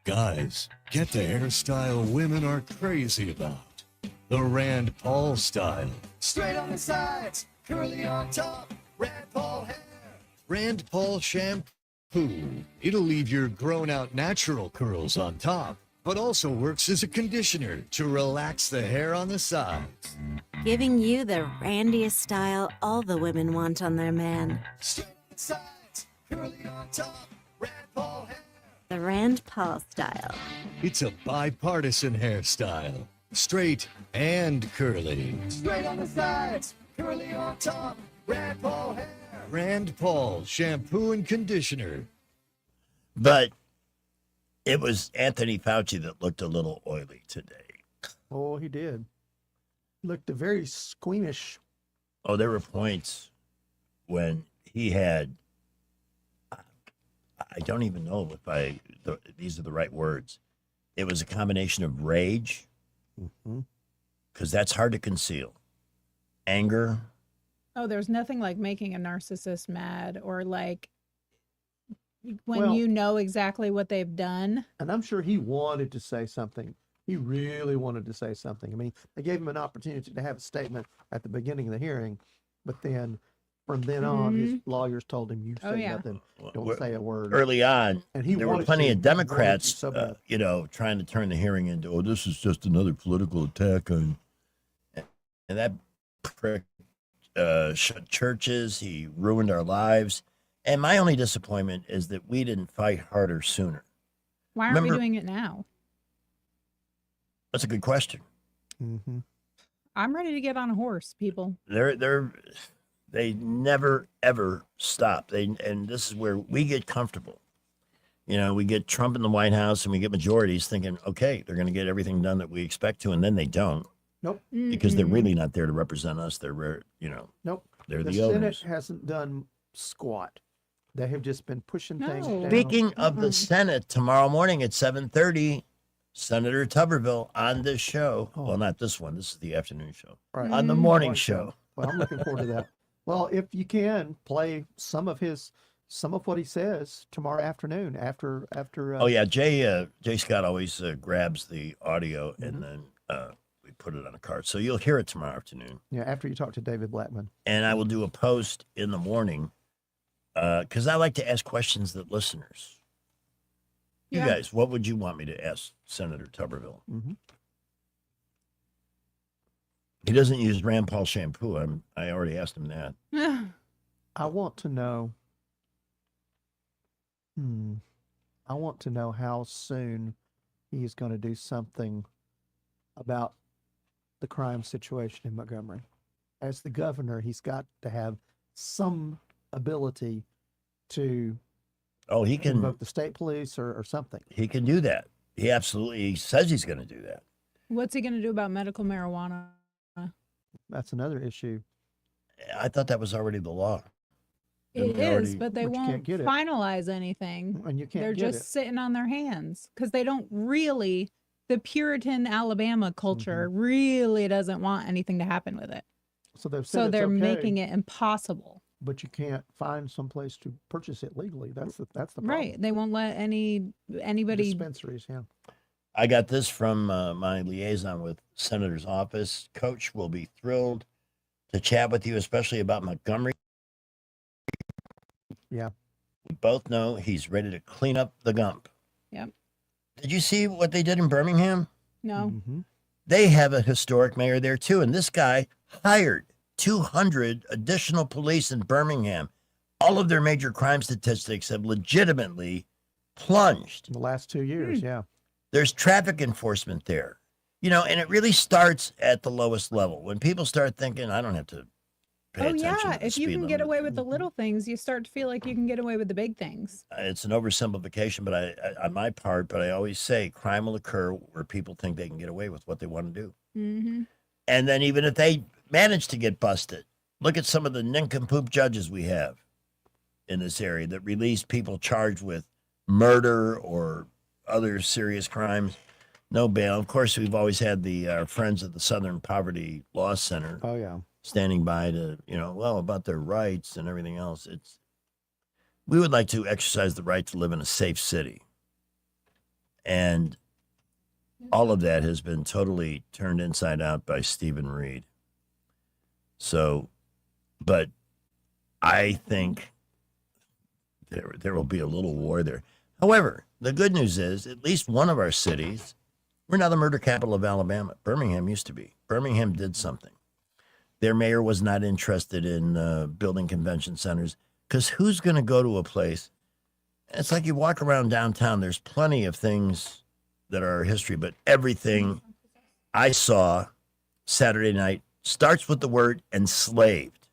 Guys, get the hairstyle women are crazy about. The Rand Paul style. Straight on the sides, curly on top, Rand Paul hair. Rand Paul shampoo. It'll leave your grown-out natural curls on top, but also works as a conditioner to relax the hair on the sides. Giving you the randiest style all the women want on their man. Straight on the sides, curly on top, Rand Paul hair. The Rand Paul style. It's a bipartisan hairstyle. Straight and curly. Straight on the sides, curly on top, Rand Paul hair. Rand Paul shampoo and conditioner. But it was Anthony Fauci that looked a little oily today. Oh, he did. Looked very squeamish. Oh, there were points when he had, I don't even know if these are the right words. It was a combination of rage, because that's hard to conceal, anger. Oh, there's nothing like making a narcissist mad or like when Well- you know exactly what they've done. And I'm sure he wanted to say something. He really wanted to say something. I mean, they gave him an opportunity to have a statement at the beginning of the hearing, but then from then on, his lawyers told him, "You Oh, say yeah. nothing, don't Well, say a word." Early on, And he there were wanted plenty to. of He wanted to Democrats, so bad. trying to turn the hearing into, oh, this is just another political attack on, and that prick shut churches. He ruined our lives. And my only disappointment is that we didn't fight harder sooner. Why aren't we Remember- doing it now? That's a good question. Mm-hmm. I'm ready to get on a horse, people. They never ever stop. And this is where we get comfortable. You know, we get Trump in the White House and we get majorities thinking, okay, they're going to get everything done that we expect to, and then they don't. Nope. Because they're really not there to represent us. They're, Nope. they're the the Senate owners. hasn't done squat. They have just been pushing things No. down. Speaking of the Senate, tomorrow morning at 7:30, Senator Tuberville on this show. Well, not this one. This is the afternoon show. Right. On the morning show. Well, I'm looking forward to that. Well, if you can play some of what he says tomorrow afternoon after. Oh yeah, Jay Scott always grabs the audio and then we put it on a card. So you'll hear it tomorrow afternoon. Yeah, after you talk to David Blackman. And I will do a post in the morning because I like to ask questions that listeners. You Yeah. guys, what would you want me to ask Senator Tuberville? Mm-hmm. He doesn't use Rand Paul shampoo. I already asked him that. I want to know. I want to know how soon he is going to do something about the crime situation in Montgomery. As the governor, he's got to have some ability to Oh, he can. invoke the state police or something. He can do that. He absolutely says he's going to do that. What's he going to do about medical marijuana? That's another issue. I thought that was already the law. It is, but they but you can't won't get it. finalize anything. And you can't They're get just it. sitting on their hands because they don't really. The Puritan Alabama culture really doesn't want anything to happen with it. So they've said So it's they're okay, making it impossible. but you can't find some place to purchase it legally. That's the problem. Right. They won't let anybody. Dispensaries, yeah. I got this from my liaison with Senator's office. Coach will be thrilled to chat with you, especially about Montgomery. Yeah. We both know he's ready to clean up the gump. Yep. Did you see what they did in Birmingham? No. Mm-hmm. They have a historic mayor there too. And this guy hired 200 additional police in Birmingham. All of their major crime statistics have legitimately plunged. In the last 2 years, yeah. There's traffic enforcement there, you know, and it really starts at the lowest level. When people start thinking, I don't have to pay Oh attention yeah, to the if you speed can limit. get away with the little things, you start to feel like you can get away with the big things. It's an oversimplification, but I on my part, but I always say crime will occur where people think they can get away with what they want to do. Mm-hmm. And then even if they manage to get busted, look at some of the nincompoop judges we have in this area that release people charged with murder or other serious crimes. No bail. Of course, we've always had the friends of the Southern Poverty Law Center. Oh yeah. Standing by to, about their rights and everything else. We would like to exercise the right to live in a safe city. And all of that has been totally turned inside out by Stephen Reed. So, but I think there will be a little war there. However, the good news is at least one of our cities, we're now the murder capital of Alabama. Birmingham used to be. Birmingham did something. Their mayor was not interested in building convention centers because who's going to go to a place? It's like you walk around downtown. There's plenty of things that are history, but everything I saw Saturday night starts with the word enslaved.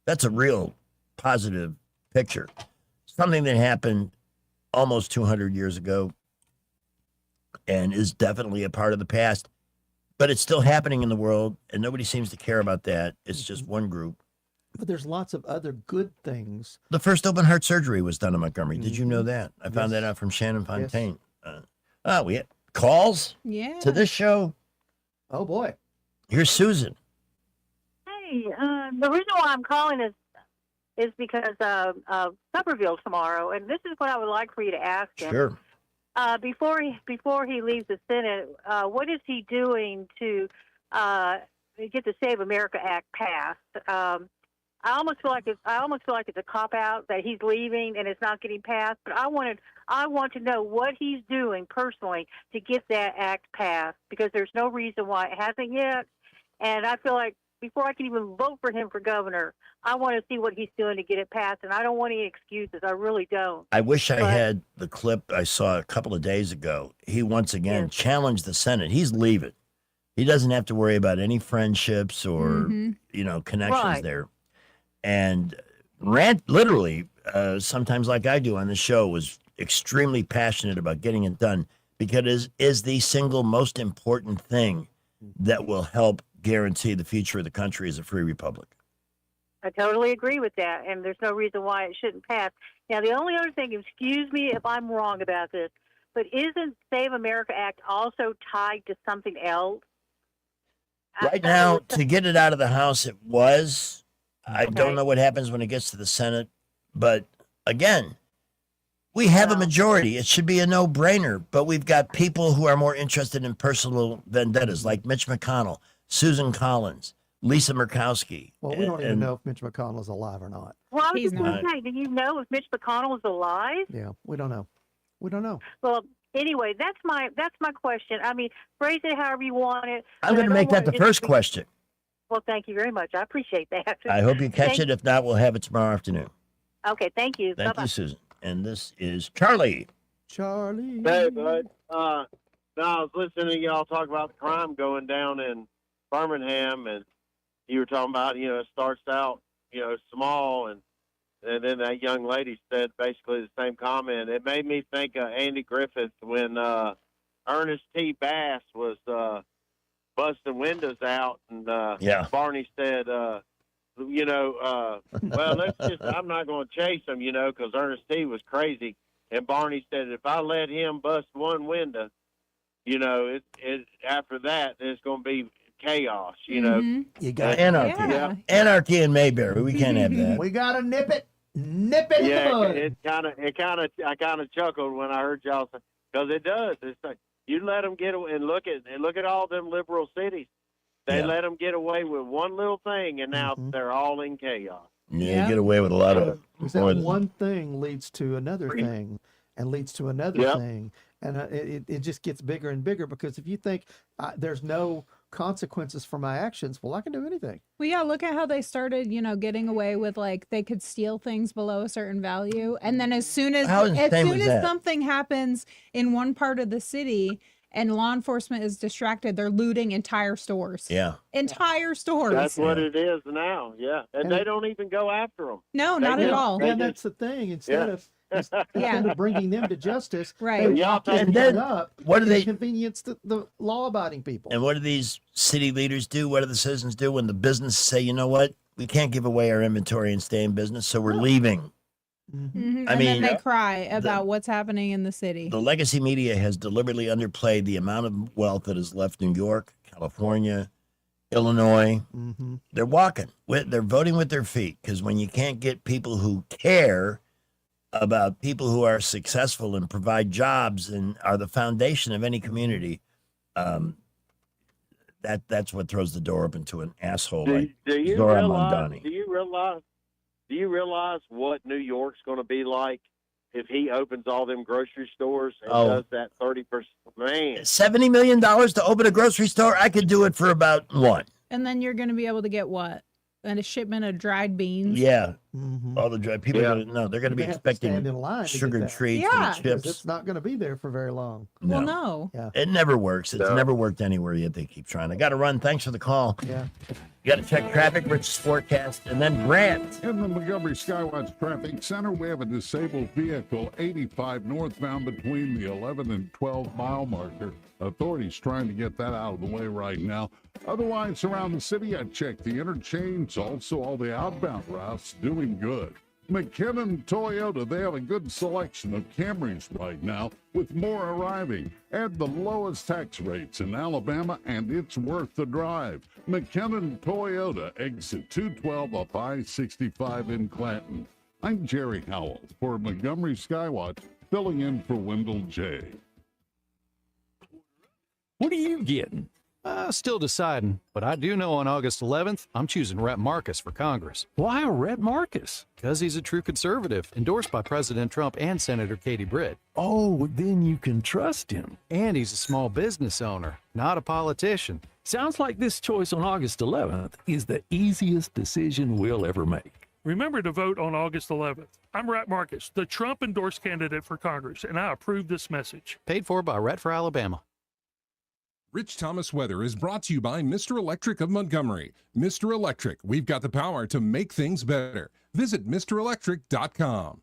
That's a real positive picture. Something that happened almost 200 years ago and is definitely a part of the past, but it's still happening in the world, and nobody seems to care about that. It's just one group. But there's lots of other good things. The first open heart surgery was done in Montgomery. Did you know that? I found that out from Shannon Fontaine. We had calls to this show. Oh, boy. Here's Susan. Hey, the reason why I'm calling is because of Tuberville tomorrow, and this is what I would like for you to ask him. Sure. Before he leaves the Senate, what is he doing to get the Save America Act passed? I almost feel like it's a cop out that he's leaving and it's not getting passed. But I want to know what he's doing personally to get that act passed, because there's no reason why it hasn't yet. And I feel like before I can even vote for him for governor, I want to see what he's doing to get it passed. And I don't want any excuses. I really don't. I wish I had the clip I saw a couple of days ago. He once again challenged the Senate. He's leaving. He doesn't have to worry about any friendships or connections there. And rant literally, sometimes like I do on the show, was extremely passionate about getting it done because it is the single most important thing that will help guarantee the future of the country as a free republic. I totally agree with that, and there's no reason why it shouldn't pass. Now, the only other thing, excuse me if I'm wrong about this, but isn't Save America Act also tied to something else? Right now, to get it out of the House, it was. I don't know what happens when it gets to the Senate, but again, we have a majority. It should be a no-brainer, but we've got people who are more interested in personal vendettas, like Mitch McConnell, Susan Collins, Lisa Murkowski. Well, we don't even know if Mitch McConnell is alive or not. Well, I was just going to say, do you know if Mitch McConnell is alive? Yeah, we don't know. We don't know. Well, anyway, that's my question. I mean, phrase it however you want it. I'm going to make that the first question. Well, thank you very much. I appreciate that. I hope you catch it. If not, we'll have it tomorrow afternoon. Okay, thank you. Thank Bye-bye. you, Susan. And this is Charlie. Charlie. Hey, bud. I was listening to y'all talk about the crime going down in Birmingham, and you were talking about, it starts out, small, and then that young lady said basically the same comment. It made me think of Andy Griffith when Ernest T. Bass was busting windows out, and Barney said, well, I'm not going to chase him, because Ernest T. was crazy. And Barney said, if I let him bust one window, after that, there's going to be chaos, You got anarchy. Yeah. Anarchy in Mayberry. We can't have that. We got to nip it in the bud. I kind of chuckled when I heard y'all say, because it does. It's like, you let them get away, and look at all them liberal cities. They let them get away with one little thing, and now they're all in chaos. Yeah, you get away with a lot of That one thing leads to another thing, and leads to another thing, and it just gets bigger and bigger. Because if you think there's no consequences for my actions, well, I can do anything. Well, yeah, look at how they started, getting away with they could steal things below a certain value. And then as soon as something happens in one part of the city and law enforcement is distracted, they're looting entire stores. Yeah. Entire stores. That's what it is now. Yeah, and they don't even go after them. No, not at all. And that's the thing. Instead of bringing them to justice, Right. they Yeah, lock and everything then up. what do to they- inconvenience the law-abiding people? And what do these city leaders do? What do the citizens do when the businesses say, you know what? We can't give away our inventory and stay in business, so we're leaving. Mhm. I And mean, then they cry about what's happening in the city. The legacy media has deliberately underplayed the amount of wealth that has left New York, California, Illinois. Mm-hmm. They're walking. They're voting with their feet because when you can't get people who care about people who are successful and provide jobs and are the foundation of any community, that's what throws the door open to an asshole like Do you Zora realize? Mondani. Do you realize what New York's going to be like if he opens all them grocery stores and Oh. does that 30%? Man, $70 million to open a grocery store? I could do it for about one. And then you're going to be able to get what? And a shipment of dried beans. Yeah. Mm-hmm. All the dry people Yeah. are gonna, they're going to be They have to expecting stand in line to get sugar that. treats Yeah. and Because chips. it's not going to be there for very long. Well, no. Yeah. It never works. It's No. never worked anywhere yet. They keep trying. I got to run. Thanks for the call. Yeah. You got to check traffic, Rich's forecast, and then Grant. In the Montgomery Skywatch Traffic Center, we have a disabled vehicle 85 northbound between the 11 and 12 mile marker. Authorities trying to get that out of the way right now. Otherwise, around the city, I checked the interchange, also all the outbound routes doing good. McKinnon Toyota, they have a good selection of Camrys right now, with more arriving. And the lowest tax rates in Alabama, and it's worth the drive. McKinnon Toyota, exit 212 up I-65 in Clanton. I'm Jerry Howell for Montgomery Skywatch, filling in for Wendell J. What are you getting? Still deciding, but I do know on August 11th, I'm choosing Rhett Marcus for Congress. Why Rhett Marcus? Because he's a true conservative, endorsed by President Trump and Senator Katie Britt. Oh, then you can trust him. And he's a small business owner, not a politician. Sounds like this choice on August 11th is the easiest decision we'll ever make. Remember to vote on August 11th. I'm Rhett Marcus, the Trump-endorsed candidate for Congress, and I approve this message. Paid for by Rhett for Alabama. Rich Thomas Weather is brought to you by Mr. Electric of Montgomery. Mr. Electric, we've got the power to make things better. Visit MrElectric.com.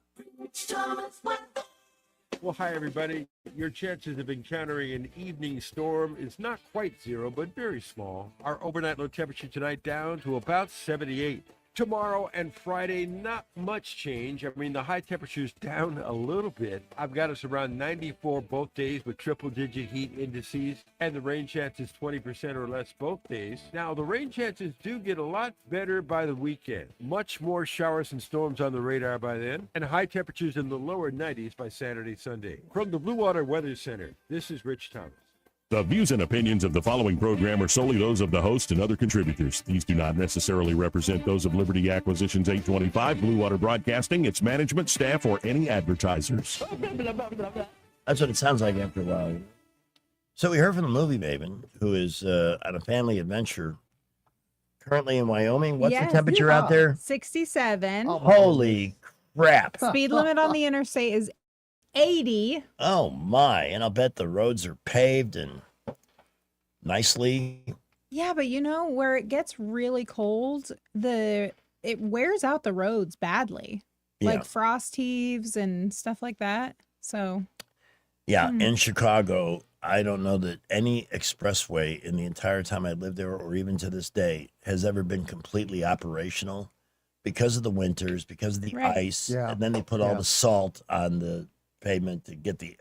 Well, hi, everybody. Your chances of encountering an evening storm is not quite zero, but very small. Our overnight low temperature tonight down to about 78. Tomorrow and Friday, not much change. I mean, the high temperature's down a little bit. I've got us around 94 both days with triple-digit heat indices, and the rain chance is 20% or less both days. Now, the rain chances do get a lot better by the weekend. Much more showers and storms on the radar by then, and high temperatures in the lower 90s by Saturday, Sunday. From the Blue Water Weather Center, this is Rich Thomas. The views and opinions of the following program are solely those of the host and other contributors. These do not necessarily represent those of Liberty Acquisitions 825, Blue Water Broadcasting, its management, staff, or any advertisers. That's what it sounds like after a while. So we heard from the movie Maven, who is on a family adventure currently in Wyoming. What's the temperature out there? 67. Holy crap. Speed limit on the interstate is 80. Oh my. And I'll bet the roads are paved and nicely. Yeah, but you know where it gets really cold, it wears out the roads badly. Like Yeah. frost heaves and stuff like that. So Yeah, in Chicago, I don't know that any expressway in the entire time I lived there or even to this day has ever been completely operational because of the winters, because of the Right. ice. Yeah. And then they put all Yeah. the salt on the pavement to get the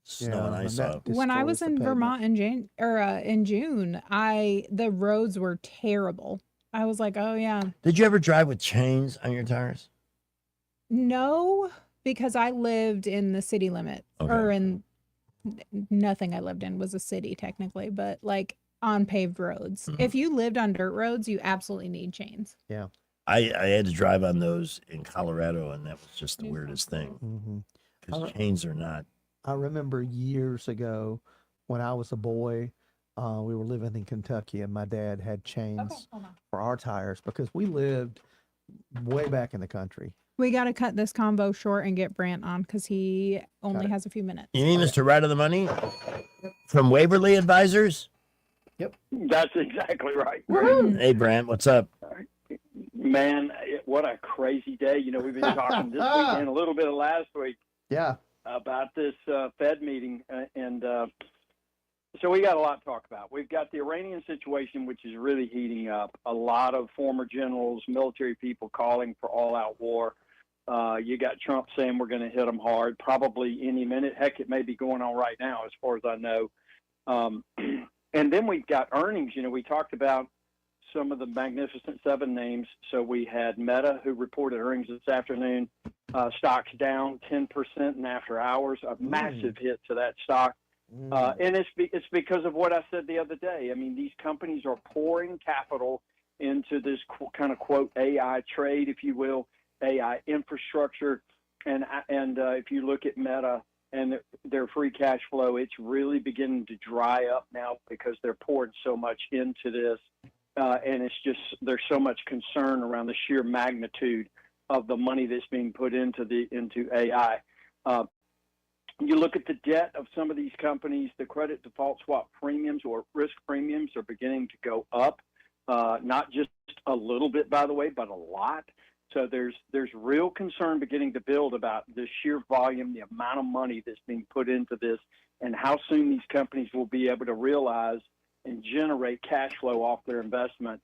snow and ice out. when I was in Vermont in June, the roads were terrible. I was like, oh yeah. Did you ever drive with chains on your tires? No, because I lived in the city limit or in nothing I lived in was a city technically, but like on paved roads. Mhm. If you lived on dirt roads, you absolutely need chains. Yeah. I had to drive on those in Colorado, and that was just the weirdest thing Mm-hmm. because chains are not. I remember years ago when I was a boy, we were living in Kentucky, and my dad had chains for our tires because we lived way back in the country. We got to cut this convo short and get Brant on because he only has a few minutes. You mean Mr. Right of the Money from Waverly Advisors? That's exactly right. Hey, Brant, what's up? Man, what a crazy day. You know, we've been talking this week and a little bit of last week Yeah. about this Fed meeting. So we got a lot to talk about. We've got the Iranian situation, which is really heating up. A lot of former generals, military people calling for all-out war. You got Trump saying we're going to hit them hard, probably any minute. Heck, it may be going on right now, as far as I know. And then we've got earnings. You know, we talked about some of the Magnificent Seven names. So we had Meta, who reported earnings this afternoon. Stocks down 10% in after hours, a massive hit to that stock. And it's because of what I said the other day. I mean, these companies are pouring capital into this kind of, quote, AI trade, if you will, AI infrastructure. And if you look at Meta and their free cash flow, it's really beginning to dry up now because they're pouring so much into this. And it's just, there's so much concern around the sheer magnitude of the money that's being put into AI. You look at the debt of some of these companies, the credit default swap premiums or risk premiums are beginning to go up, not just a little bit, by the way, but a lot. So there's real concern beginning to build about the sheer volume, the amount of money that's being put into this, and how soon these companies will be able to realize and generate cash flow off their investment.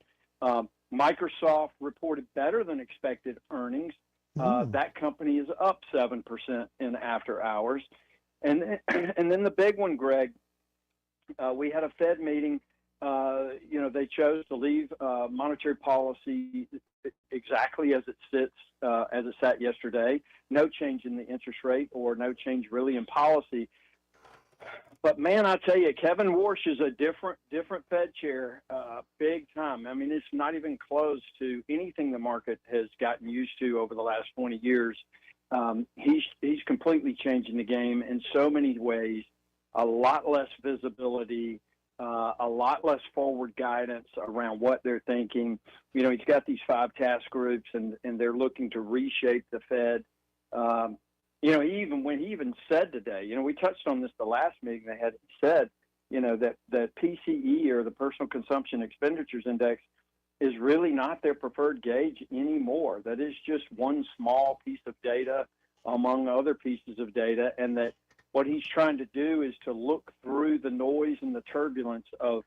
Microsoft reported better than expected earnings. That company is up 7% in after hours. And then the big one, Greg, we had a Fed meeting. They chose to leave monetary policy exactly as it sits, as it sat yesterday. No change in the interest rate or no change really in policy. But man, I tell you, Kevin Warsh is a different Fed chair, big time. I mean, it's not even close to anything the market has gotten used to over the last 20 years. He's completely changing the game in so many ways. A lot less visibility, a lot less forward guidance around what they're thinking. You know, he's got these 5 task groups, and they're looking to reshape the Fed. When he even said today, we touched on this the last meeting they had, said, that PCE, or the Personal Consumption Expenditures Index, is really not their preferred gauge anymore. That is just one small piece of data among other pieces of data, and that what he's trying to do is to look through the noise and the turbulence of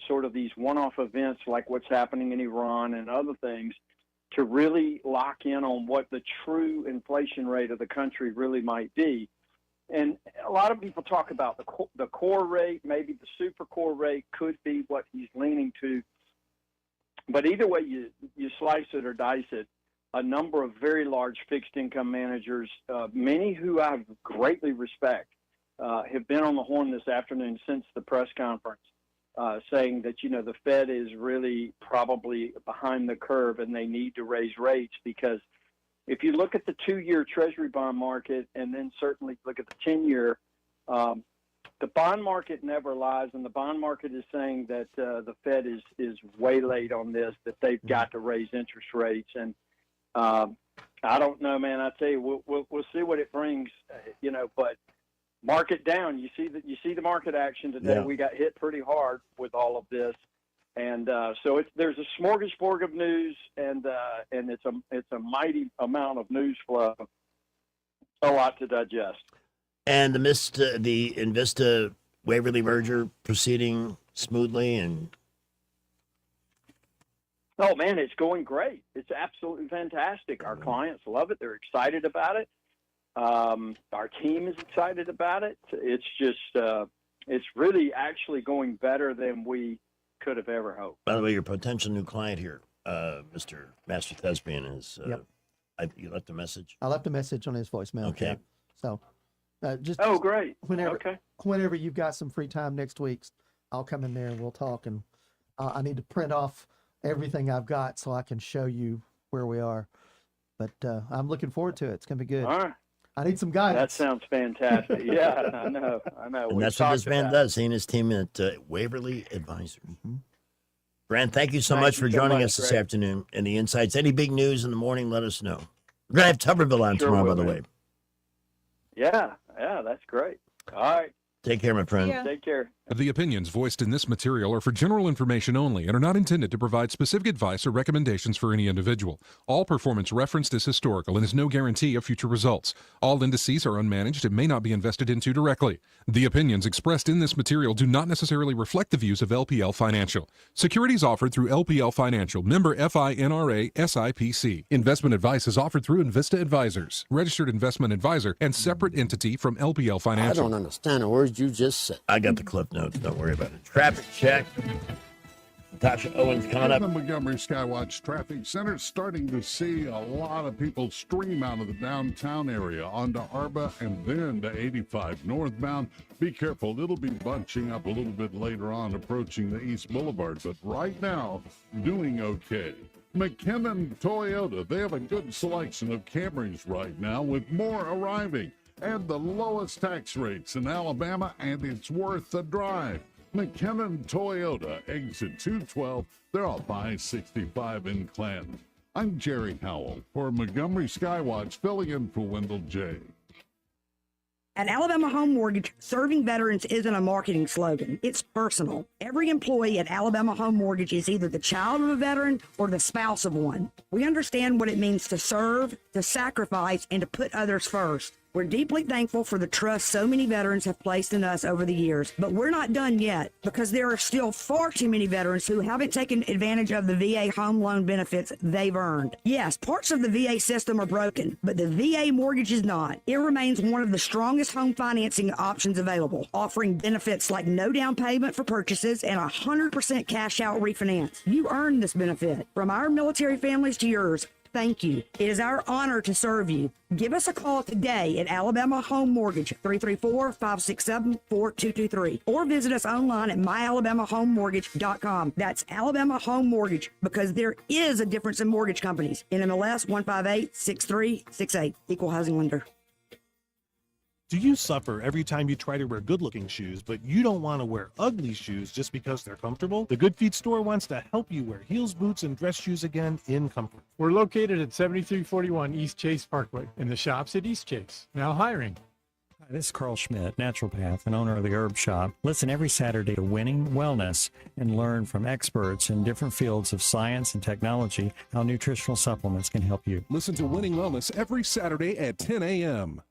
sort of these one-off events like what's happening in Iran and other things, to really lock in on what the true inflation rate of the country really might be. And a lot of people talk about the core rate, maybe the super core rate could be what he's leaning to. But either way you slice it or dice it, a number of very large fixed income managers, many who I greatly respect, have been on the horn this afternoon since the press conference, saying that, the Fed is really probably behind the curve and they need to raise rates, because if you look at the 2-year Treasury bond market and then certainly look at the 10-year, the bond market never lies, and the bond market is saying that the Fed is way late on this, that they've got to raise interest rates. And I don't know, man. I tell you, we'll see what it brings, but market down. You see the market action today. Yeah. We got hit pretty hard with all of this, and so there's a smorgasbord of news, and it's a mighty amount of news flow. A lot to digest. And the Invista Waverly merger proceeding smoothly, and oh man, it's going great. It's absolutely fantastic. Our clients love it. They're excited about it. Our team is excited about it. It's just, it's really actually going better than we could have ever hoped. By the way, your potential new client here, Mr. Master Thespian, is, you left a message? I left a message on his voicemail. Okay. So just great. Whenever you've got some free time next week, I'll come in there and we'll talk. And I need to print off everything I've got so I can show you where we are. But I'm looking forward to it. It's going to be good. All right. I need some guidance. That sounds fantastic. Yeah, I know. And that's what this man does. He and his team at Waverly Advisors. Brant, thank you so much for joining us this afternoon and the insights. Any big news in the morning, let us know. We're gonna have Tuberville on Sure tomorrow, will, by the man. way. Yeah, that's great. All right. Take care, my friend. Take care. The opinions voiced in this material are for general information only and are not intended to provide specific advice or recommendations for any individual. All performance referenced is historical and is no guarantee of future results. All indices are unmanaged and may not be invested into directly. The opinions expressed in this material do not necessarily reflect the views of LPL Financial. Securities offered through LPL Financial, member FINRA SIPC. Investment advice is offered through Invista Advisors, registered investment advisor and separate entity from LPL Financial. I don't understand the words you just said. I got the clip notes. Don't worry about it. Traffic check. Natasha Owens coming up. The Montgomery Skywatch Traffic Center starting to see a lot of people stream out of the downtown area onto Arba and then to 85 northbound. Be careful, it'll be bunching up a little bit later on approaching the East Boulevard, but right now, doing okay. McKinnon Toyota, they have a good selection of Camrys right now with more arriving and the lowest tax rates in Alabama, and it's worth the drive. McKinnon Toyota, exit 212. They're off I-65 in Clanton. I'm Jerry Howell for Montgomery Skywatch, filling in for Wendell J. At Alabama Home Mortgage, serving veterans isn't a marketing slogan. It's personal. Every employee at Alabama Home Mortgage is either the child of a veteran or the spouse of one. We understand what it means to serve, to sacrifice, and to put others first. We're deeply thankful for the trust so many veterans have placed in us over the years, but we're not done yet because there are still far too many veterans who haven't taken advantage of the VA home loan benefits they've earned. Yes, parts of the VA system are broken, but the VA mortgage is not. It remains one of the strongest home financing options available, offering benefits like no down payment for purchases and 100% cash out refinance. You earned this benefit. From our military families to yours, thank you. It is our honor to serve you. Give us a call today at Alabama Home Mortgage, 334-567-4223, or visit us online at myalabamahomemortgage.com. That's Alabama Home Mortgage, because there is a difference in mortgage companies. NMLS 1586368, Equal Housing Lender. Do you suffer every time you try to wear good-looking shoes, but you don't want to wear ugly shoes just because they're comfortable? The Good Feet store wants to help you wear heels, boots, and dress shoes again in comfort. We're located at 7341 East Chase Parkway in the shops at East Chase. Now hiring. Hi, this is Carl Schmidt, naturopath and owner of the Herb Shop. Listen every Saturday to Winning Wellness and learn from experts in different fields of science and technology how nutritional supplements can help you. Listen to Winning Wellness every Saturday at 10 a.m.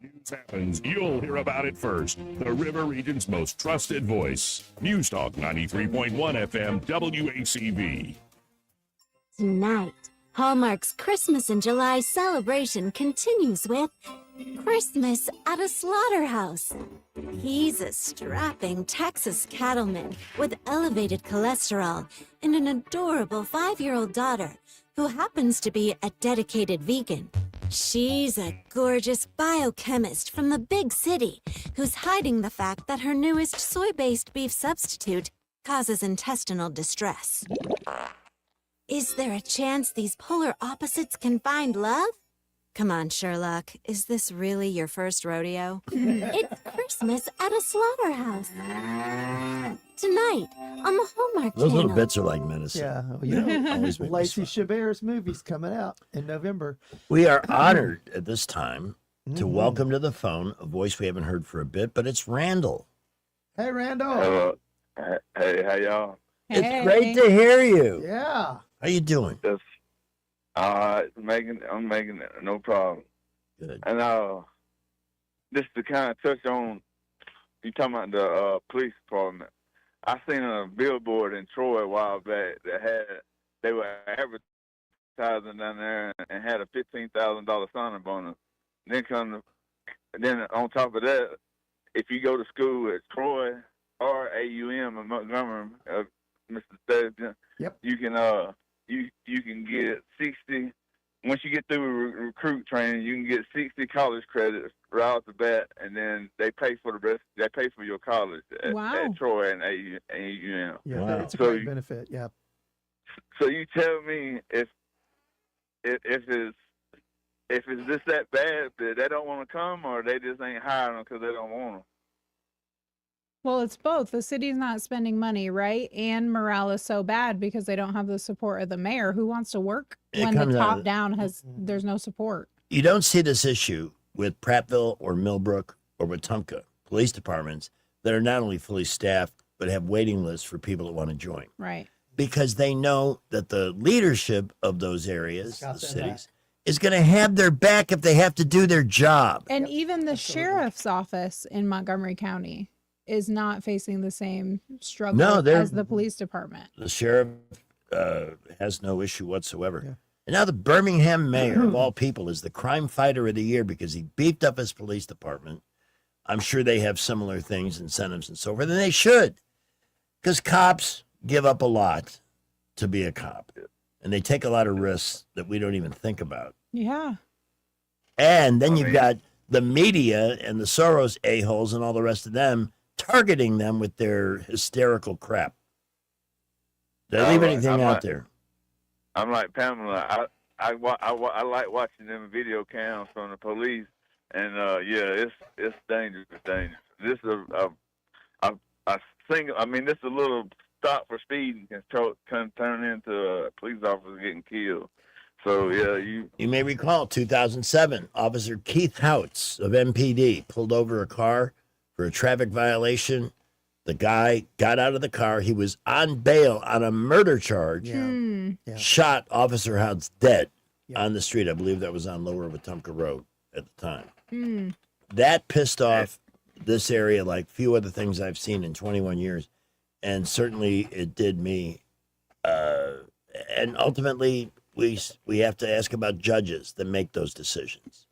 News happens, you'll hear about it first. The River Region's most trusted voice. News Talk 93.1 FM WACV. Tonight, Hallmark's Christmas in July celebration continues with Christmas at a Slaughterhouse. He's a strapping Texas cattleman with elevated cholesterol and an adorable 5-year-old daughter who happens to be a dedicated vegan. She's a gorgeous biochemist from the big city who's hiding the fact that her newest soy-based beef substitute causes intestinal distress. Is there a chance these polar opposites can find love? Come on, Sherlock. Is this really your first rodeo? It's Christmas at a Slaughterhouse. Tonight on the Hallmark Those Channel. little bits are like medicine. Yeah, you know, Always make me Lacey Chabert's movie's coming out in November. We are honored at this time to Mhm. welcome to the phone a voice we haven't heard for a bit, but it's Randall. Hey, Randall. Hey, how y'all? It's great to hear you. Yeah. How you doing? Just, I'm making it, no problem. Good. And just to kind of touch on, you talking about the police department. I seen a billboard in Troy a while back that they were advertising down there and had a $15,000 signing bonus. Then on top of that, if you go to school at Troy or AUM in Montgomery, Mr. Sturgeon, you can you can get 60. Once you get through recruit training, you can get 60 college credits right off the bat, and then they pay for the rest. They pay for your college at Troy and AUM. Yeah, it's a great benefit. Yeah. So you tell me if it's just that bad that they don't want to come, or they just ain't hiring them because they don't want them. Well, it's both. The city's not spending money, right? And morale is so bad because they don't have the support of the mayor who wants to work It when the comes out top of- down there's no support. You don't see this issue with Prattville or Millbrook or Wetumpka police departments that are not only fully staffed, but have waiting lists for people that want to join. Right. Because they know that the leadership of those areas, Got the their cities, is going to have their back if they have to do their job. And even the sheriff's office in Montgomery County is not facing the same struggle No, they're- as the police department. The sheriff has no issue whatsoever. And now the Birmingham mayor, of all people, is the crime fighter of the year because he beefed up his police department. I'm sure they have similar things, incentives and so forth, and they should. Because cops give up a lot to be a cop. And they take a lot of risks that we don't even think about. Yeah. And then you've got the media and the Soros a-holes and all the rest of them targeting them with their hysterical crap. They'll leave anything out there. I'm like Pamela. I like watching them video cams from the police, and yeah, it's dangerous. This is a single. I mean, this is a little stop for speeding can turn into a police officer getting killed. So yeah, You may recall 2007, Officer Keith Houts of MPD pulled over a car for a traffic violation. The guy got out of the car. He was on bail on a murder charge. Shot Officer Houts dead on the street. I believe that was on Lower Wetumpka Road at the time. That pissed off this area like few other things I've seen in 21 years. And certainly it did me. And ultimately, we have to ask about judges that make those decisions.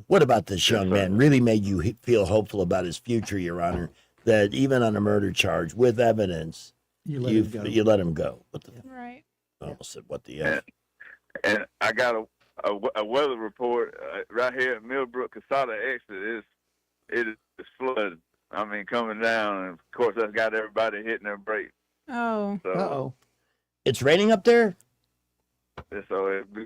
What about this young man really made you feel hopeful about his future, Your Honor, that even on a murder charge with evidence, You let him go. you let him go? What the, Right. I almost said, what the F? and I got a weather report right here at Millbrook Casada exit. It is flooded. I mean, coming down, and of course that's got everybody hitting their brakes. Oh. So, It's raining up there? So be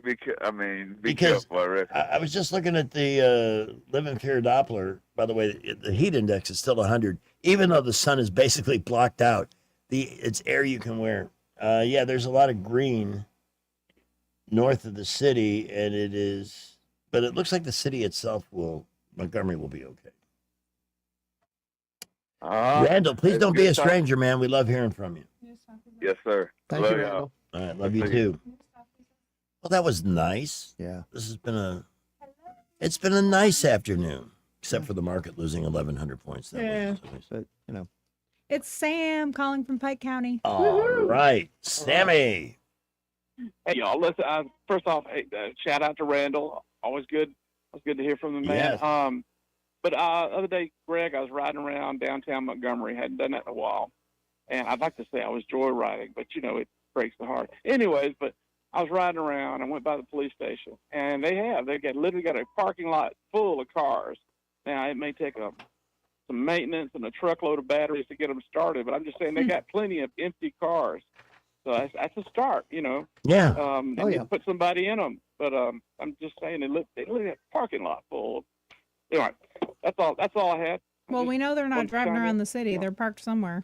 Because careful. I reckon. I was just looking at the Live and Fear Doppler. By the way, the heat index is still 100, even though the sun is basically blocked out. It's air you can wear. Yeah, there's a lot of green north of the city, and but it looks like the city itself Montgomery will be okay. Randall, please it's don't be good a talk. stranger, man. We love hearing from you. Yes, sir. Thank Love you, y'all. Randall. All right, love you too. Well, that was nice. Yeah. This has been it's been a nice afternoon, except for the market losing 1,100 points. That Yeah. was But, you know. It's Sam calling from Pike County. all right, Sammy. Hey y'all, listen. First off, shout out to Randall. Always good. It's good to hear from the man. Yes. But other day, Greg, I was riding around downtown Montgomery. Hadn't done that in a while, and I'd like to say I was joyriding, but you know it breaks the heart. Anyways, but I was riding around. I went by the police station, and they've literally got a parking lot full of cars. Now it may take some maintenance and a truckload of batteries to get them started, but I'm just saying they got plenty of empty cars. So that's a start, you know. Yeah. They need to put somebody in them, but I'm just saying they literally have a parking lot full. Anyway, that's all I had. Well, we know they're not wanted to driving chime around in. the city. They're parked somewhere.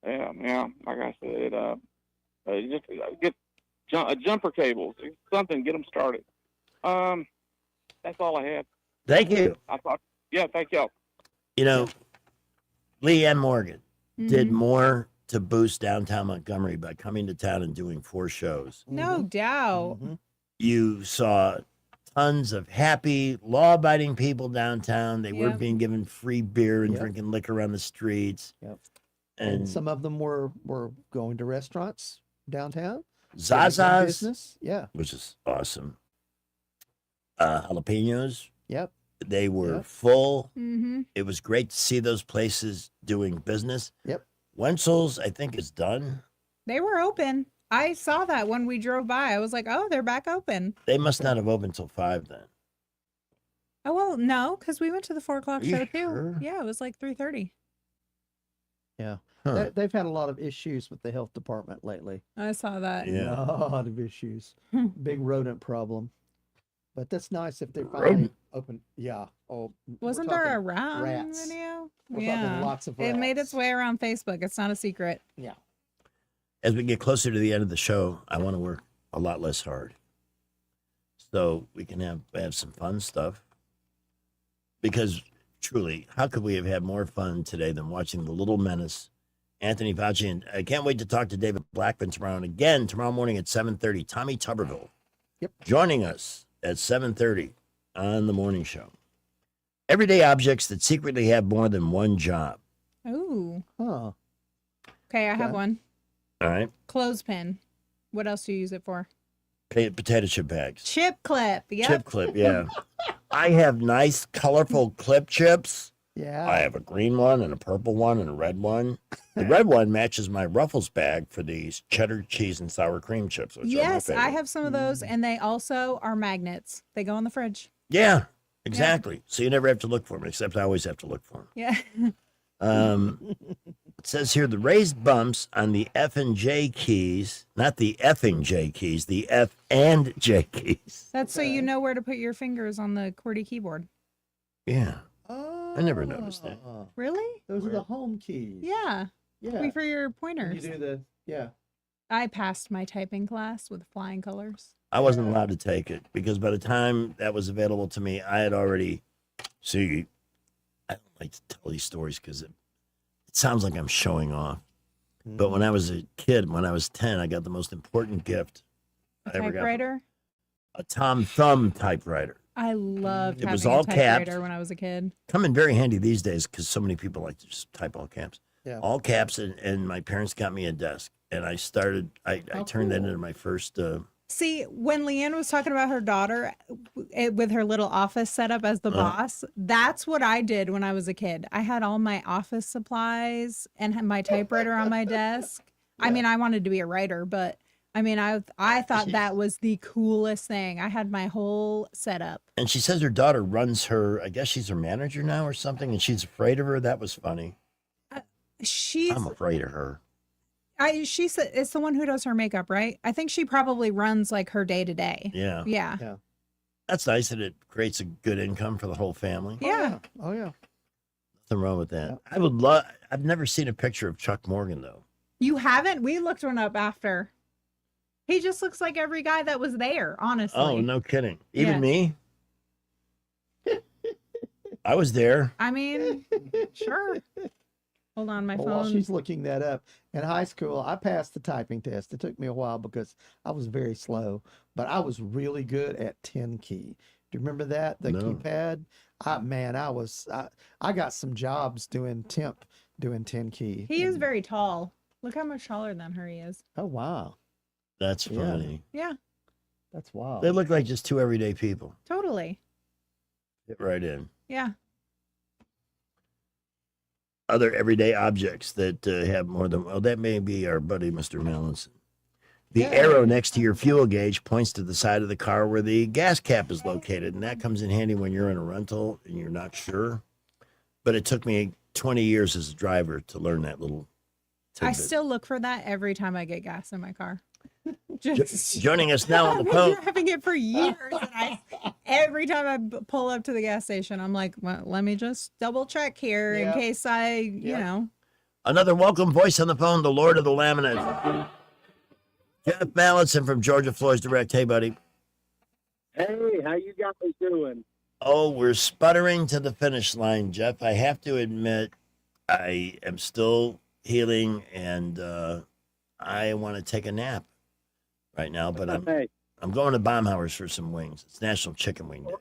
Yeah. Like I said, just get jumper cables, something, get them started. That's all I had. Thank you. Thank y'all. You know, Leanne Morgan did more to boost downtown Montgomery by coming to town and doing 4 shows. No doubt. You saw tons of happy, law-abiding people downtown. They weren't Yep. being given free beer and Yep. drinking liquor on the streets. Yep. And And some of them were going to restaurants downtown. Zaza's, Business. Yeah. which is awesome. Jalapenos. Yep. They were full. Mm-hmm. It was great to see those places doing business. Yep. Wenzel's, I think, is done. They were open. I saw that when we drove by. I was like, oh, they're back open. They must not have opened till 5 then. Oh, well, no, because we went to the 4:00 Are you show too. sure? Yeah, it was like 3:30. Yeah. Huh. They've had a lot of issues with the health department lately. I saw that. Yeah. A lot of issues. Big rodent problem. But that's nice if they finally open. Yeah. Oh, Wasn't there a rat rats. video? We're talking lots of It made rats. its way around Facebook. It's not a secret. Yeah. As we get closer to the end of the show, I want to work a lot less hard, so we can have some fun stuff. Because truly, how could we have had more fun today than watching The Little Menace, Anthony Fauci, and I can't wait to talk to David Blackman tomorrow. And again, tomorrow morning at 7:30, Tommy Tuberville joining us at 7:30 on the morning show. Everyday objects that secretly have more than one job. Ooh. Huh. Okay, I have one. All right. Clothespin. What else do you use it for? Potato chip bags. Chip clip. Yep. Chip clip, yeah. I have nice, colorful clip chips. Yeah. I have a green one and a purple one and a red one. The red one matches my Ruffles bag for these cheddar cheese and sour cream chips. Which Yes, are my I favorite. have some of those, and they also are magnets. They go in the fridge. Yeah, exactly. So you never have to look for them, except I always have to look for them. Yeah. It says here the raised bumps on the F and J keys, not the effing J keys, the F and J keys. That's so you know where to put your fingers on the QWERTY keyboard. Yeah. I never noticed that. Really? Those are the home keys. Yeah. Yeah. For your You pointers. do the yeah. I passed my typing class with flying colors. I wasn't allowed to take it because by the time that was available to me, I had already. See, I don't like to tell these stories because it sounds like I'm showing off. But when I was a kid, when I was 10, I got the most important gift I ever got. Typewriter? A Tom Thumb typewriter. I loved It was having all a typewriter caps. when I was a kid. Come in very handy these days because so many people like to just type all caps. Yeah. All caps, and my parents got me a desk. And I started, I turned that into my first. See, when Leanne was talking about her daughter with her little office setup as the boss, that's what I did when I was a kid. I had all my office supplies and had my typewriter on my desk. I mean, I wanted to be a writer, but I mean, I thought that was the coolest thing. I had my whole setup. And she says her daughter runs her, I guess she's her manager now or something, and she's afraid of her. That was funny. I'm afraid of her. She said it's the one who does her makeup, right? I think she probably runs like her day to day. Yeah. Yeah. That's nice that it creates a good income for the whole family. Yeah. Oh yeah. Nothing wrong with that. I would love, I've never seen a picture of Chuck Morgan though. You haven't? We looked one up after. He just looks like every guy that was there, honestly. Oh, no kidding. Even Yeah. me? I was there. I mean, sure. Hold on, my Well, while phone. she's looking that up, in high school, I passed the typing test. It took me a while because I was very slow, but I was really good at 10 key. Do you remember that? The No. keypad? I got some jobs doing 10 key. He is very tall. Look how much taller than her he is. Oh, wow. That's Yeah. funny. Yeah, That's wild. They look like just two everyday people. totally. Fit right in. Yeah. Other everyday objects that have more than, well, that may be our buddy, Mr. Mallinson. The arrow next to your fuel gauge points to the side of the car where the gas cap is located, and that comes in handy when you're in a rental and you're not sure. But it took me 20 years as a driver to learn that little I tidbit. still look for that every time I get gas in my car. Joining us now on the I've been phone. driving it for years, and every time I pull up to the gas station, I'm like, well, let me just double check here in Yeah. case you know. Another welcome voice on the phone, the Lord of the Laminate. Jeff Mallinson from Georgia Floors Direct. Hey, buddy. Hey, how you guys doing? Oh, we're sputtering to the finish line, Jeff. I have to admit, I am still healing, and I want to take a nap right now, but I'm going to Baumhauer's for some wings. It's National Chicken Wing Day.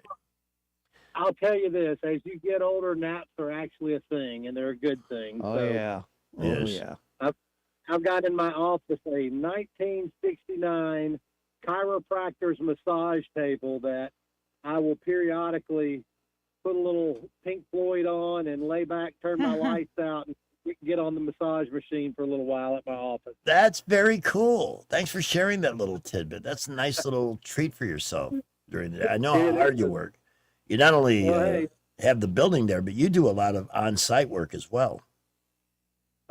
I'll tell you this: as you get older, naps are actually a thing, and they're a good thing. Oh, yeah. Oh, Yes. yeah. I've got in my office a 1969 chiropractor's massage table that I will periodically put a little Pink Floyd on and lay back, turn my lights out, and get on the massage machine for a little while at my office. That's very cool. Thanks for sharing that little tidbit. That's a nice little treat for yourself during the day. I know how hard you work. You not only Well, hey. have the building there, but you do a lot of on-site work as well.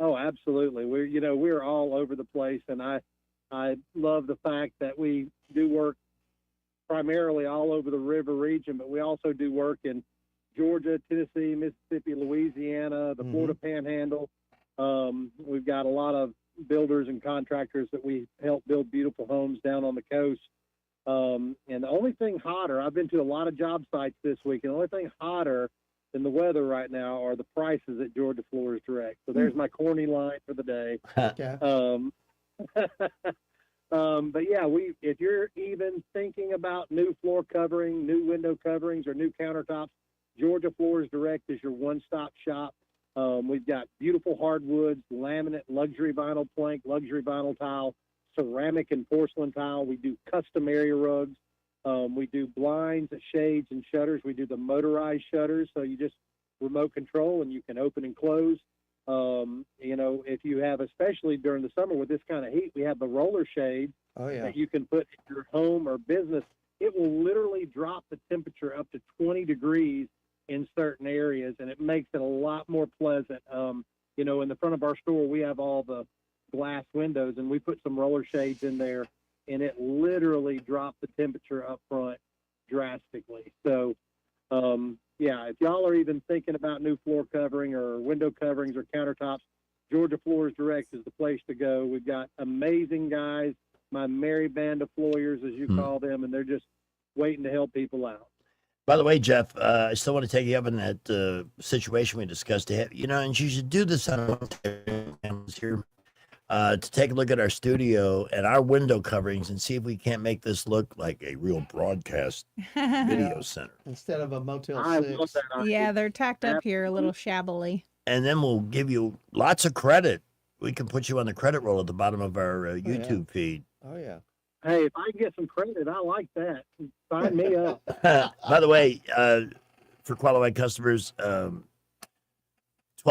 Oh, absolutely. We're all over the place, and I love the fact that we do work primarily all over the river region, but we also do work in Georgia, Tennessee, Mississippi, Louisiana, the Florida Panhandle. We've got a lot of builders and contractors that we help build beautiful homes down on the coast. And the only thing hotter, I've been to a lot of job sites this week, and the only thing hotter than the weather right now are the prices at Georgia Floors Direct. So there's my corny line for the day. But yeah, if you're even thinking about new floor covering, new window coverings, or new countertops, Georgia Floors Direct is your one-stop shop. We've got beautiful hardwoods, laminate, luxury vinyl plank, luxury vinyl tile, ceramic and porcelain tile. We do custom area rugs. We do blinds, shades, and shutters. We do the motorized shutters, so you just remote control and you can open and close. You know, if you have, especially during the summer with this kind of heat, we have the roller shade that you can put in your home or business. It will literally drop the temperature up to 20 degrees in certain areas, and it makes it a lot more pleasant. You know, in the front of our store, we have all the glass windows, and we put some roller shades in there, and it literally dropped the temperature up front drastically. So, yeah, if y'all are even thinking about new floor covering or window coverings or countertops, Georgia Floors Direct is the place to go. We've got amazing guys, my merry band of floyers, as you call them, and they're just waiting to help people out. By the way, Jeff, I still want to take you up on that situation we discussed. You know, and you should do this on here to take a look at our studio and our window coverings and see if we can't make this look like a real broadcast video center. Instead of a Motel 6. Yeah, they're tacked up here a little shabbily. And then we'll give you lots of credit. We can put you on the credit roll at the bottom of our YouTube feed. Oh, yeah. Hey, if I can get some credit, I like that. Sign me up. By the way, for qualified customers, 12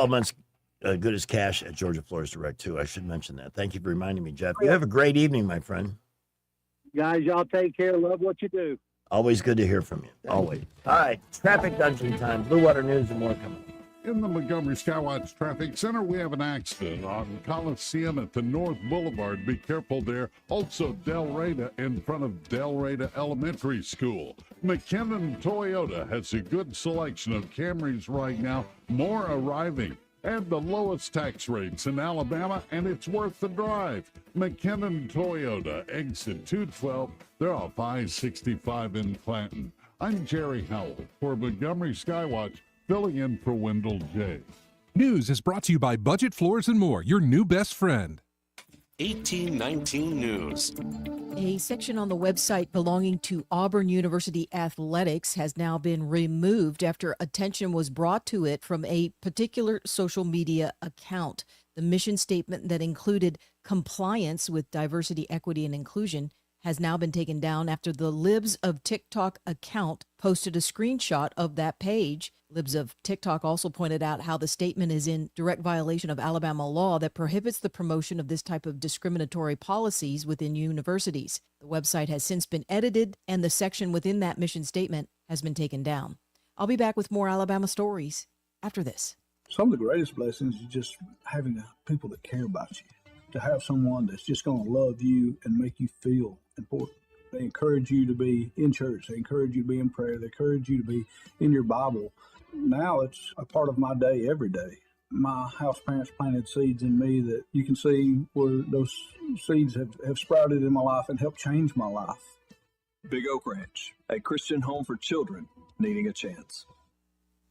months good as cash at Georgia Floors Direct, too. I should mention that. Thank you for reminding me, Jeff. You have a great evening, my friend. Guys, y'all take care. Love what you do. Always good to hear from you. Always. All right, traffic dungeon time. Blue Water News and more coming. In the Montgomery Skywatch Traffic Center, we have an accident on Coliseum at the North Boulevard. Be careful there. Also, Del Reyna in front of Del Reyna Elementary School. McKinnon Toyota has a good selection of Camrys right now, more arriving, and the lowest tax rates in Alabama, and it's worth the drive. McKinnon Toyota, exit 212. They're off I-65 in Clanton. I'm Jerry Howell for Montgomery Skywatch, filling in for Wendell J. News is brought to you by Budget Floors and More, your new best friend. 1819 News. A section on the website belonging to Auburn University Athletics has now been removed after attention was brought to it from a particular social media account. The mission statement that included compliance with diversity, equity, and inclusion has now been taken down after the Libs of TikTok account posted a screenshot of that page. Libs of TikTok also pointed out how the statement is in direct violation of Alabama law that prohibits the promotion of this type of discriminatory policies within universities. The website has since been edited, and the section within that mission statement has been taken down. I'll be back with more Alabama stories after this. Some of the greatest blessings is just having people that care about you, to have someone that's just going to love you and make you feel important. They encourage you to be in church. They encourage you to be in prayer. They encourage you to be in your Bible. Now it's a part of my day every day. My house parents planted seeds in me that you can see where those seeds have sprouted in my life and helped change my life. Big Oak Ranch, a Christian home for children needing a chance.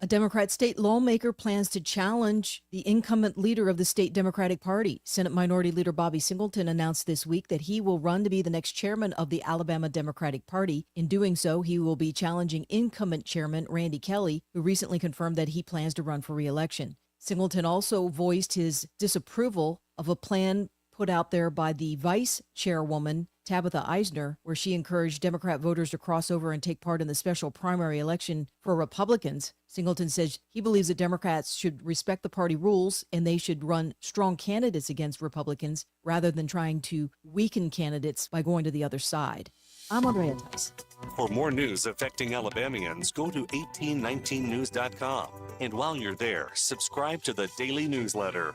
A Democrat state lawmaker plans to challenge the incumbent leader of the state Democratic Party. Senate Minority Leader Bobby Singleton announced this week that he will run to be the next chairman of the Alabama Democratic Party. In doing so, he will be challenging incumbent chairman Randy Kelly, who recently confirmed that he plans to run for re-election. Singleton also voiced his disapproval of a plan put out there by the vice chairwoman, Tabitha Eisner, where she encouraged Democrat voters to cross over and take part in the special primary election for Republicans. Singleton says he believes that Democrats should respect the party rules and they should run strong candidates against Republicans rather than trying to weaken candidates by going to the other side. I'm Andrea Tice. For more news affecting Alabamians, go to 1819news.com. And while you're there, subscribe to the daily newsletter.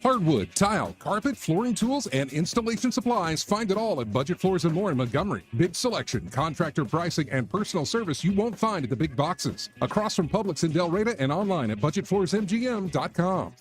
Hardwood, tile, carpet, flooring tools, and installation supplies. Find it all at Budget Floors and More in Montgomery. Big selection, contractor pricing, and personal service you won't find at the big boxes. Across from Publix in Del Reyna and online at budgetfloorsmgm.com.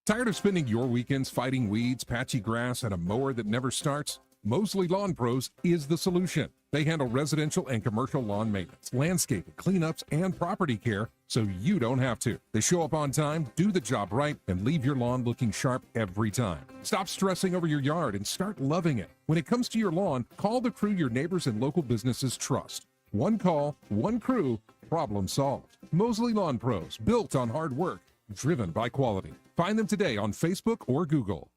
Tired of spending your weekends fighting weeds, patchy grass, and a mower that never starts? Mosley Lawn Pros is the solution. They handle residential and commercial lawn maintenance, landscaping, cleanups, and property care so you don't have to. They show up on time, do the job right, and leave your lawn looking sharp every time. Stop stressing over your yard and start loving it. When it comes to your lawn, call the crew your neighbors and local businesses trust. One call, one crew, problem solved. Mosley Lawn Pros, built on hard work, driven by quality. Find them today on Facebook or Google.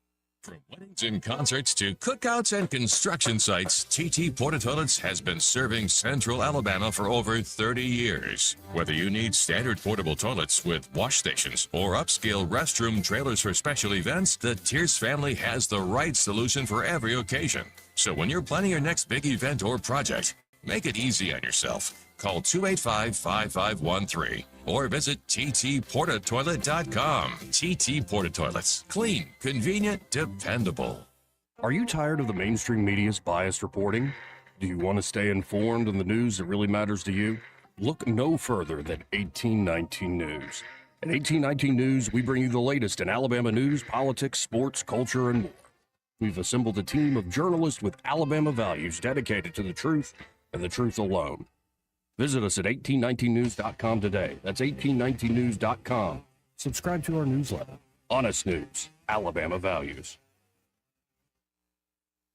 From weddings and concerts to cookouts and construction sites, TT Porta Toilets has been serving Central Alabama for over 30 years. Whether you need standard portable toilets with wash stations or upscale restroom trailers for special events, the Tierce family has the right solution for every occasion. So when you're planning your next big event or project, make it easy on yourself. Call 285-5513 or visit ttportatoilet.com. TT Porta Toilets. Clean, convenient, dependable. Are you tired of the mainstream media's biased reporting? Do you want to stay informed on the news that really matters to you? Look no further than 1819 News. At 1819 News, we bring you the latest in Alabama news, politics, sports, culture, and more. We've assembled a team of journalists with Alabama values dedicated to the truth and the truth alone. Visit us at 1819news.com today. That's 1819news.com. Subscribe to our newsletter. Honest News, Alabama Values.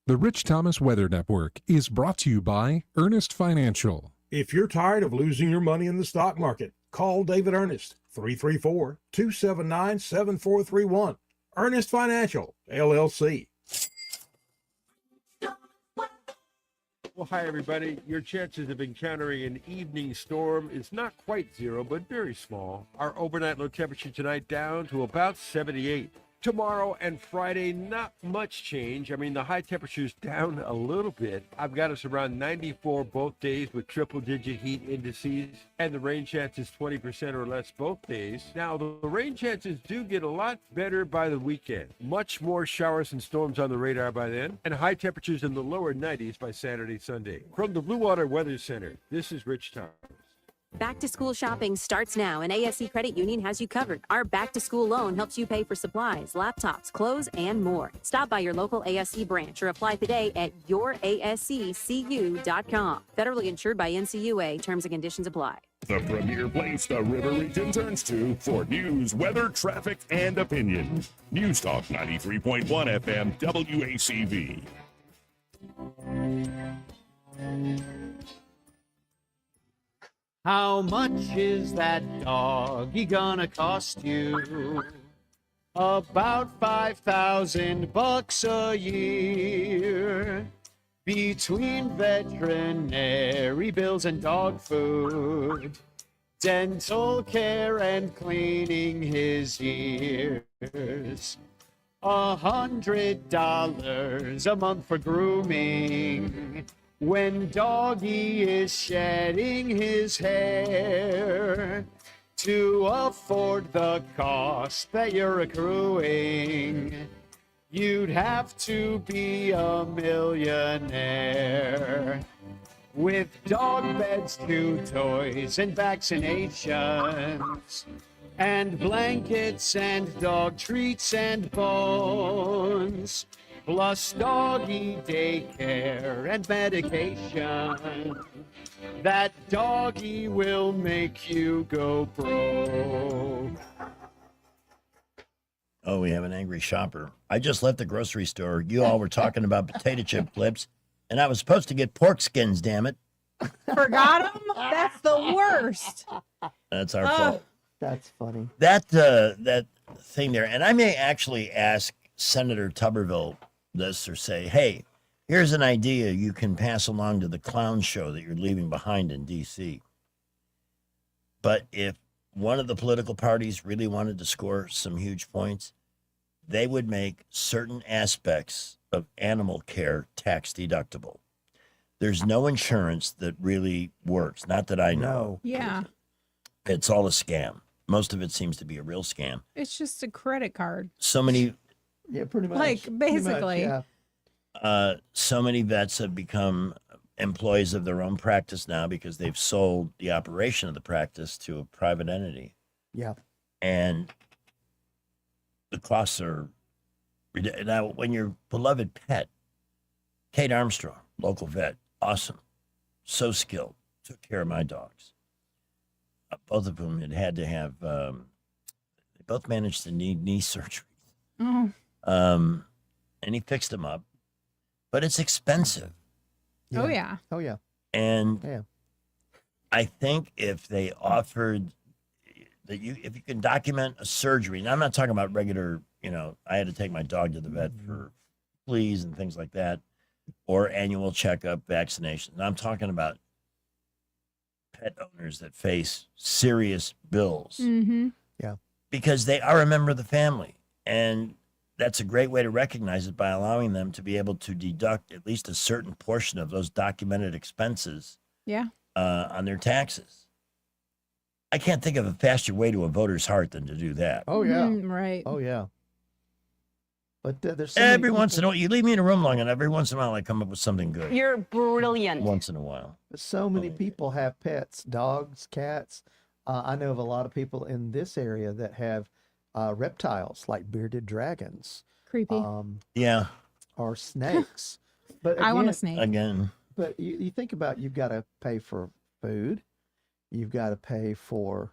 The Rich Thomas Weather Network is brought to you by Ernest Financial. If you're tired of losing your money in the stock market, call David Ernest, 334-279-7431. Ernest Financial, LLC. Well, hi, everybody. Your chances of encountering an evening storm is not quite zero, but very small. Our overnight low temperature tonight down to about 78. Tomorrow and Friday, not much change. I mean, the high temperature's down a little bit. I've got us around 94 both days with triple-digit heat indices, and the rain chances 20% or less both days. Now, the rain chances do get a lot better by the weekend. Much more showers and storms on the radar by then, and high temperatures in the lower 90s by Saturday, Sunday. From the Blue Water Weather Center, this is Rich Thomas. Back to school shopping starts now, and ASC Credit Union has you covered. Our back to school loan helps you pay for supplies, laptops, clothes, and more. Stop by your local ASC branch or apply today at yourasccu.com. Federally insured by NCUA. Terms and conditions apply. The premier place the River Region turns to for news, weather, traffic, and opinion. News Talk 93.1 FM WACV. How much is that doggy gonna cost you? About $5,000 a year. Between veterinary bills and dog food, dental care and cleaning his ears. $100 a month for grooming. When doggy is shedding his hair, to afford the cost that you're accruing, you'd have to be a millionaire. With dog beds, new toys, and vaccinations, and blankets, and dog treats, and bones, plus doggy daycare and medication, that doggy will make you go broke. Oh, we have an angry shopper. I just left the grocery store. You all were talking about potato chip clips, and I was supposed to get pork skins, damn it. Forgot them? That's the worst. That's our fault. That's funny. That thing there, and I may actually ask Senator Tuberville this or say, hey, here's an idea you can pass along to the clown show that you're leaving behind in D.C. But if one of the political parties really wanted to score some huge points, they would make certain aspects of animal care tax deductible. There's no insurance that really works, not that I know. Yeah. It's all a scam. Most of it seems to be a real scam. It's just a credit card. So many, Yeah, pretty much. Like, Pretty much, basically. yeah. so many vets have become employees of their own practice now because they've sold the operation of the practice to a private entity. Yeah. And the costs are now when your beloved pet, Kate Armstrong, local vet, awesome, so skilled, took care of my dogs. Both of whom had to have, they both managed to need knee surgery. Oh. And he fixed them up, but it's expensive. Oh, yeah. Oh, yeah. And Yeah. I think if they offered that if you can document a surgery, and I'm not talking about regular, I had to take my dog to the vet for fleas and things like that, or annual checkup, vaccinations. I'm talking about pet owners that face serious bills Mm-hmm. Yeah. because they are a member of the family. And that's a great way to recognize it by allowing them to be able to deduct at least a certain portion of those documented expenses Yeah. on their taxes. I can't think of a faster way to a voter's heart than to do that. Oh, yeah. Right. Oh, yeah. But there's so many Every once in a people- while, you leave me in a room long enough, every once in a while I come up with something good. You're brilliant. Once in a while. So many people have pets, dogs, cats. I know of a lot of people in this area that have reptiles like bearded dragons. Creepy. Yeah. Or snakes. But I want a again- snake. Again. But you think about you've got to pay for food. You've got to pay for,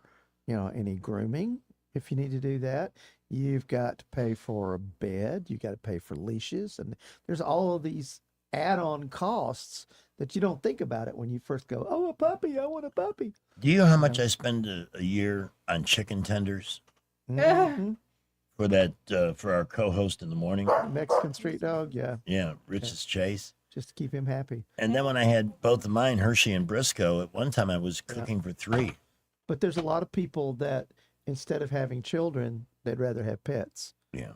any grooming if you need to do that. You've got to pay for a bed. You got to pay for leashes. And there's all of these add-on costs that you don't think about it when you first go, oh, a puppy, I want a puppy. Do you know how much I spend a year on chicken tenders Mhm. for that for our co-host in the morning? Mexican street dog, yeah. Yeah, Rich's Chase. Just to keep him happy. And then when I had both of mine, Hershey and Briscoe, at one time I was cooking for 3. But there's a lot of people that instead of having children, they'd rather have pets. Yeah.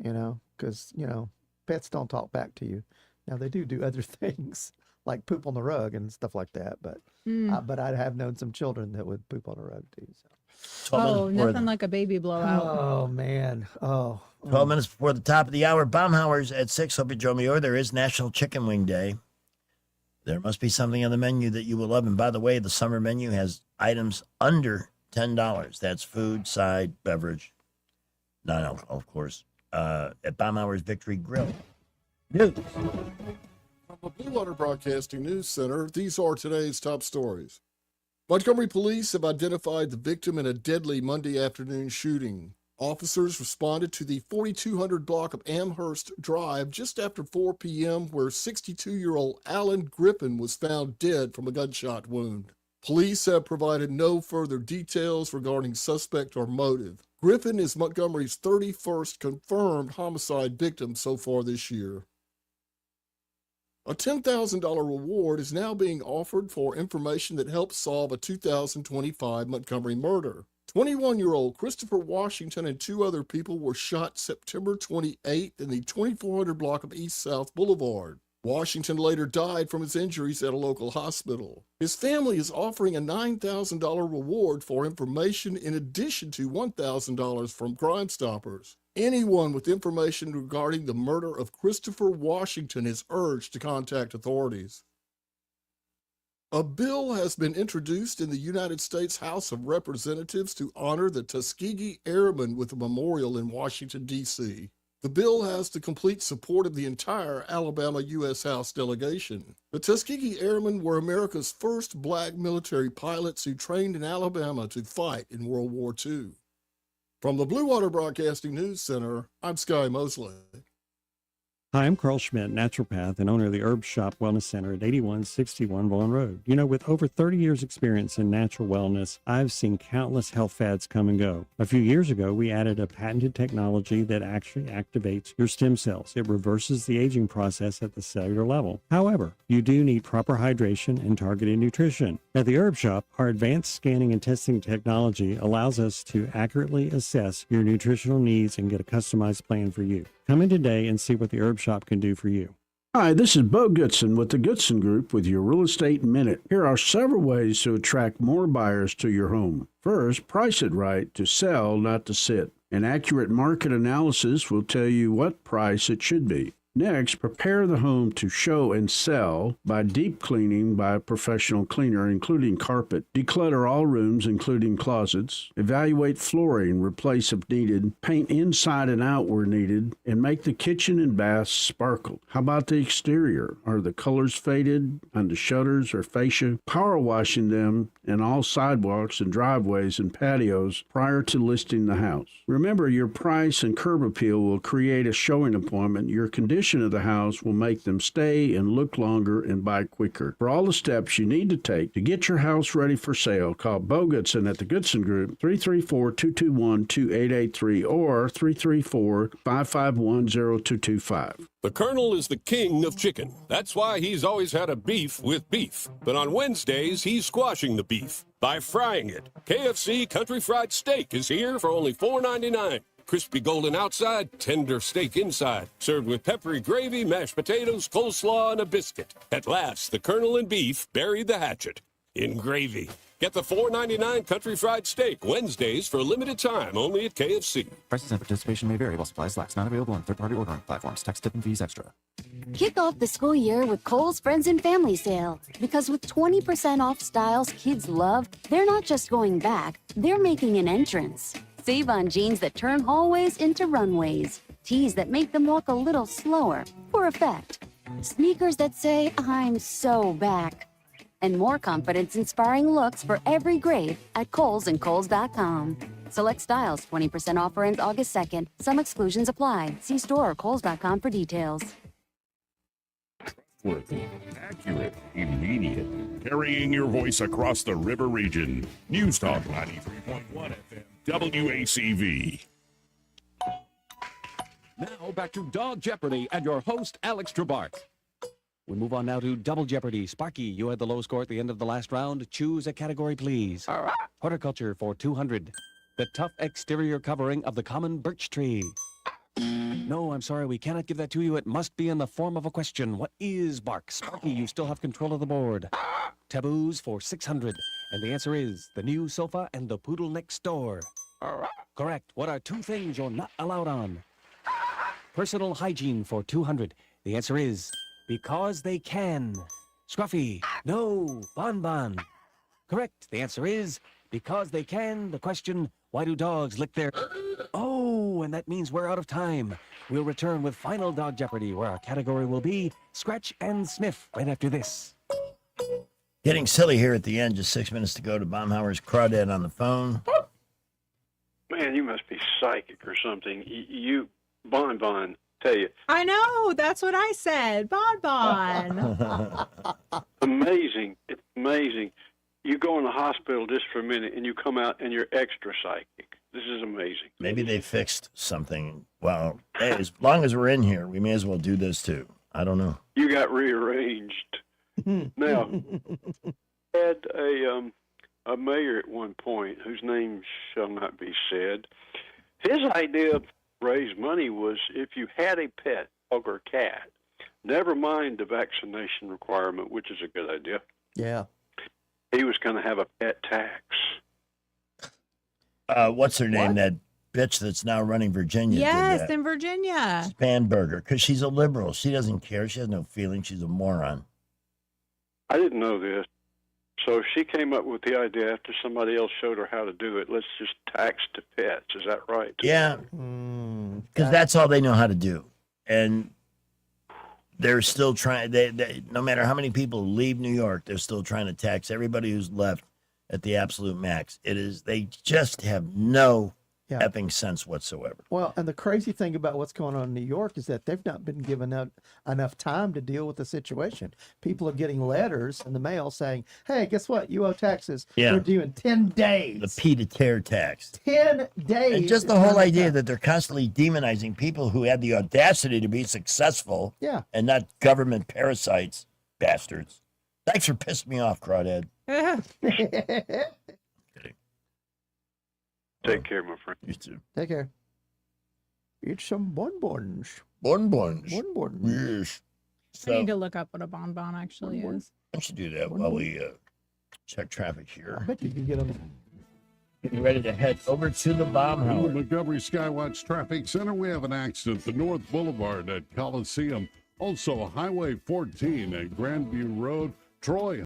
Because, pets don't talk back to you. Now, they do other things like poop on the rug and stuff like that. But but I have known some children that would poop on a rug too. So. Oh, nothing like a baby blowout. Oh, man. Oh. 12 minutes before the top of the hour, Baumhauer's at 6. Hope you join me. Or there is National Chicken Wing Day. There must be something on the menu that you will love. And by the way, the summer menu has items under $10. That's food, side, beverage, non-alcohol, of course, at Baumhauer's Victory Grill. News. From the Blue Water Broadcasting News Center, these are today's top stories. Montgomery police have identified the victim in a deadly Monday afternoon shooting. Officers responded to the 4200 block of Amherst Drive just after 4 p.m., where 62-year-old Alan Griffin was found dead from a gunshot wound. Police have provided no further details regarding suspect or motive. Griffin is Montgomery's 31st confirmed homicide victim so far this year. A $10,000 reward is now being offered for information that helps solve a 2025 Montgomery murder. 21-year-old Christopher Washington and 2 other people were shot September 28th in the 2400 block of East South Boulevard. Washington later died from his injuries at a local hospital. His family is offering a $9,000 reward for information in addition to $1,000 from Crime Stoppers. Anyone with information regarding the murder of Christopher Washington is urged to contact authorities. A bill has been introduced in the United States House of Representatives to honor the Tuskegee Airmen with a memorial in Washington, D.C. The bill has the complete support of the entire Alabama U.S. House delegation. The Tuskegee Airmen were America's first black military pilots who trained in Alabama to fight in World War II. From the Blue Water Broadcasting News Center, I'm Sky Mosley. Hi, I'm Carl Schmidt, naturopath and owner of the Herb Shop Wellness Center at 8161 Vaughan Road. With over 30 years experience in natural wellness, I've seen countless health fads come and go. A few years ago, we added a patented technology that actually activates your stem cells. It reverses the aging process at the cellular level. However, you do need proper hydration and targeted nutrition. At the Herb Shop, our advanced scanning and testing technology allows us to accurately assess your nutritional needs and get a customized plan for you. Come in today and see what the Herb Shop can do for you. Hi, this is Bo Goodson with the Goodson Group with your Real Estate Minute. Here are several ways to attract more buyers to your home. First, price it right to sell, not to sit. An accurate market analysis will tell you what price it should be. Next, prepare the home to show and sell by deep cleaning by a professional cleaner, including carpet. Declutter all rooms, including closets. Evaluate flooring, replace if needed. Paint inside and out where needed, and make the kitchen and bath sparkle. How about the exterior? Are the colors faded on the shutters or fascia? Power washing them and all sidewalks and driveways and patios prior to listing the house. Remember, your price and curb appeal will create a showing appointment. Your condition of the house will make them stay and look longer and buy quicker. For all the steps you need to take to get your house ready for sale, call Bo Goodson at the Goodson Group, 334-221-2883 or 334-551-0225. The Colonel is the king of chicken. That's why he's always had a beef with beef. But on Wednesdays, he's squashing the beef by frying it. KFC Country Fried Steak is here for only $4.99. Crispy golden outside, tender steak inside. Served with peppery gravy, mashed potatoes, coleslaw, and a biscuit. At last, the Colonel and beef buried the hatchet in gravy. Get the $4.99 Country Fried Steak Wednesdays for a limited time only at KFC. Prices and participation may vary while supplies last. Not available on third-party ordering platforms. Tax, tip, and fees extra. Kick off the school year with Kohl's Friends and Family Sale. Because with 20% off styles kids love, they're not just going back, they're making an entrance. Save on jeans that turn hallways into runways. Tees that make them walk a little slower, for effect. Sneakers that say, I'm so back. And more confidence-inspiring looks for every grade at Kohl's and Kohl's.com. Select styles, 20% offer ends August 2nd. Some exclusions apply. See store or Kohl's.com for details. Trustworthy, accurate, immediate. Carrying your voice across the river region. News Talk 93.1 FM. WACV. Now back to Dog Jeopardy and your host, Alex Trebart. We move on now to Double Jeopardy. Sparky, you had the low score at the end of the last round. Choose a category, please. All right. Horticulture for 200. The tough exterior covering of the common birch tree. No, I'm sorry, we cannot give that to you. It must be in the form of a question. What is bark? Sparky, you still have control of the board. Taboos for 600. And the answer is the new sofa and the poodle next door. Correct. What are two things you're not allowed on? Personal hygiene for 200. The answer is because they can. Scruffy. No. Bonbon. Correct. The answer is because they can. The question, why do dogs lick their... Oh, and that means we're out of time. We'll return with Final Dog Jeopardy, where our category will be Scratch and Sniff right after this. Getting silly here at the end, just 6 minutes to go to Baumhauer's Crawdad on the phone. Man, you must be psychic or something. You, Bonbon, tell you. I know. That's what I said. Bonbon. Amazing. It's amazing. You go in the hospital just for a minute and you come out and you're extra psychic. This is amazing. Maybe they fixed something. Well, hey, as long as we're in here, we may as well do this too. I don't know. You got rearranged. Now, had a mayor at one point, whose name shall not be said. His idea to raise money was if you had a pet, dog or cat, never mind the vaccination requirement, which is a good idea. Yeah. He was going to have a pet tax. What's her name? What? That bitch that's now running Virginia. Yes, in Virginia. Spanberger, because she's a liberal. She doesn't care. She has no feeling. She's a moron. I didn't know this. So she came up with the idea after somebody else showed her how to do it. Let's just tax the pets. Is that right? Yeah. Because that's all they know how to do. And they're still trying. They no matter how many people leave New York, they're still trying to tax everybody who's left at the absolute max. It is. They just have no effing sense whatsoever. Well, and the crazy thing about what's going on in New York is that they've not been given enough time to deal with the situation. People are getting letters in the mail saying, hey, guess what? You owe taxes. Yeah. You're due in 10 days. The pied-à-terre tax. 10 days. And just the whole idea that they're constantly demonizing people who had the audacity to be successful and not government parasites, bastards. Thanks for pissing me off, Crawdad. Take care, my friend. You too. Take care. Eat some bonbons. Bonbons. Bonbons. Yes. I need to look up what a bonbon actually is. I should do that while we check traffic I here. bet you can get them. Getting ready to head over to the bomb In the house. Montgomery Skywatch Traffic Center, we have an accident at North Boulevard at Coliseum. Also, Highway 14 at Grandview Road. Troy